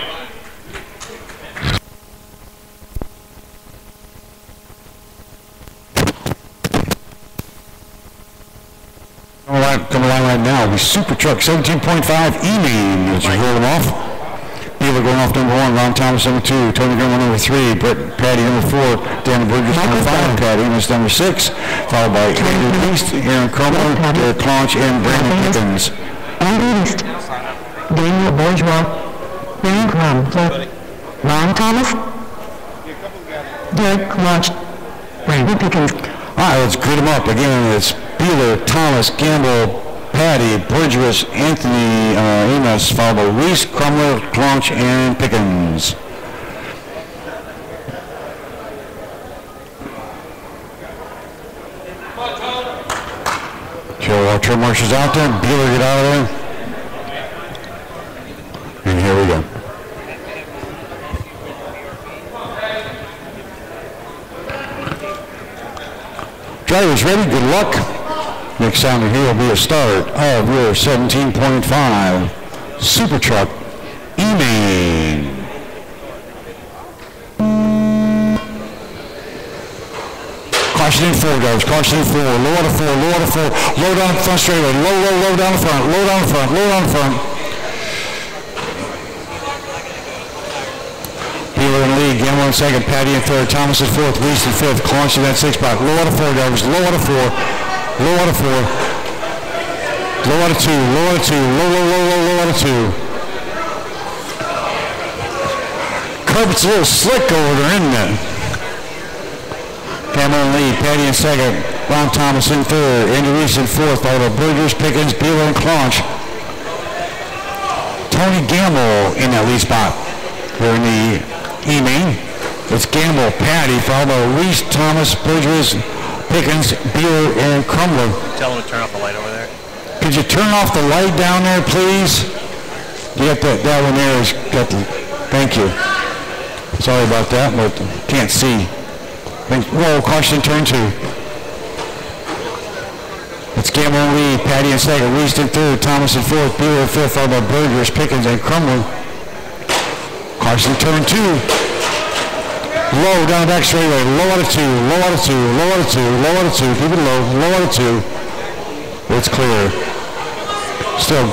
Coming along right now, the Superstock 17.5 E-main. Let's roll them off. Beaver going off number 1, Ron Thomas number 2, Tony Gaml number 3, Brett Patty number 4, Dan Burgess number 5, Patty was number 6, followed by Andrew East, Aaron Crummler, Derek Claunch, and Brandon Pickens. Andrew East, Daniel Bourgeois, Aaron Crummler, Ron Thomas, Derek Claunch, Brandon Pickens. All right, let's grid them up. Again, it's Beeler, Thomas, Gamble, Patty, Bridgers, Anthony, Amos, followed by Reese, Crummler, Claunch, and Pickens. Show our turn marshals out there. Beeler, get out of there. And here we go. Drivers ready, good luck. Next sounder here will be a start of your 17.5 Superstock E-main. Caution in 4, guys, caution in 4, low out of 4, low out of 4, low down the front straightaway, low down the front, low down the front, low down the front. Beeler in lead, Gaml in second, Patty in third, Thomas in fourth, Reese in fifth, Claunch in that 6 spot, low out of 4, guys, low out of 4, low out of 4, low out of 2, low out of 2, low out of 2. Carpet's a little slick over there, isn't it? Gaml in lead, Patty in second, Ron Thomas in third, Andy Reese in fourth, followed by Burgers, Pickens, Beeler, and Claunch. Tony Gaml in that lead spot. We're in the E-main. It's Gaml, Patty, followed by Reese, Thomas, Burgers, Pickens, Beeler, and Crummler. Tell them to turn off the light over there. Could you turn off the light down there, please? You got that one there. Thank you. Sorry about that, but can't see. Whoa, caution turn 2. It's Gaml in lead, Patty in second, Reese in third, Thomas in fourth, Beeler in fifth, followed by Burgers, Pickens, and Crummler. Caution turn 2. Low down the back straightaway, low out of 2, low out of 2, low out of 2, low out of 2, keep it low out of 2. It's clear. Still,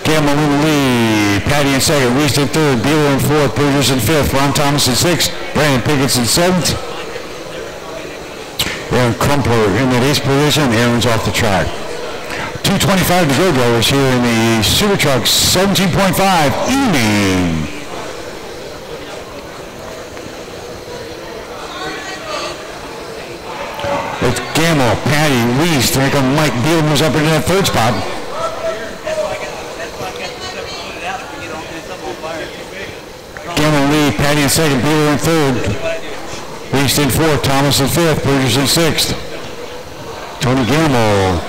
Gaml in the lead, Patty in second, Reese in third, Beeler in fourth, Burgers in fifth, Ron Thomas in sixth, Brandon Pickens in seventh. Aaron Crumpler in the 8th position, Aaron's off the track. 2:25 to go, drivers, here in the Superstock 17.5 E-main. It's Gaml, Patty, Reese, there come Mike Beeler moves up into that 3rd spot. Gaml lead, Patty in second, Beeler in third. Waste in fourth, Thomas in fifth, Burgess in sixth. Tony Gaml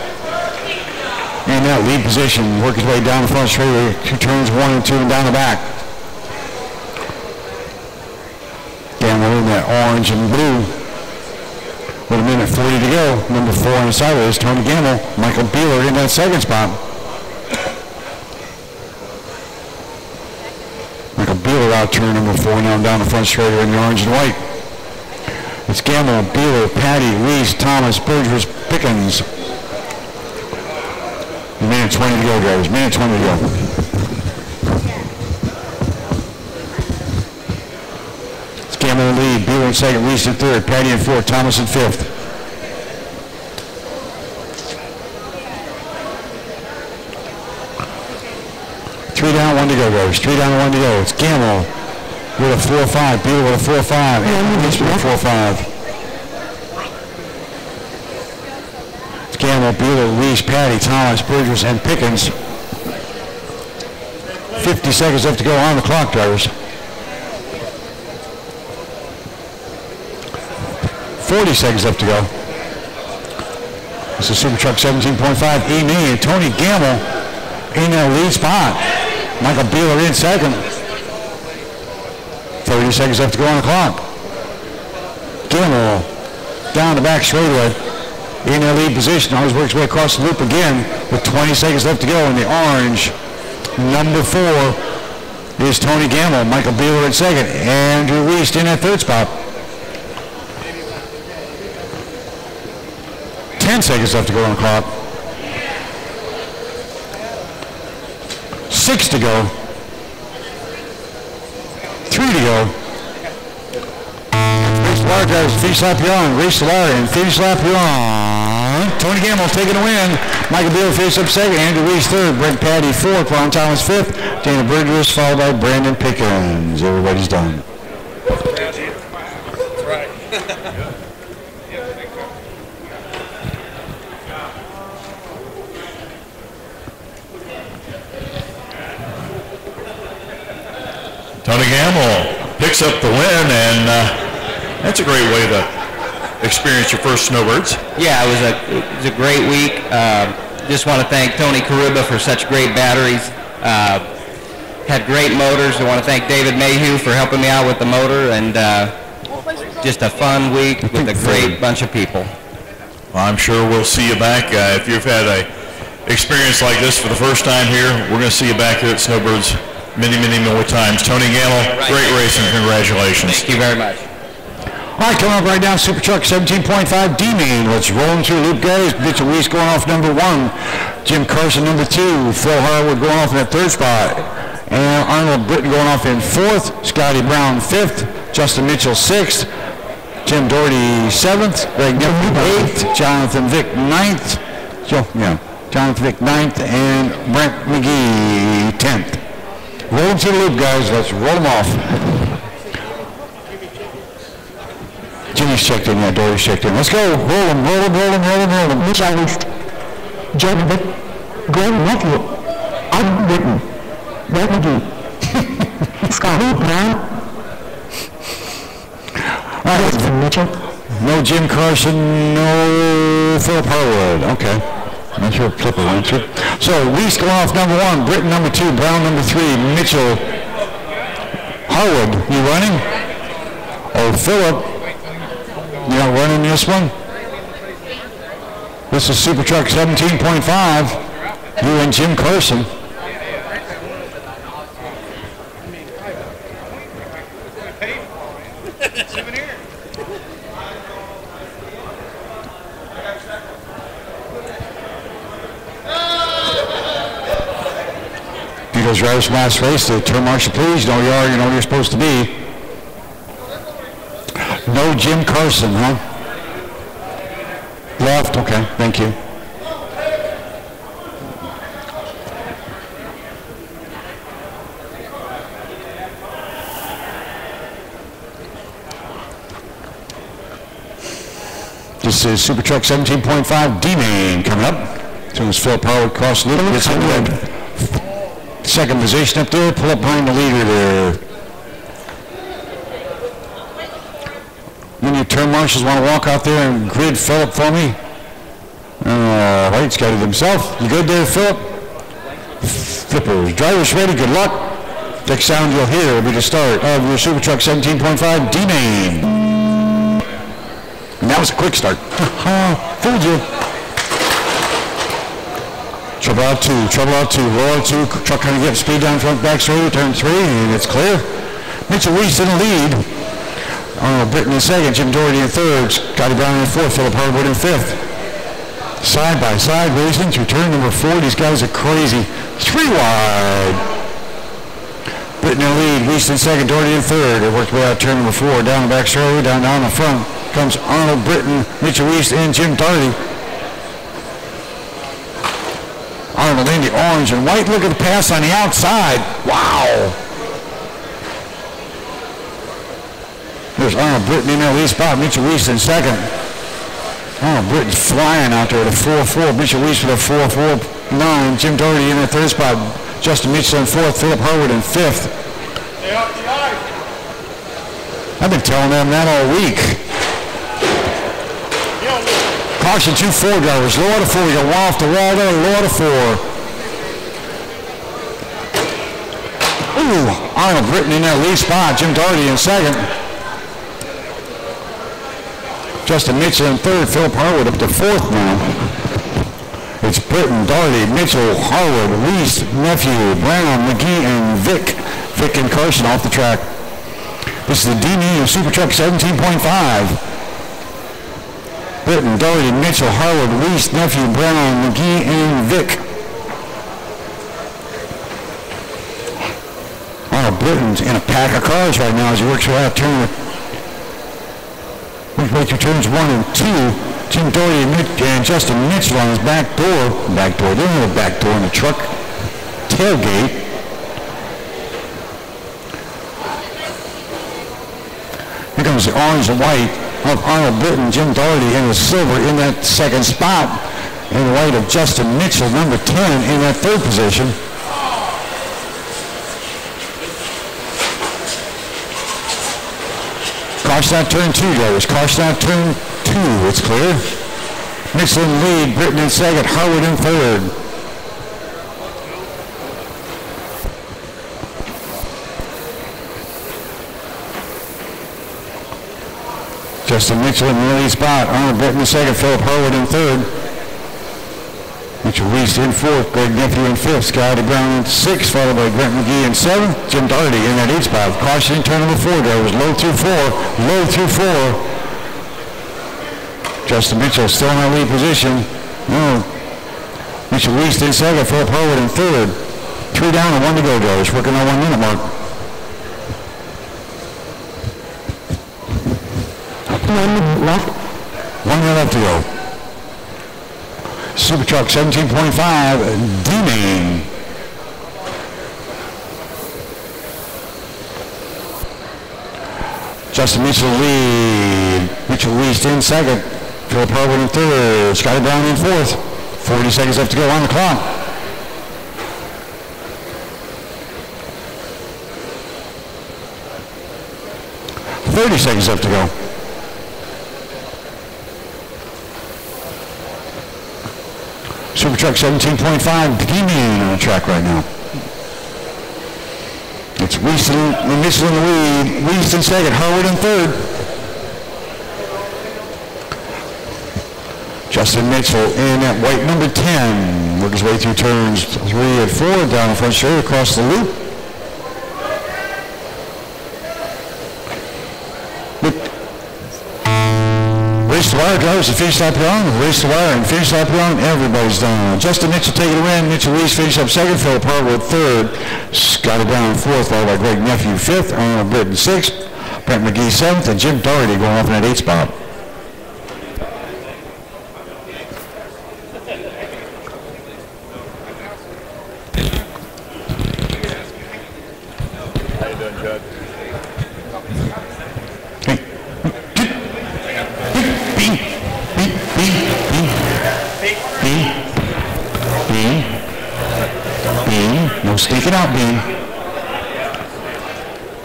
in that lead position, work his way down the front straightaway, 2 turns, 1 and 2, and down the back. Gaml in that orange and blue. With a minute 40 to go. Number 4 on the sideways, Tony Gaml. Michael Beeler in that second spot. Michael Beeler out turn number 4 now down the front straightaway in the orange and white. It's Gaml, Beeler, Patty, Reese, Thomas, Burgess, Pickens. A minute 20 to go, guys. Minute 20 to go. It's Gaml in lead, Beeler in second, Reese in third, Patty in fourth, Thomas in fifth. Three down, 1 to go, guys. 3 down, 1 to go. It's Gaml with a 4-5, Beeler with a 4-5, and Reese with a 4-5. Gaml, Beeler, Reese, Patty, Thomas, Burgess, and Pickens. 50 seconds left to go on the clock, drivers. 40 seconds left to go. This is Supertruck 17.5 A-main. Tony Gaml in that lead spot. Michael Beeler in second. 30 seconds left to go on the clock. Gaml down the back straightaway. In their lead position, always works way across the loop again with 20 seconds left to go in the orange. Number 4 is Tony Gaml, Michael Beeler in second, Andrew Reese in that third spot. 10 seconds left to go on the clock. 6 to go. 3 to go. Race the wire, guys. Finish lap you're on. Race the wire and finish lap you're on. Tony Gaml taking the win. Michael Beeler finished up second. Andrew Reese third. Brent Patty fourth. Ron Thomas fifth. Dana Burgess followed by Brandon Pickens. Everybody's done. That's right. Tony Gaml picks up the win, and that's a great way to experience your first Snowbirds. Yeah, it was a great week. Just want to thank Tony Karuba for such great batteries. Had great motors. I want to thank David Mayhew for helping me out with the motor, and just a fun week with a great bunch of people. Well, I'm sure we'll see you back. If you've had a experience like this for the first time here, we're going to see you back here at Snowbirds many, many more times. Tony Gaml, great race and congratulations. Thank you very much. All right, coming up right now, Supertruck 17.5 D-main. Let's roll them through loop, guys. Mitchell Reese going off number 1. Jim Carson number 2. Phil Harwood going off in that third spot. And Arnold Britton going off in 4th. Scotty Brown 5th. Justin Mitchell 6th. Jim Doherty 7th. Greg Nippon 8th. Jonathan Vick 9th. Jonathan Vick 9th. And Brent McGee 10th. Roll them through the loop, guys. Let's roll them off. Jimmy's checked in, Dory's checked in. Let's go. Roll them, roll them, roll them, roll them, roll them. Mitch Ernst, Jed Vick, Greg Matthew, Ed Britton, Brett McGee, Scotty Brown. All right. Mitchell. No Jim Carson, no Philip Harwood. Okay. I'm not sure if Flipper went through. So Reese going off number 1, Britton number 2, Brown number 3, Mitchell, Harwood, you running? Oh, Philip. You're not running this one? This is Supertruck 17.5. You and Jim Carson. Those drivers from last race, the turn marshal, please. You know where you are, you know where you're supposed to be. No Jim Carson, huh? Left, okay, thank you. This is Supertruck 17.5 D-main coming up. As soon as Phil Power across the loop, gets into second position up there, pull up behind the leader there. Any turn marshals want to walk out there and grid Phillip for me? Right, he's got it himself. You good there, Phillip? Flippers. Drivers ready. Good luck. Next sound you'll hear will be the start of your Super Truck 17.5 D-main. And that was a quick start. Fooled you. Trouble out two, low out two. Truck trying to get speed down front, back straight, turn 3, and it's clear. Mitchell Weiss in the lead. Arnold Britton in second, Jim Doherty in third, Scotty Brown in fourth, Philip Harwood in fifth. Side by side racing through turn number 4. These guys are crazy. 3 wide. Britton in the lead, Weiss in second, Doherty in third. It works way out turn number 4, down the back straight, down the front. Comes Arnold Britton, Mitchell Weiss, and Jim Doherty. Arnold in the orange and white. Look at the pass on the outside. Wow. There's Arnold Britton in there lead spot. Mitchell Weiss in second. Arnold Britton's flying out there at a 4-4. Mitchell Weiss with a 4-4-9. Jim Doherty in the third spot. Justin Mitchell in fourth. Philip Harwood in fifth. I've been telling them that all week. Caution 2 4 drivers. Low out of 4. You got one off the wall there. Low out of 4. Ooh, Arnold Britton in that lead spot. Jim Doherty in second. Justin Mitchell in third. Philip Harwood up to fourth now. It's Britton, Doherty, Mitchell, Harwood, Weiss, Nephew, Brown, McGee, and Vic. Vic and Carson off the track. This is the D-main of Super Truck 17.5. Britton, Doherty, Mitchell, Harwood, Weiss, Nephew, Brown, McGee, and Vic. Arnold Britton's in a pack of cars right now as he works right out turn. Works way through turns 1 and 2. Jim Doherty and Justin Mitchell on his back door. They don't have a back door in the truck. Tailgate. Here comes the orange and white of Arnold Britton, Jim Doherty in the silver in that second spot, and the white of Justin Mitchell, number 10, in that third position. Caution out turn 2, drivers. Caution out turn 2. It's clear. Mitchell in lead, Britton in second, Harwood in third. Justin Mitchell in the lead spot. Arnold Britton in second. Philip Harwood in third. Mitchell Weiss in fourth. Greg Nephew in fifth. Scotty Brown in sixth, followed by Grant McGee in seventh. Jim Doherty in that 8 spot. Caution in turn number 4. Drivers low through 4. Low through 4. Justin Mitchell still in that lead position. Mitchell Weiss in second. Philip Harwood in third. 3 down and 1 to go, drivers. Working on 1 minute mark. 1 minute left. 1 minute left to go. Super Truck 17.5 D-main. Justin Mitchell lead. Mitchell Weiss in second. Philip Harwood in third. Scotty Brown in fourth. 40 seconds left to go on the clock. $30 seconds left to go. Super Truck 17.5 D-main on the track right now. It's Weiss and Mitchell in the lead. Weiss in second, Harwood in third. Justin Mitchell in at white number 10. Work his way through turns 3 and 4, down the front straight, across the loop. Race the wire, drivers, and finish lap on. Race the wire and finish lap on. Everybody's done. Justin Mitchell taking a win. Mitchell Weiss finish up second. Philip Harwood third. Scotty Brown fourth, followed by Greg Nephew fifth. Arnold Britton sixth. Brent McGee seventh, and Jim Doherty going off in that 8 spot. How you doing, Judd? No sneaking out, Bean.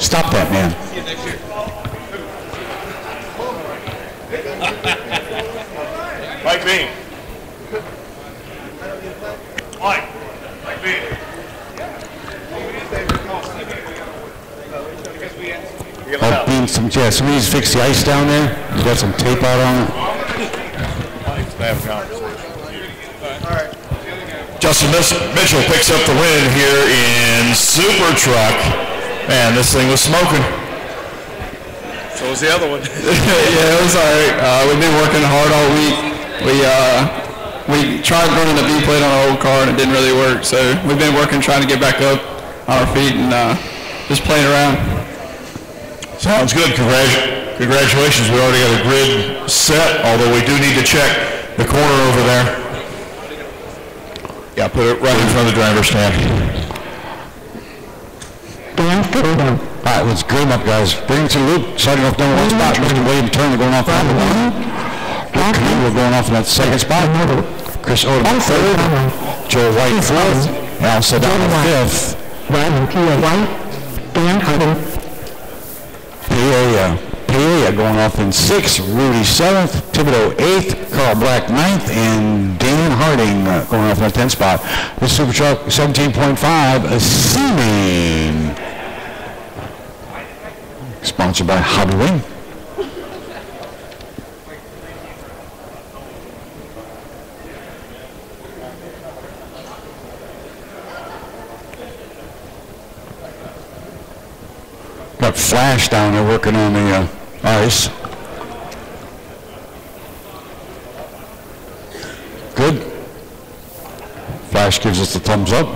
Stop that, man. A-main. Mike B. Oh, being some, yeah, somebody needs to fix the ice down there. You got some tape out on it. Justin Mitchell picks up the win here in Super Truck. Man, this thing was smoking. So was the other one. Yeah, it was all right. We've been working hard all week. We tried running the B plate on our old car and it didn't really work. So we've been working trying to get back up on our feet and just playing around. Sounds good. Congratulations. We already got a grid set, although we do need to check the corner over there. Yeah, put it right in front of the driver's stand. All right, let's grade them up, guys. Bring it to the loop. Starting off number one spot. Mr. William Turner going off on the one. Rick Canoodle going off in that second spot. Chris Odom third. Joe White fourth. Al Sedano fifth. Ryan P.A. White. Dan Harding. Peoria going off in sixth. Rudy seventh. Thibodeau eighth. Carl Black ninth. And Dan Harding going off in that 10th spot. This Super Truck 17.5 A-main. Sponsored by Hobby Wing. Got Flash down there working on the ice. Good. Flash gives us the thumbs up.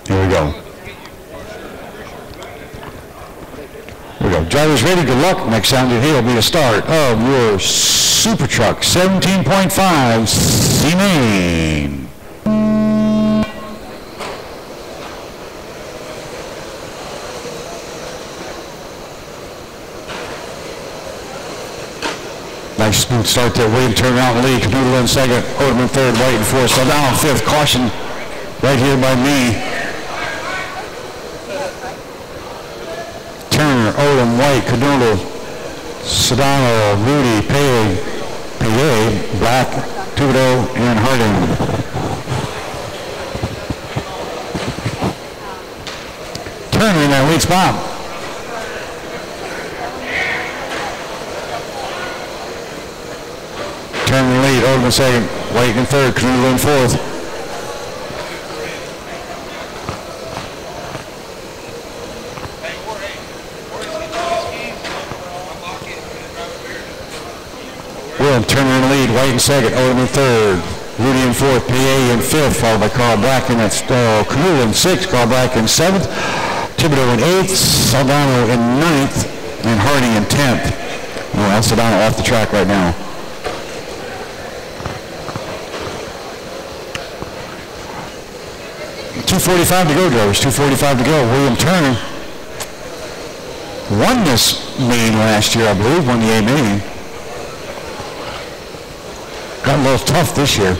Here we go. Here we go. Drivers ready, good luck. Next sound you hear will be the start of your Super Truck 17.5 A-main. Nice smooth start there. William Turner out in the lead. Canoodle in second. Odom in third. White in fourth. So down fifth. Caution right here by me. Turner, Odom, White, Canoodle, Sedano, Rudy, Pele, Black, Thibodeau, and Harding. Turner in that lead spot. Turner in lead, Odom in second, White in third, Canoodle in fourth. Turner in the lead, White in second, Odom in third, Rudy in fourth, PA in fifth, followed by Carl Black in that Canoodle in sixth, Carl Black in seventh, Thibodeau in eighth, Saldano in ninth, and Harding in 10th. Well, Saldano off the track right now. .245 to go, drivers. 2:45 to go. William Turner won this main last year, I believe, won the A-main. Got a little tough this year.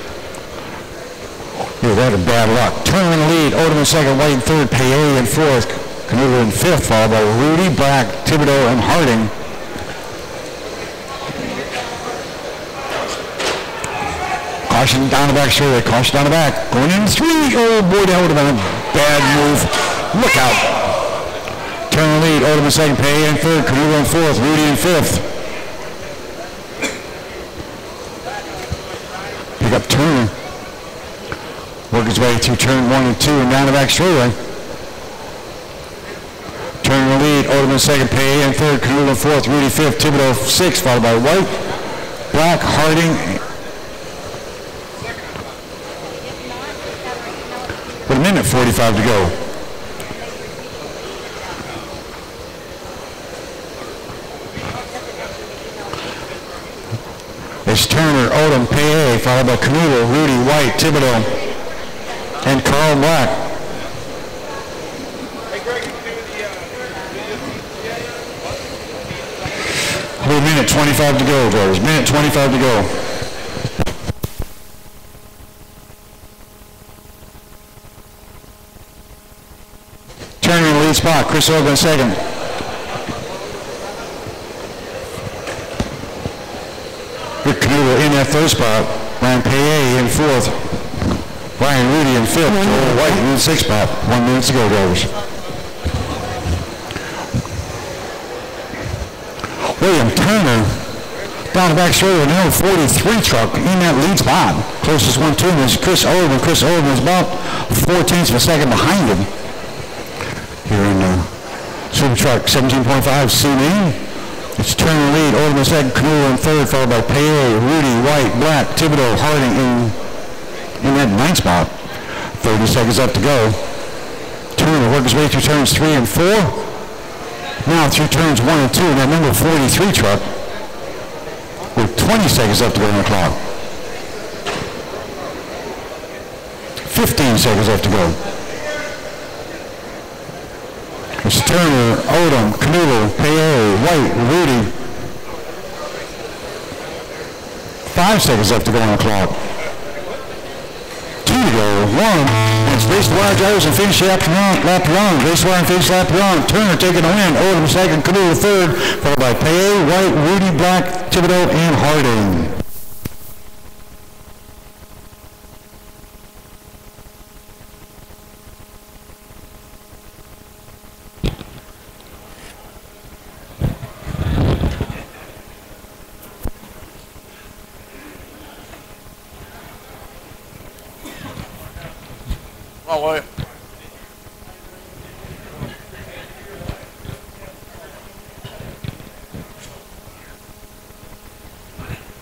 Yeah, they had bad luck. Turner in the lead, Odom in second, White in third, Paye in fourth, Canoodle in fifth, followed by Rudy, Black, Thibodeau, and Harding. Caution down the back straightaway, caution down the back. Going in three. Oh boy, that would have been a bad move. Look out. Turner in the lead, Odom in second, Paye in third, Canoodle in fourth, Rudy in fifth. Pick up Turner. Work his way through turn 1 and 2 and down the back straightaway. Turner in the lead, Odom in second, Paye in third, Canoodle in fourth, Rudy fifth, Thibodeau sixth, followed by White, Black, Harding. With a minute 45 to go. It's Turner, Odom, Paye, followed by Canoodle, Rudy, White, Thibodeau, and Carl Black. With a minute 25 to go, brothers. Minute 25 to go. Turner in the lead spot. Chris Odom in second. Canoodle in that third spot. Ryan Paye in fourth. Brian Rudy in fifth. Joel White in the sixth spot. 1 minute to go, drivers. William Turner down the back straight of an 43 truck in that lead spot. Closest one to him is Chris Oldham. Chris Oldham is about 4/10 of a second behind him. Here in Super Truck 17.5 C-main. It's Turner lead. Oldham in second. Canoodle in third, followed by Paye, Rudy, White, Black, Thibodeau, Harding in that ninth spot. 30 seconds left to go. Turner work his way through turns 3 and 4. Now through turns 1 and 2 in that number 43 truck with 20 seconds left to go on the clock. 15 seconds left to go. It's Turner, Odom, Canoodle, Paye, White, Rudy. 5 seconds left to go on the clock. 2 to go. 1. It's race the wire drivers and finish lap run. Race the wire and finish lap run. Turner taking the win. Odom second, Canoodle third, followed by Paye, White, Rudy, Black, Thibodeau, and Harding. Oh, well.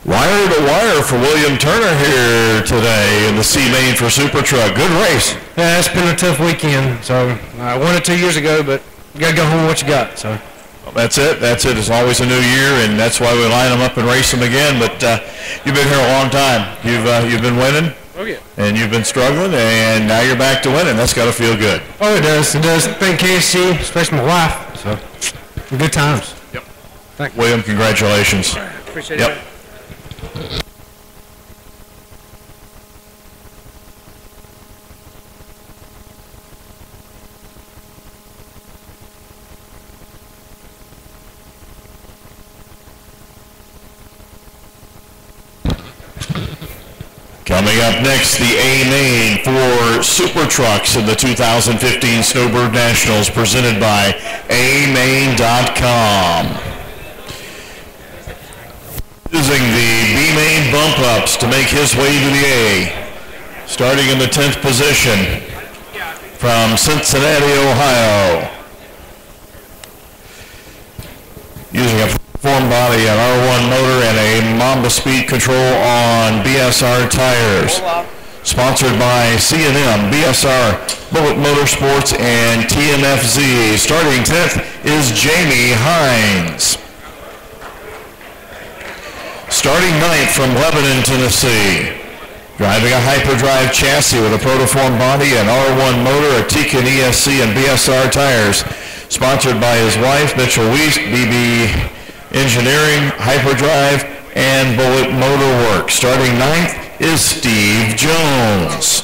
Wire to wire for William Turner here today in the C-main for Super Truck. Good race. Yeah, it's been a tough weekend. So I won it 2 years ago, but you got to go home with what you got. So Well, that's it. It's always a new year, and that's why we line them up and race them again. But you've been here a long time. You've been winning. Oh, yeah. And you've been struggling, and now you're back to winning. That's got to feel good. Oh, it does. It does. Thank KSC, especially my wife. So good times. Yep. Thank you. William, congratulations. Appreciate Yep. it. Coming up next, the A-main for Super Trucks in the 2015 Snowbird Nationals, presented by amain.com. Using the B-main bump ups to make his way to the A. Starting in the 10th position from Cincinnati, Ohio. Using a form body, an R1 motor, and a Mamba speed control on BSR tires. Sponsored by C&M, BSR, Bullet Motorsports, and TMFZ. Starting 10th is Jamie Hines. Starting 9th from Lebanon, Tennessee. Driving a hyperdrive chassis with a protoform body, an R1 motor, a Tican ESC, and BSR tires. Sponsored by his wife, Mitchell Wiest, BB Engineering, Hyperdrive, and Bullet Motor Works. Starting 9th is Steve Jones.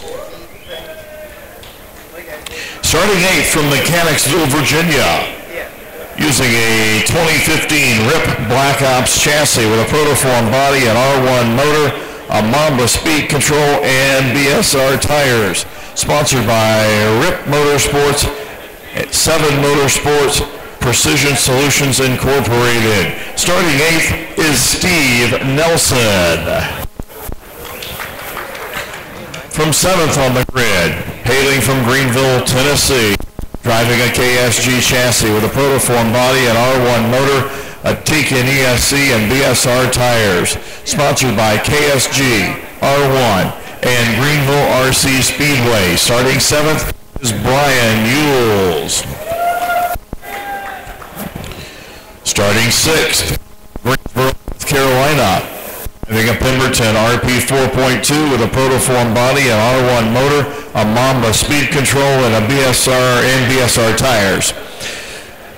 Starting 8th from Mechanicsville, Virginia. Using a 2015 RIP Black Ops chassis with a protoform body, an R1 motor, a Mamba speed control, and BSR tires. Sponsored by RIP Motorsports, 7 Motorsports, Precision Solutions Incorporated. Starting 8th is Steve Nelson. From 7th on the grid, hailing from Greenville, Tennessee, driving a KSG chassis with a protoform body, an R1 motor, a Tican ESC, and BSR tires. Sponsored by KSG, R1, and Greenville RC Speedway. Starting 7th is Brian Yules. Starting 6th, Greensboro, North Carolina. Having a Pemberton RP 4.2 with a protoform body, an R1 motor, a Mamba speed control, and a BSR tires.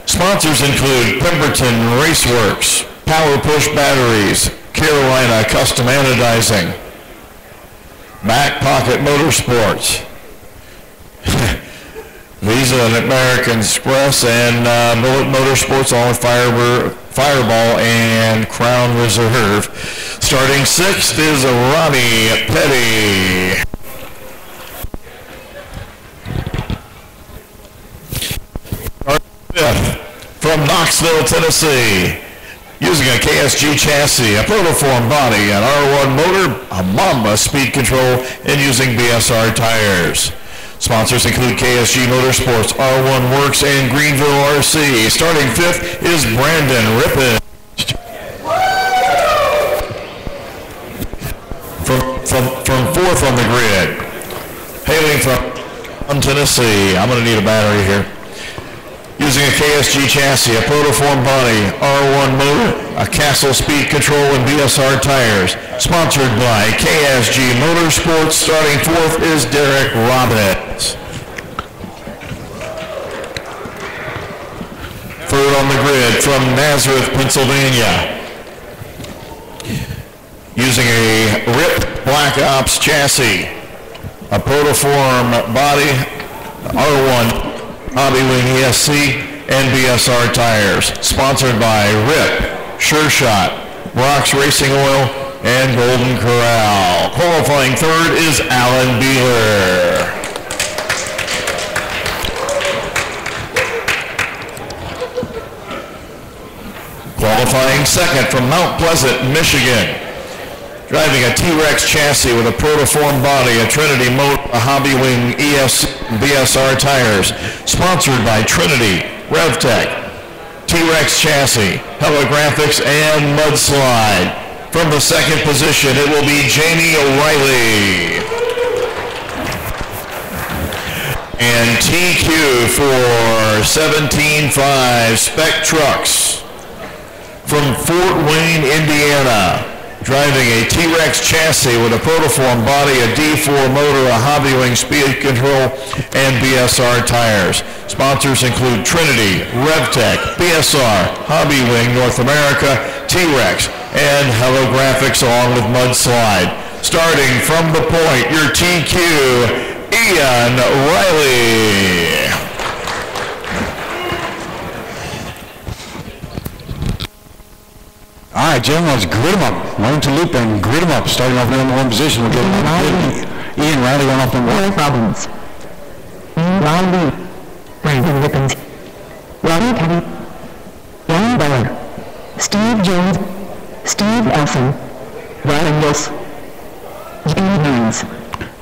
Sponsors include Pemberton Raceworks, Power Push Batteries, Carolina Custom Anodizing, Back Pocket Motorsports. These season at American Express and Bullet Motorsports along with Fireball and Crown Reserve. Starting 6th is Ronnie Petty. Fifth from Knoxville, Tennessee, using a KSG chassis, a protoform body, an R1 motor, a Mamba speed control, and using BSR tires. Sponsors include KSG Motorsports, R1 Works, and Greenville RC. Starting 5th is Brandon Rippin. From 4th on the grid, hailing from Tennessee. I'm going to need a battery here. Using a KSG chassis, a protoform body, R1 motor, a Castle speed control, and BSR tires. Sponsored by KSG Motorsports. Starting 4th is Derek Robbins. 3rd on the grid from Nazareth, Pennsylvania. Using a RIP Black Ops chassis, a protoform body, R1 Hobby Wing ESC, and BSR tires. Sponsored by RIP, Sure Shot, Rocks Racing Oil, and Golden Corral. Qualifying 3rd is Alan Beeler. Qualifying 2nd from Mount Pleasant, Michigan. Driving a T-Rex chassis with a protoform body, a Trinity motor, a Hobby Wing ES BSR tires. Sponsored by Trinity, RevTech, T-Rex chassis, Holographics, and Mudslide. From the 2nd position, it will be Jamie O'Reilly. And TQ for 17.5 Spec Trucks from Fort Wayne, Indiana. Driving a T-Rex chassis with a protoform body, a D4 motor, a Hobby Wing speed control, and BSR tires. Sponsors include Trinity, RevTech, BSR, Hobby Wing North America, T-Rex, and Holographics along with Mudslide. Starting from the point, your TQ, Ian Riley. All right, gentlemen, let's grid them up. Learn to loop and grid them up. Starting off in number 1 position, we'll get Ian Riley going off number 1. Problems. Riley. Brandon Rippins. Ronnie Petty. Ron Beller. Steve Jones. Steve Elson. Ryan Wills. Jamie Hines.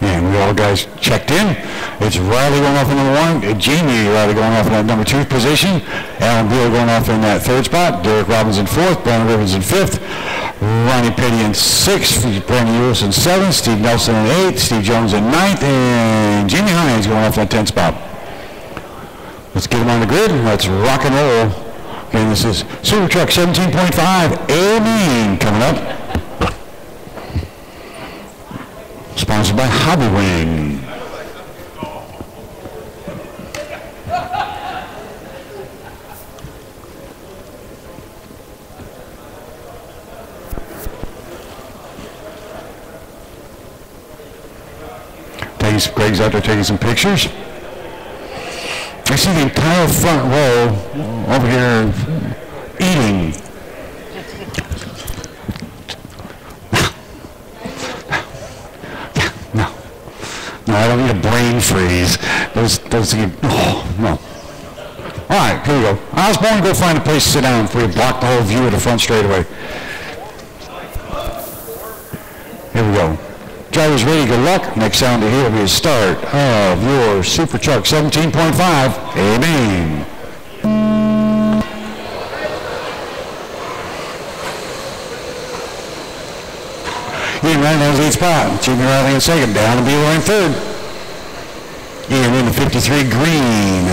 And we all guys checked in. It's Riley going off in number 1, Jamie Riley going off in that number 2 position, Alan Beal going off in that 3rd spot, Derek Robbins in 4th, Brandon Rivers in 5th, Ronnie Petty in 6th, Brandon Lewis in 7th, Steve Nelson in 8th, Steve Jones in 9th, and Jamie Hines going off in that 10th spot. Let's get him on the grid and let's rock and roll. And this is Super Truck 17.5 A-main coming up. Sponsored by Hobby Wing. Greg's out there taking some pictures. I see the entire front row over here eating. No, I don't need a brain freeze. Those oh, no. All right, here we go. Osborne, go find a place to sit down before you block the whole view of the front straightaway. Here we go. Drivers ready, good luck. Next sound to hear will be the start of your Super Truck 17.5 A-main. Ian Riley in the lead spot. Jamie Riley in 2nd. Down and Beeler in 3rd. Ian in the 53 green.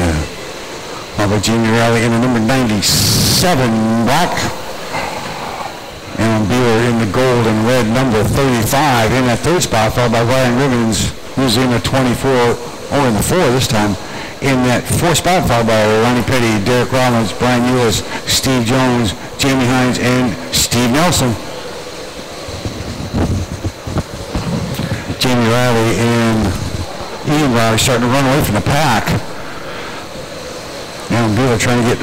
How about Jamie Riley in the number 97 black. And Beeler in the gold and red number 35 in that 3rd spot, followed by Ryan Ribbons, who's in the 24, or in the 4 this time, in that 4th spot, followed by Ronnie Petty, Derek Rollins, Brian Eulis, Steve Jones, Jamie Hines, and Steve Nelson. Jamie Riley and Ian Riley starting to run away from the pack. Bueller trying to get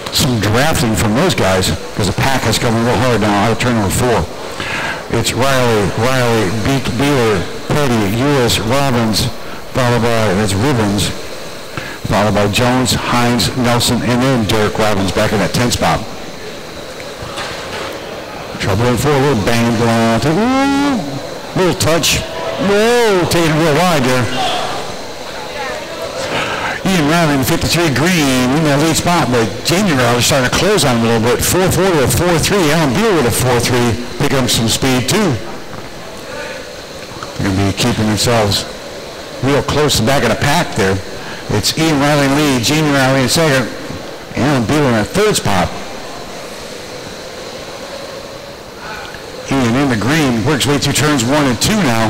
some drafting from those guys because the pack is coming real hard now out of turn number 4. It's Riley, Bueller, Petty, Lewis, Robbins, followed by, that's Ribbons, followed by Jones, Hines, Nelson, and then Derek Robbins back in that 10 spot. Trouble in 4, a little bang going on. Ooh, little touch. Whoa, taking it real wide there. Ian Riley in 53 green in that lead spot, but Jamie Riley starting to close on him a little bit. 4-4 to a 4-3. Alan Bueller with a 4-3, picking up some speed too. They're going to be keeping themselves real close to the back of the pack there. It's Ian Riley in lead, Jamie Riley in second, Alan Bueller in that 3rd spot. Ian in the green, works way through turns 1 and 2 now.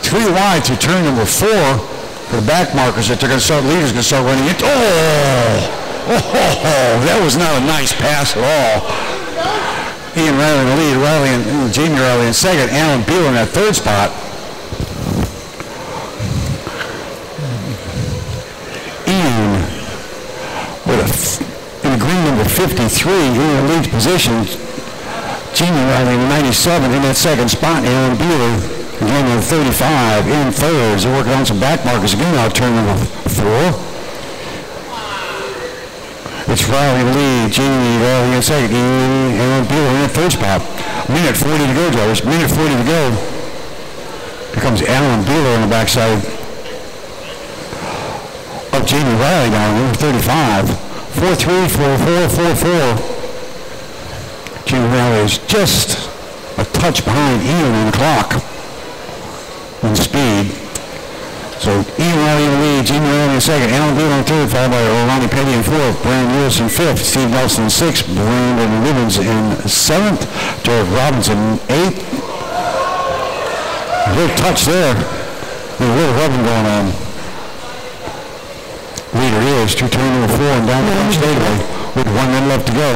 3 wide through turn number 4. For the back markers that they're going to start, leaders going to start running it. That was not a nice pass at all. Ian Riley in the lead, Riley and Jamie Riley in second, Alan Bueller in that 3rd spot. Ian in the green number 53 in the lead position. Jamie Riley in 97 in that 2nd spot, Alan Bueller again in 35, in 3rds. They're working on some back markers again now, turn number 4. It's Riley in the lead, Jamie Riley in second, Alan Bueller in the 3rd spot. Minute 40 to go, drivers. Minute 40 to go. Here comes Alan Bueller on the backside of Jamie Riley down, number 35. 4-3, 4-4, 4-4. Jamie Riley is just a touch behind Ian on the clock in speed. So Ian Riley in the lead, Jamie Riley in second, Alan Bueller in 3rd, followed by Ronnie Petty in 4th, Brandon Lewis in 5th, Steve Nelson in 6th, Brandon Ribbons in 7th, Derek Robinson in 8th. A little touch there. A little rubbing going on. Leader is through turn number 4 and down the front straightaway with 1 minute left to go.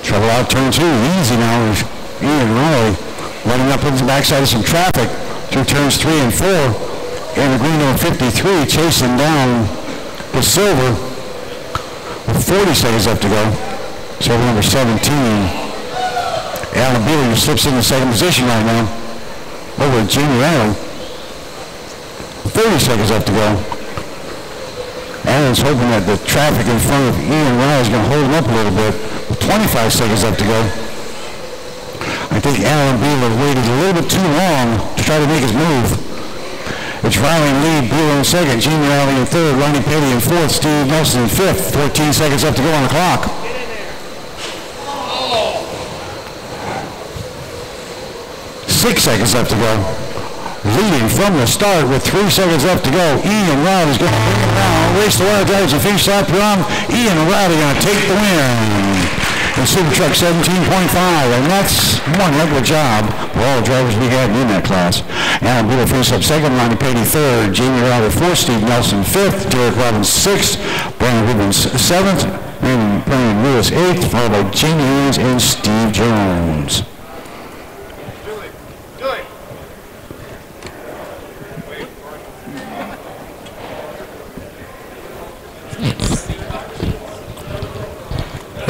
Trouble out turn 2, easy now is Ian Riley running up into the backside of some traffic through turns 3 and 4. And the green number 53 chasing down the silver with 40 seconds left to go. Silver number 17. Alan Bueller slips in the 2nd position right now over Jamie Riley. 30 seconds left to go. Alan's hoping that the traffic in front of Ian Riley is going to hold him up a little bit. With 25 seconds left to go. I think Alan Bueller waited a little bit too long to try to make his move. It's Riley in lead, Bueller in second, Jamie Riley in 3rd, Ronnie Petty in 4th, Steve Nelson in 5th. 14 seconds left to go on the clock. Six seconds left to go. Leading from the start with 3 seconds left to go. Ian Riley's going to bring it down. Race the wild drivers and finish lap run. Ian Riley going to take the win. And Superstock 17.5, and that's one heck of a job for all the drivers we had in that class. Alan Bueller finished up 2nd, Ronnie Petty 3rd, Jamie Riley 4th, Steve Nelson 5th, Derek Robbins 6th, Brandon Ribbons 7th, and Brandon Lewis 8th, followed by Jamie Haynes and Steve Jones.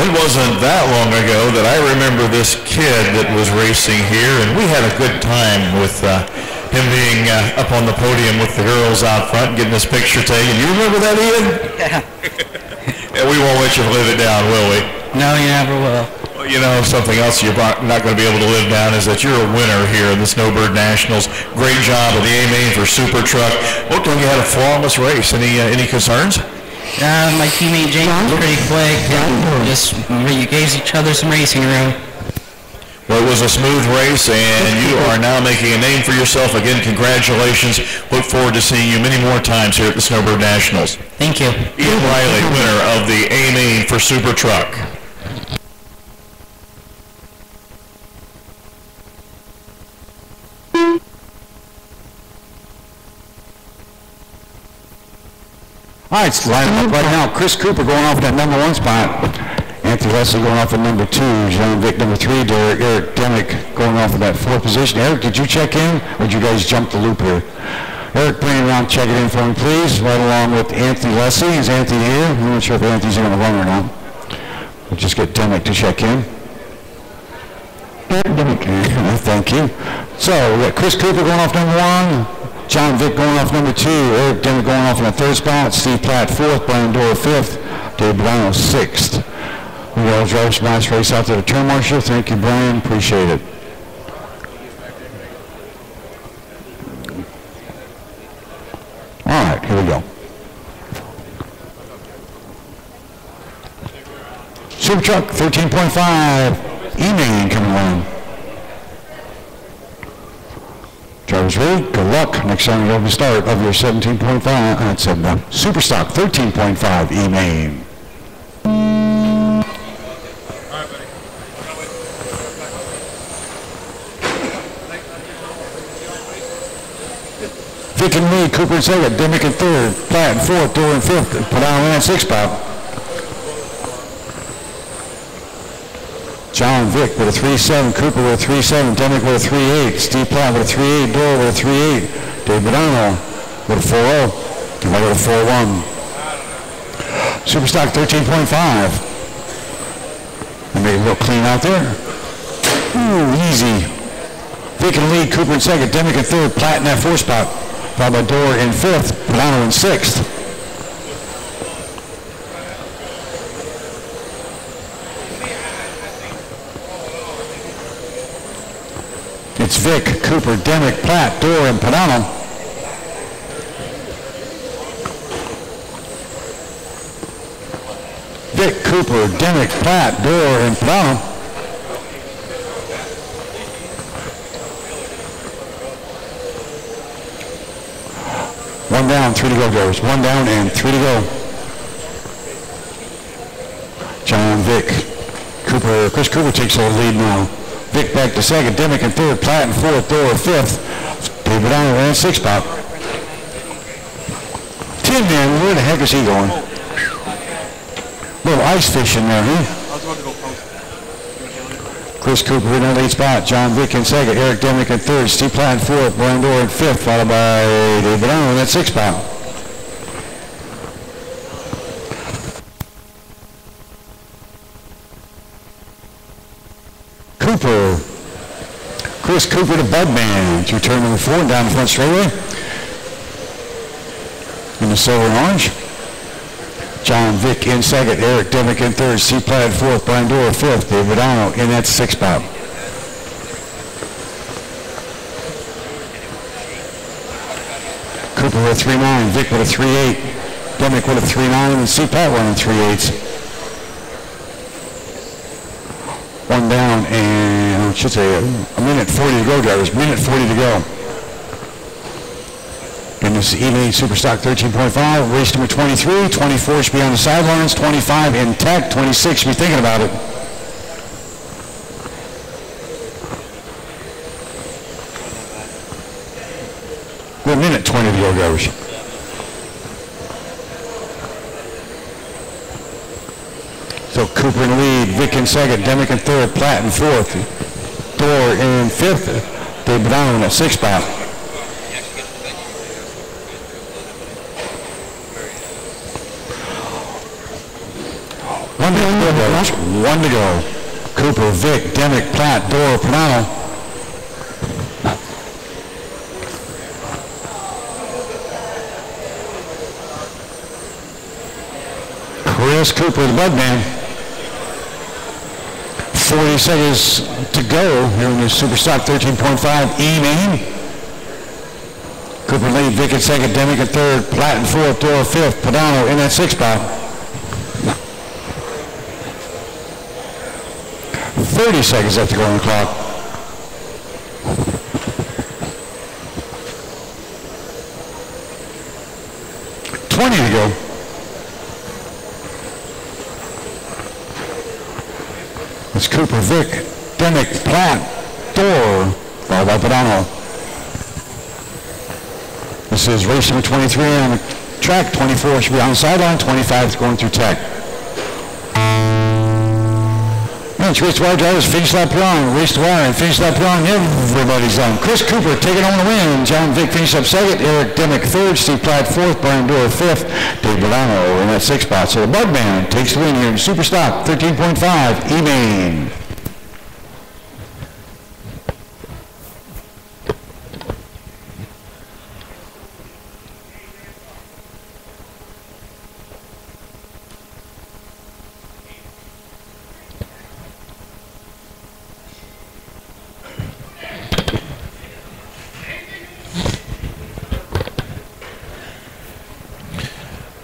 It wasn't that long ago that I remember this kid that was racing here, and we had a good time with him being up on the podium with the girls out front and getting this picture taken. You remember that, Ian? Yeah. And we won't let you live it down, will we? No, you never will. Well, you know, something else you're not going to be able to live down is that you're a winner here in the Snowbird Nationals. Great job of the A-main for Super Truck. Looked like you had a flawless race. Any concerns? My teammate James was pretty quick. Just you gave each other some racing room. Well, it was a smooth race, and you are now making a name for yourself. Again, congratulations. Look forward to seeing you many more times here at the Snowbird Nationals. Thank you. Ian Riley, winner of the A-main for Super Truck. All right, it's lining up right now. Chris Cooper going off at that number 1 spot. Anthony Leslie going off at number 2. Jean Vic number 3. Eric Demick going off at that 4th position. Eric, did you check in, or did you guys jump the loop here? Eric, bring it around, check it in for me, please, right along with Anthony Leslie. Is Anthony here? I'm not sure if Anthony's going to run or not. We'll just get Demick to check in. Okay, thank you. So, we got Chris Cooper going off number 1, John Vick going off number 2, Eric Demick going off in the 3rd spot, Steve Platt 4th, Brian Dorr 5th, Dave Padano 6th. We got all drivers from last race out to the turn marshal. Thank you, Brian. Appreciate it. All right, here we go. Superstock 13.5, E-main coming along. Drivers ready? Good luck. Next time you'll have the start of your 17.5. That's Superstock 13.5 E-main. Vick and Lee, Cooper in 2nd, Demick in 3rd, Platt in 4th, Dorr in 5th, Padano in 6th spot. John Vick with a 3.7, Cooper with a 3.7, Demick with a 3.8, Steve Platt with a 3.8, Dorr with a 3.8, Dave Padano with a 4.0, and I got a 4.1. Superstock 13.5. I made it a little clean out there. Ooh, easy. Vick and Lee, Cooper in 2nd, Demick in 3rd, Platt in that 4th spot. Followed by Dorr in 5th, Padano in 6th. It's Vick, Cooper, Demick, Platt, Dorr, and Padano. Vick, Cooper, Demick, Platt, Dorr, and Padano. One down, 3 to go, drivers. 1 down and 3 to go. John Vick. Chris Cooper takes the lead now. Vick back to 2nd, Demick in 3rd, Platt in 4th, Dorr 5th. Dave Padano in 6th spot. Tin Man, where the heck is he going? Little ice fishing there, huh? Chris Cooper in that 8th spot, John Vick in 2nd, Eric Demick in 3rd, Steve Platt in 4th, Brian Dorr in 5th, followed by Dave Padano in that 6th spot. Cooper. Chris Cooper to Budman to turn number 4 and down the front straightaway. In the silver and orange. John Vick in 2nd, Eric Demick in 3rd, Steve Platt in 4th, Brian Dorr 5th, Dave Padano in that 6th spot. Cooper with a 3.9, Vick with a 3.8, Demick with a 3.9, and Steve Platt running 3.8s. 1 down and I should say a minute 40 to go, drivers. Minute 40 to go. In this E-main Superstock 13.5, race number 23. 24 should be on the sidelines. 25 intact. 26 should be thinking about it. We're a minute 20 to go, drivers. So Cooper in the lead, Vick in 2nd, Demick in 3rd, Platt in 4th, Dorr in 5th, Dave Padano in that 6th spot. One to go. Cooper, Vick, Demick, Platt, Dorr, Padano. Chris Cooper, the Budman. 40 seconds to go here in the Superstock 13.5 E-main. Cooper lead, Vick in 2nd, Demick in 3rd, Platt in 4th, Dorr 5th, Padano in that 6th spot. 30 seconds left to go on the clock. $20 to go. It's Cooper, Vick, Demick, Platt, Dorr, followed by Padano. This is race number 23 on the track. 24 should be on the sideline. 25 is going through tech. bunch. Race to wire drivers, finish lap one. Race to wire and finish lap one. Everybody's on. Chris Cooper taking on the win. John Vick finished up second. Eric Demick third. Steve Platt fourth. Brian Doyle fifth. Dave Padano in that sixth spot. So the Bugman takes the win here in Superstock 13.5 A-main.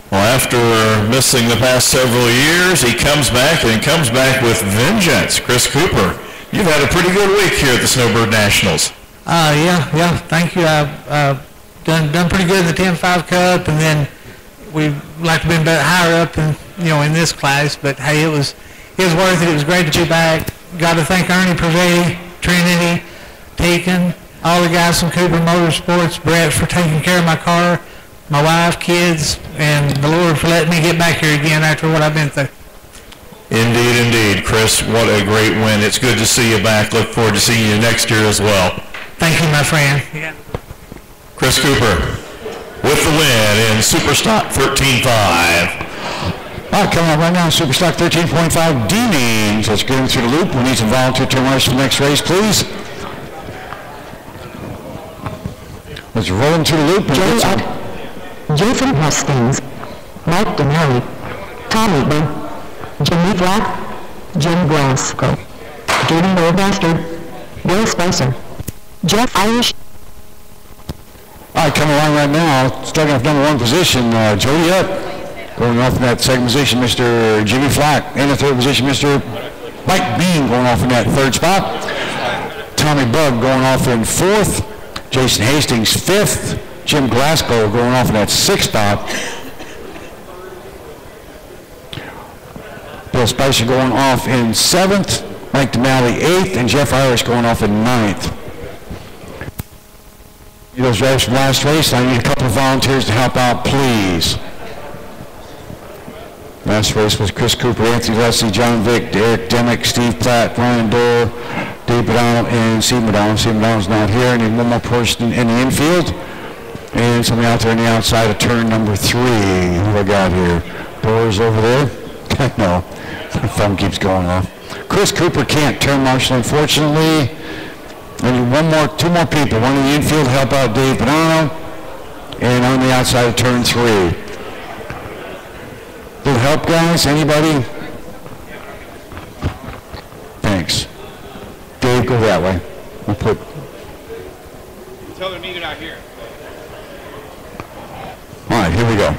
After missing the past several years, he comes back and comes back with vengeance. Chris Cooper, you've had a pretty good week here at the Snowbird Nationals. Yeah, thank you. I've done pretty good in the 10-5 Cup, and then we'd like to have been better higher up in this class. But hey, it was worth it. It was great to be back. Got to thank Ernie Privetti, Trinity, Teakin, all the guys from Cooper Motorsports, Brett for taking care of my car, my wife, kids, and the Lord for letting me get back here again after what I've been through. Indeed. Chris, what a great win. It's good to see you back. Look forward to seeing you next year as well. Thank you, my friend. Chris Cooper with the win in Superstock 13.5. All right, coming up right now, Superstock 13.5 D-main. So let's get him through the loop. We need some volunteer turn runners for the next race, please. Let's roll him through the loop. Jason Hastings, Mike Denelli, Tommy Eatman, Jimmy Flack, Jim Glasgow, Judy Northmaster, Bill Spicer, Jeff Irish. All right, coming along right now, starting off number one position, Jody Up. Going off in that second position, Mr. Jimmy Flack. In the third position, Mr. Mike Bean going off in that third spot. Tommy Bug going off in fourth. Jason Hastings fifth. Jim Glasgow going off in that sixth spot. Bill Spicer going off in seventh. Mike DeMalley eighth. And Jeff Irish going off in ninth. Those drivers from last race, I need a couple of volunteers to help out, please. Last race was Chris Cooper, Anthony Leslie, John Vick, Eric Demick, Steve Platt, Ryan Doyle, Dave Padano, and Steve Madonna. Steve Madonna's not here. I need one more person in the infield. And somebody out there on the outside of turn number 3. Who do I got here? Doors over there? No. My phone keeps going off. Chris Cooper can't turn marshal, unfortunately. I need two more people. One in the infield to help out Dave Padano. And on the outside of turn 3. Little help, guys? Anybody? Thanks. Dave, go that way. We'll put... Tell they're needed out here. All right, here we go.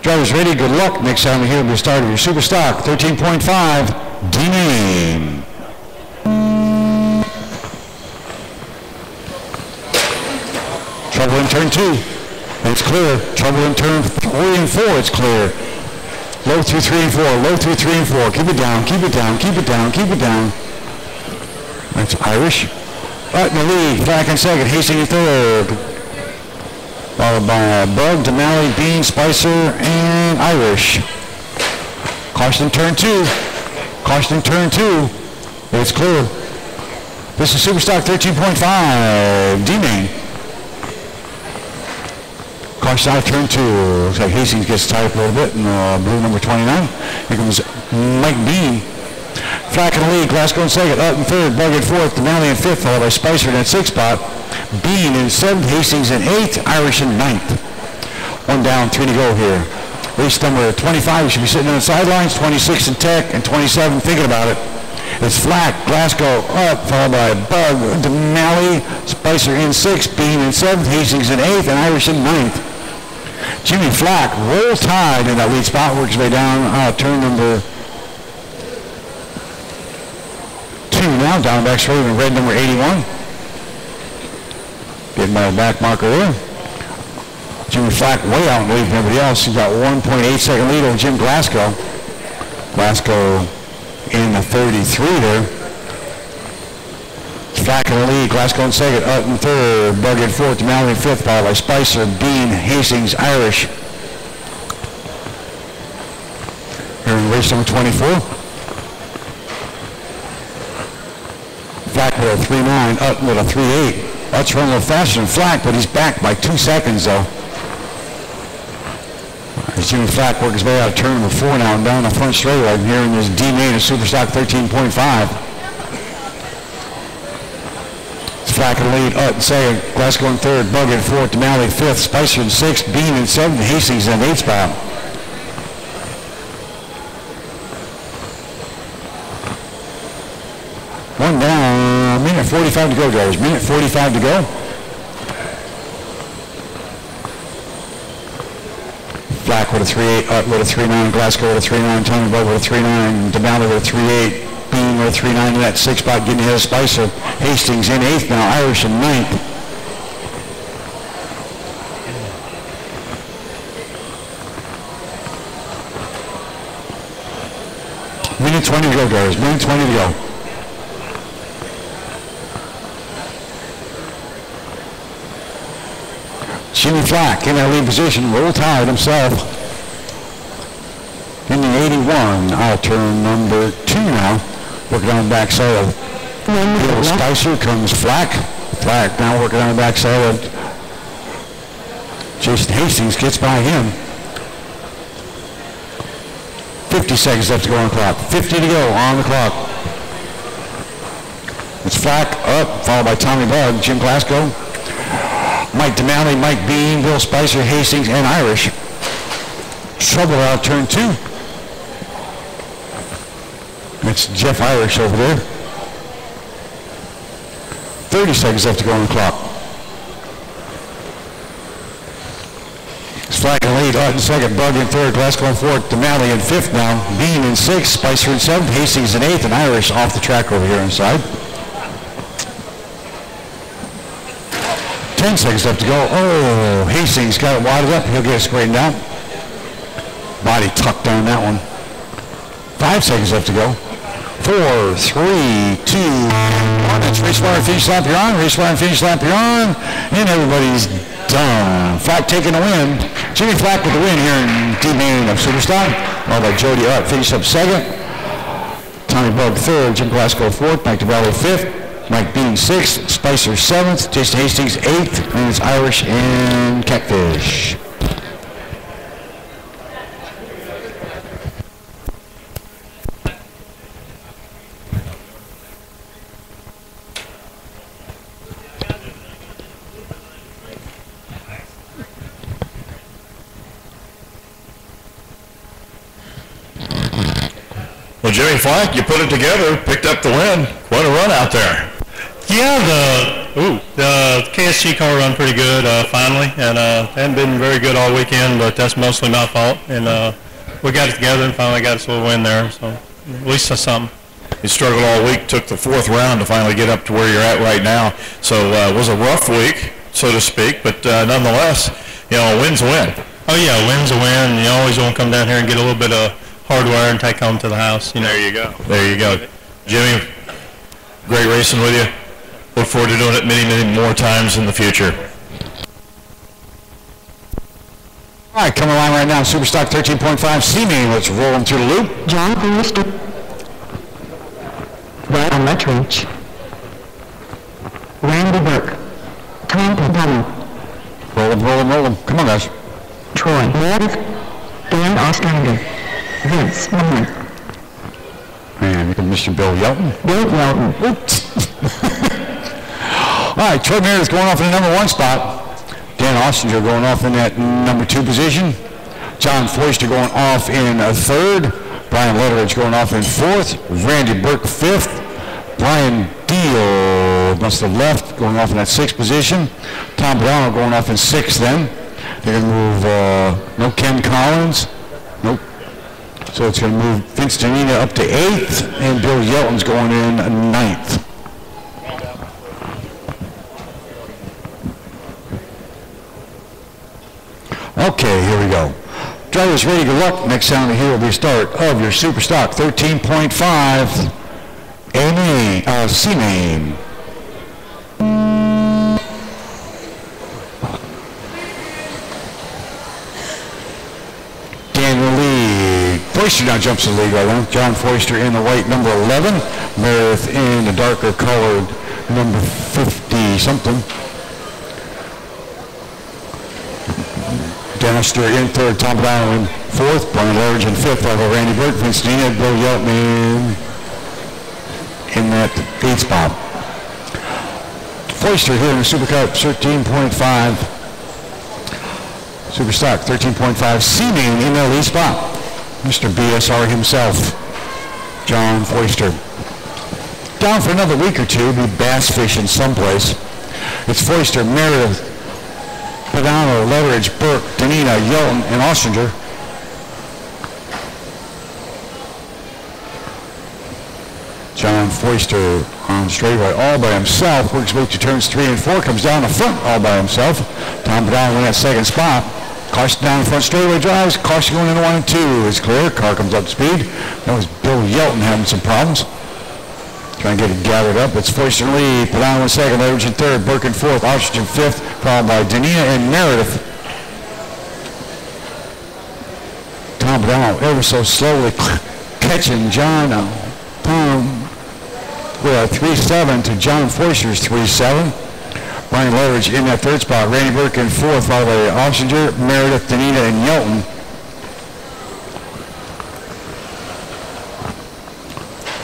Drivers ready, good luck. Next time we hear the start of your Superstock 13.5 D-main. Trouble in turn 2. It's clear. Trouble in turn 3 and 4. It's clear. Low through 3 and 4. Low through 3 and 4. Keep it down. Keep it down. Keep it down. Keep it down. That's Irish. Right in the lead. Flack in second. Hastings in third. Followed by Bug, DeMalley, Bean, Spicer, and Irish. Caution in turn 2. Caution in turn 2. It's clear. This is Superstock 13.5 D-main. Caution out of turn 2. Looks like Hastings gets tied up a little bit in blue number 29. Here comes Mike Bean. Flack in the lead, Glasgow in second, up in third, Bug in fourth, DeMalley in fifth, followed by Spicer in that sixth spot. Bean in seventh, Hastings in eighth, Irish in ninth. One down, 3 to go here. Race number 25, we should be sitting on the sidelines, 26 in tech, and 27 thinking about it. It's Flack, Glasgow up, followed by Bug, DeMalley, Spicer in sixth, Bean in seventh, Hastings in eighth, and Irish in ninth. Jimmy Flack, roll tide in that lead spot, works his way down turn number 2 now, down back straight in red number 81. Getting my back marker there. Jimmy Flack way out in the lead from everybody else. He's got 1.8 second lead over Jim Glasgow. Glasgow in the 33 there. Flack in the lead, Glasgow in second, up in third, Bug in fourth, DeMalley in fifth, followed by Spicer, Bean, Hastings, Irish. Here in race number 24. Flack with a 3.9, up with a 3.8. That's running a little faster than Flack, but he's back by 2 seconds, though. As Jimmy Flack works his way out of turn number 4 now and down the front straight right here in this D-main of Superstock 13.5. Flack in lead, in second, Glasgow in third, Bug in fourth, O'Malley fifth, Spicer in sixth, Bean in seventh, Hastings in 8th spot. One down, minute 45 to go, drivers. Minute 45 to go. Flack with a 3.8, Ut with a 3.9, Glasgow with a 3.9, Tommy Bug with a 3.9, O'Malley with a 3.8, Bean with a 3.9 in that 6th spot, getting ahead of Spicer. Hastings in 8th now, Irish in 9th. Minute 20 to go, guys. Minute 20 to go. Jimmy Flack in that lead position, roll tide himself. In the 81, out turn number 2 now. Working on the backside of Bill Spicer comes Flack. Flack now working on the backside of Jason Hastings, gets by him. 50 seconds left to go on the clock. 50 to go on the clock. It's Flack up, followed by Tommy Bug, Jim Glasgow, Mike O'Malley, Mike Bean, Bill Spicer, Hastings, and Irish. Trouble out turn 2. It's Jeff Irish over there. 30 seconds left to go on the clock. It's Flack in lead, Ut in second, Bug in third, Glasgow in fourth, O'Malley in 5th now, Bean in 6th, Spicer in 7th, Hastings in 8th, and Irish off the track over here inside. 10 seconds left to go. Oh, Hastings got it wadded up. He'll get it straightened out. Body tucked on that one. 5 seconds left to go. 4, 3, 2, 1. It's race wire, finish lap, you're on. Race wire, finish lap, you're on. And everybody's done. Flack taking the win. Jimmy Flack with the win here in D-main of Superstock. Followed by Jody Ut, finished up second. Tommy Bug third, Jim Glasgow fourth, Mike O'Malley 5th. Mike Bean 6th, Spicer 7th, Jason Hastings 8th, and it's Irish and Catfish. Well, Jimmy Flack, you put it together, picked up the win. Quite a run out there. Yeah, the KSG car run pretty good finally, and hadn't been very good all weekend, but that's mostly my fault. And we got it together and finally got us a little win there, so at least that's something. You struggled all week, took the 4th round to finally get up to where you're at right now. So it was a rough week, so to speak, but nonetheless, you know, a win's a win. Oh yeah, a win's a win. You always want to come down here and get a little bit of hardware and take home to the house. You know. There you go. There you go. Jimmy, great racing with you. Look forward to doing it many, many more times in the future. All right, coming along right now, Superstock 13.5 C-main. Let's roll them through the loop. John Brewster. Right on left reach. Randy Burke. Tom Padano. Roll them, roll them, roll them. Come on, guys. Troy Meredith. Dan Ostrander. Vince Mclen. Man, you can Mr. Bill Yelton. Bill Yelton. Oops. All right, Troy Meredith going off in the number 1 spot. Dan Ostrander going off in that number 2 position. John Foister going off in 3rd. Brian Letteridge going off in 4th. Randy Burke 5th. Brian Deal must have left, going off in that 6th position. Tom Brown going off in 6th then. They're going to move, no Ken Collins. Nope. So it's going to move Vince Danina up to 8th, and Bill Yelton's going in 9th. Okay, here we go. Drivers ready, good luck. Next sound here will be a start of your Superstock 13.5 A-main, C-main. Dan will lead. Foister now jumps the lead right now. John Foister in the white number 11. Meredith in the darker colored number 50-something. Danister in third. Tom Padano in fourth. Brian Large in fifth. Followed by Randy Burke, Vince Dina, Bill Yeltman in that eighth spot. Foister here in the Super Cup, 13.5. Superstock, 13.5. C-main in the lead spot. Mr. BSR himself, John Foister. Down for another week or two, be bass fishing someplace. It's Foister, Meredith, Padano, Letteridge, Burke, Danita, Yelton, and Ostringer. John Foister on straightaway all by himself. Works way to turns 3 and 4. Comes down the front all by himself. Tom Padano in that second spot. Caution down the front straightaway drives. Caution going into 1 and 2 is clear. Car comes up to speed. That was Bill Yelton having some problems. Trying to get it gathered up. It's Foister in lead. Padano in second. Letteridge in third. Burke in fourth. Ostringer in fifth. Followed by Danita and Meredith. Tom Padano ever so slowly catching John. We're 3-7 to John Foister's 3-7. Brian Letteridge in that third spot. Randy Burke in fourth, followed by Ostringer, Meredith, Danita, and Yelton.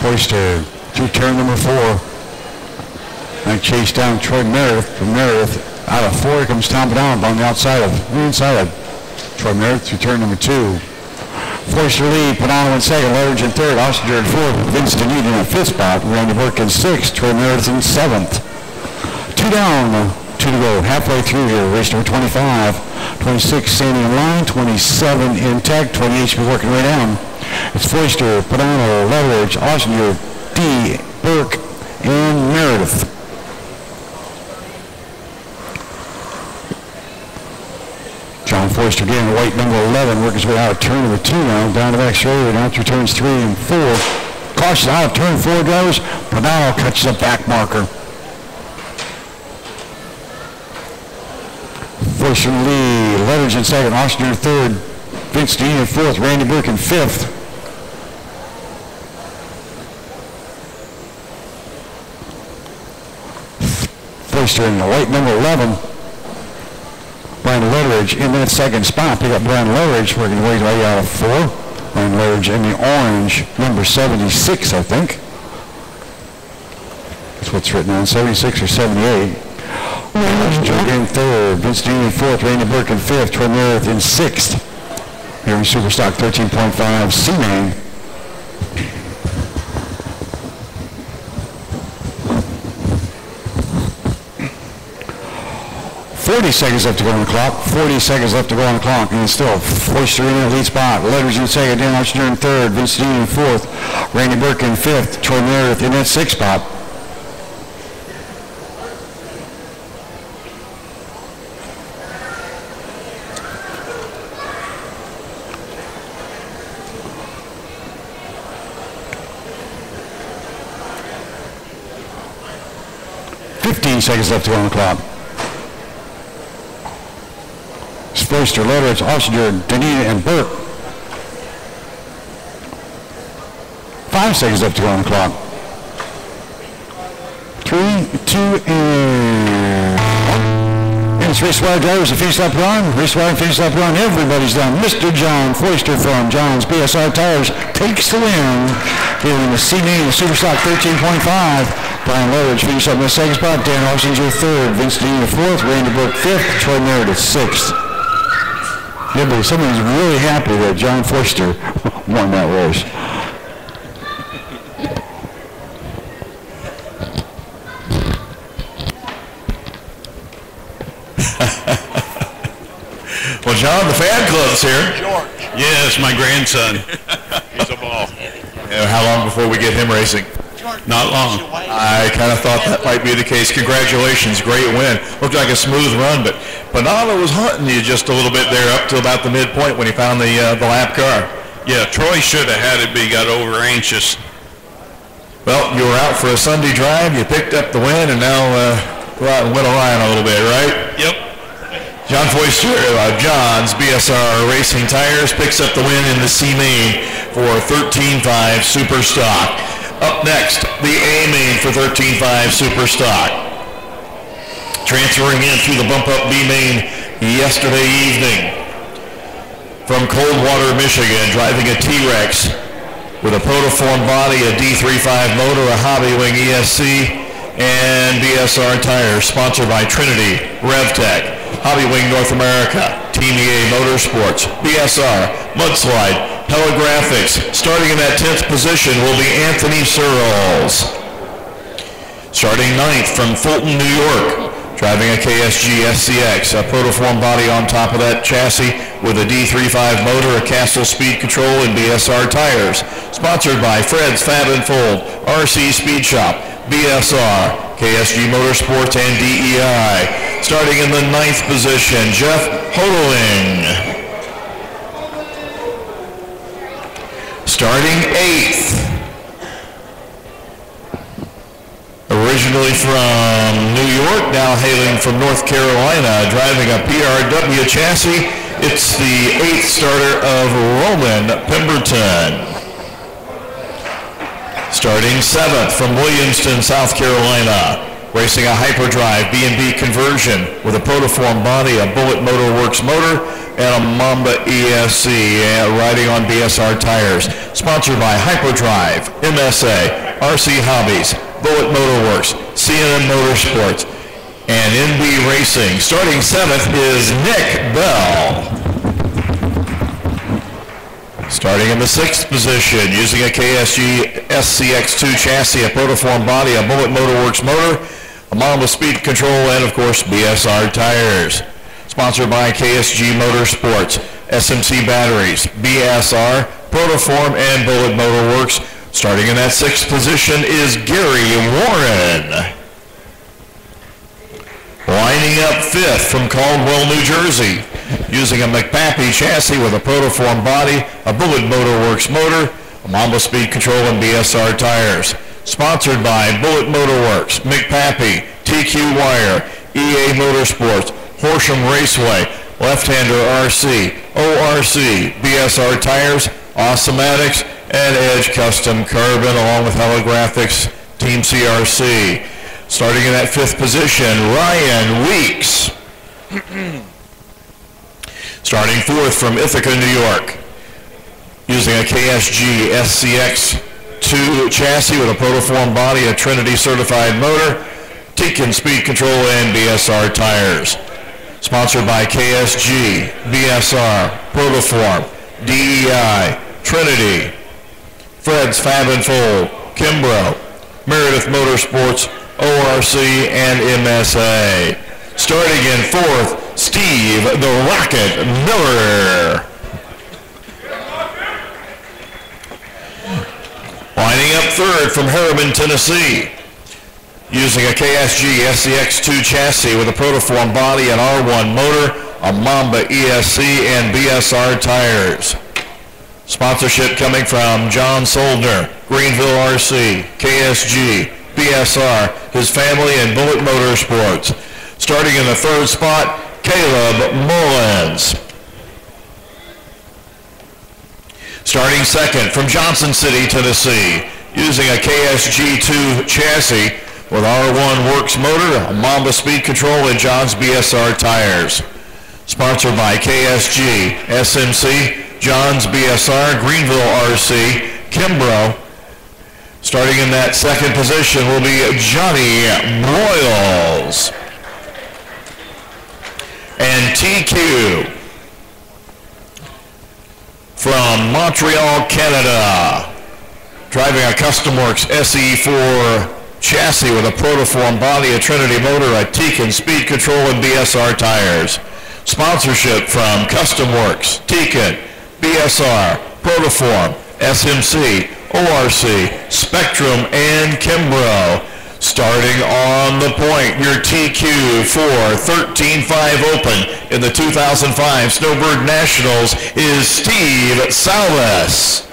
Foister through turn number 4. And chase down Troy Meredith. From Meredith out of 4 comes Tom Padano on the inside of Troy Meredith through turn number 2. Foister lead, Padano in second, Letteridge in third, Ostringer in fourth, Vince Danita in the fifth spot, Randy Burke in sixth, Troy Meredith in seventh. 2 down, 2 to go, halfway through here, race number 25, 26 standing in line, 27 in tech, 28 should be working way down. It's Foister, Padano, Letteridge, Ostringer, D, Burke, and Meredith. John Foister again, white number 11, working his way out of turn number 2 now, down the back straightaway, down through turns 3 and 4. Caution out of turn 4 goes. Padano catches a back marker. Foister in the lead, Letteridge in second, Ostringer in third, Vince Dean in fourth, Randy Burke in fifth. Foister in the white number 11. Brian Letteridge in that second spot. Pick up Brian Letteridge working his way out of 4. Brian Letteridge in the orange, number 76, I think. That's what's written on, 76 or 78. Dugen in third, Vince Dean in fourth, Randy Burke in fifth, Troy Meredith in sixth. Here in Superstock 13.5, C-main. 40 seconds left to go on the clock. 40 seconds left to go on the clock. And it's still Foister in that lead spot. Letteridge in second, Dan Ostringer in third, Vince Dean in fourth, Randy Burke in fifth, Troy Meredith in that sixth spot. Seconds left to go on the clock. It's Foister, Letteridge, Ostringer, Danita, and Burke. 5 seconds left to go on the clock. 3, 2, and 1. And it's race wire drivers and finish lap run. Race wire and finish lap run. Everybody's done. Mr. John Foister from John's BSR Tires takes the win. Here in the C-main, the Superstock 13.5. Brian Letteridge finished up in the second spot. Dan Ostringer third. Vince Dean in fourth. Randy Burke fifth. Troy Meredith sixth. Yeah, but somebody's really happy that John Foister won that race. Well, John, the fan club's here. George. Yes, my grandson. He's a ball. How long before we get him racing? Not long. I kind of thought that might be the case. Congratulations, great win. Looked like a smooth run, but Padano was hunting you just a little bit there up to about the midpoint when he found the lap car. Yeah, Troy should have had it, but he got over anxious. Well, you were out for a Sunday drive, you picked up the win, and now go out and win a line a little bit, right? Yep. John Foister, John's BSR Racing Tires picks up the win in the C-main for 13.5 Superstock. Up next, the A-main for 13.5 Superstock. Transferring in through the bump-up B-main yesterday evening from Coldwater, Michigan, driving a T-Rex with a Protoform body, a D35 motor, a Hobbywing ESC, and BSR tires, sponsored by Trinity, RevTech, Hobbywing North America, Team EA Motorsports, BSR, Mudslide, Telegraphics. Starting in that 10th position will be Anthony Searles. Starting 9th from Fulton, New York, driving a KSG SCX, a Protoform body on top of that chassis with a D35 motor, a Castle Speed Control, and BSR tires. Sponsored by Fred's Fab and Fold, RC Speed Shop, BSR, KSG Motorsports, and DEI. Starting in the 9th position, Jeff Hodeling. Starting 8th, originally from New York, now hailing from North Carolina, driving a PRW chassis, it's the 8th starter of Roman Pemberton. Starting 7th from Williamston, South Carolina, racing a hyperdrive B&B conversion with a Protoform body, a Bullet Motorworks motor, and a Mamba ESC, riding on BSR tires. Sponsored by Hyperdrive, MSA, RC Hobbies, Bullet Motorworks, CNN Motorsports, and NB Racing. Starting 7th is Nick Bell. Starting in the 6th position, using a KSG SCX2 chassis, a Protoform body, a Bullet Motorworks motor, a Mamba Speed Control, and of course BSR tires. Sponsored by KSG Motorsports, SMC Batteries, BSR, Protoform, and Bullet Motorworks. Starting in that 6th position is Gary Warren. Lining up 5th from Caldwell, New Jersey, using a McPappy chassis with a Protoform body, a Bullet Motorworks motor, a Mamba Speed Control, and BSR tires. Sponsored by Bullet Motorworks, McPappy, TQ Wire, EA Motorsports, Horsham Raceway, Left-Hander RC, ORC, BSR tires, Awesomatics, and Edge Custom Carbon, along with Holographics, Team CRC. Starting in that 5th position, Ryan Weeks. Starting 4th from Ithaca, New York, using a KSG SCX2 chassis with a Protoform body, a Trinity certified motor, Tekin Speed Control, and BSR tires. Sponsored by KSG, BSR, Protoform, DEI, Trinity, Fred's Fab and Fold, Kimbrough, Meredith Motorsports, ORC, and MSA. Starting in 4th, Steve the Rocket Miller. Lining up 3rd from Harriman, Tennessee, using a KSG SCX2 chassis with a Protoform body, an R1 motor, a Mamba ESC, and BSR tires. Sponsorship coming from John Soldner, Greenville RC, KSG, BSR, his family, and Bullet Motorsports. Starting in the 3rd spot, Caleb Mullins. Starting 2nd from Johnson City, Tennessee, using a KSG2 chassis with R1 Works motor, a Mamba Speed Control, and John's BSR tires. Sponsored by KSG, SMC, John's BSR, Greenville RC, Kimbrough. Starting in that 2nd position will be Johnny Broyles. And TQ from Montreal, Canada, driving a Custom Works SE4 chassis with a Protoform body, a Trinity motor, a Tekin Speed Control, and BSR tires. Sponsorship from Custom Works, Tekin, BSR, Protoform, SMC, ORC, Spectrum, and Kimbrough. Starting on the point, your TQ for 13.5 Open in the 2005 Snowbird Nationals is Steve Salas.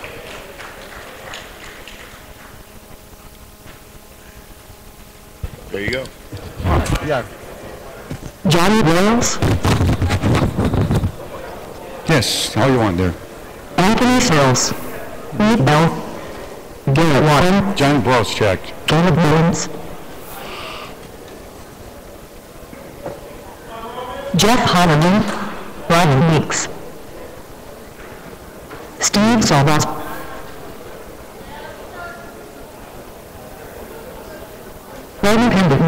There you go. Yeah. Johnny Broyles, Yes, how you want there? Anthony Searles, Reed Bell, Garrett Water, John Bross checked. Caleb Williams, Jeff Holliman, Ryan Weeks, Steve Salvas, Roman Hendrickson,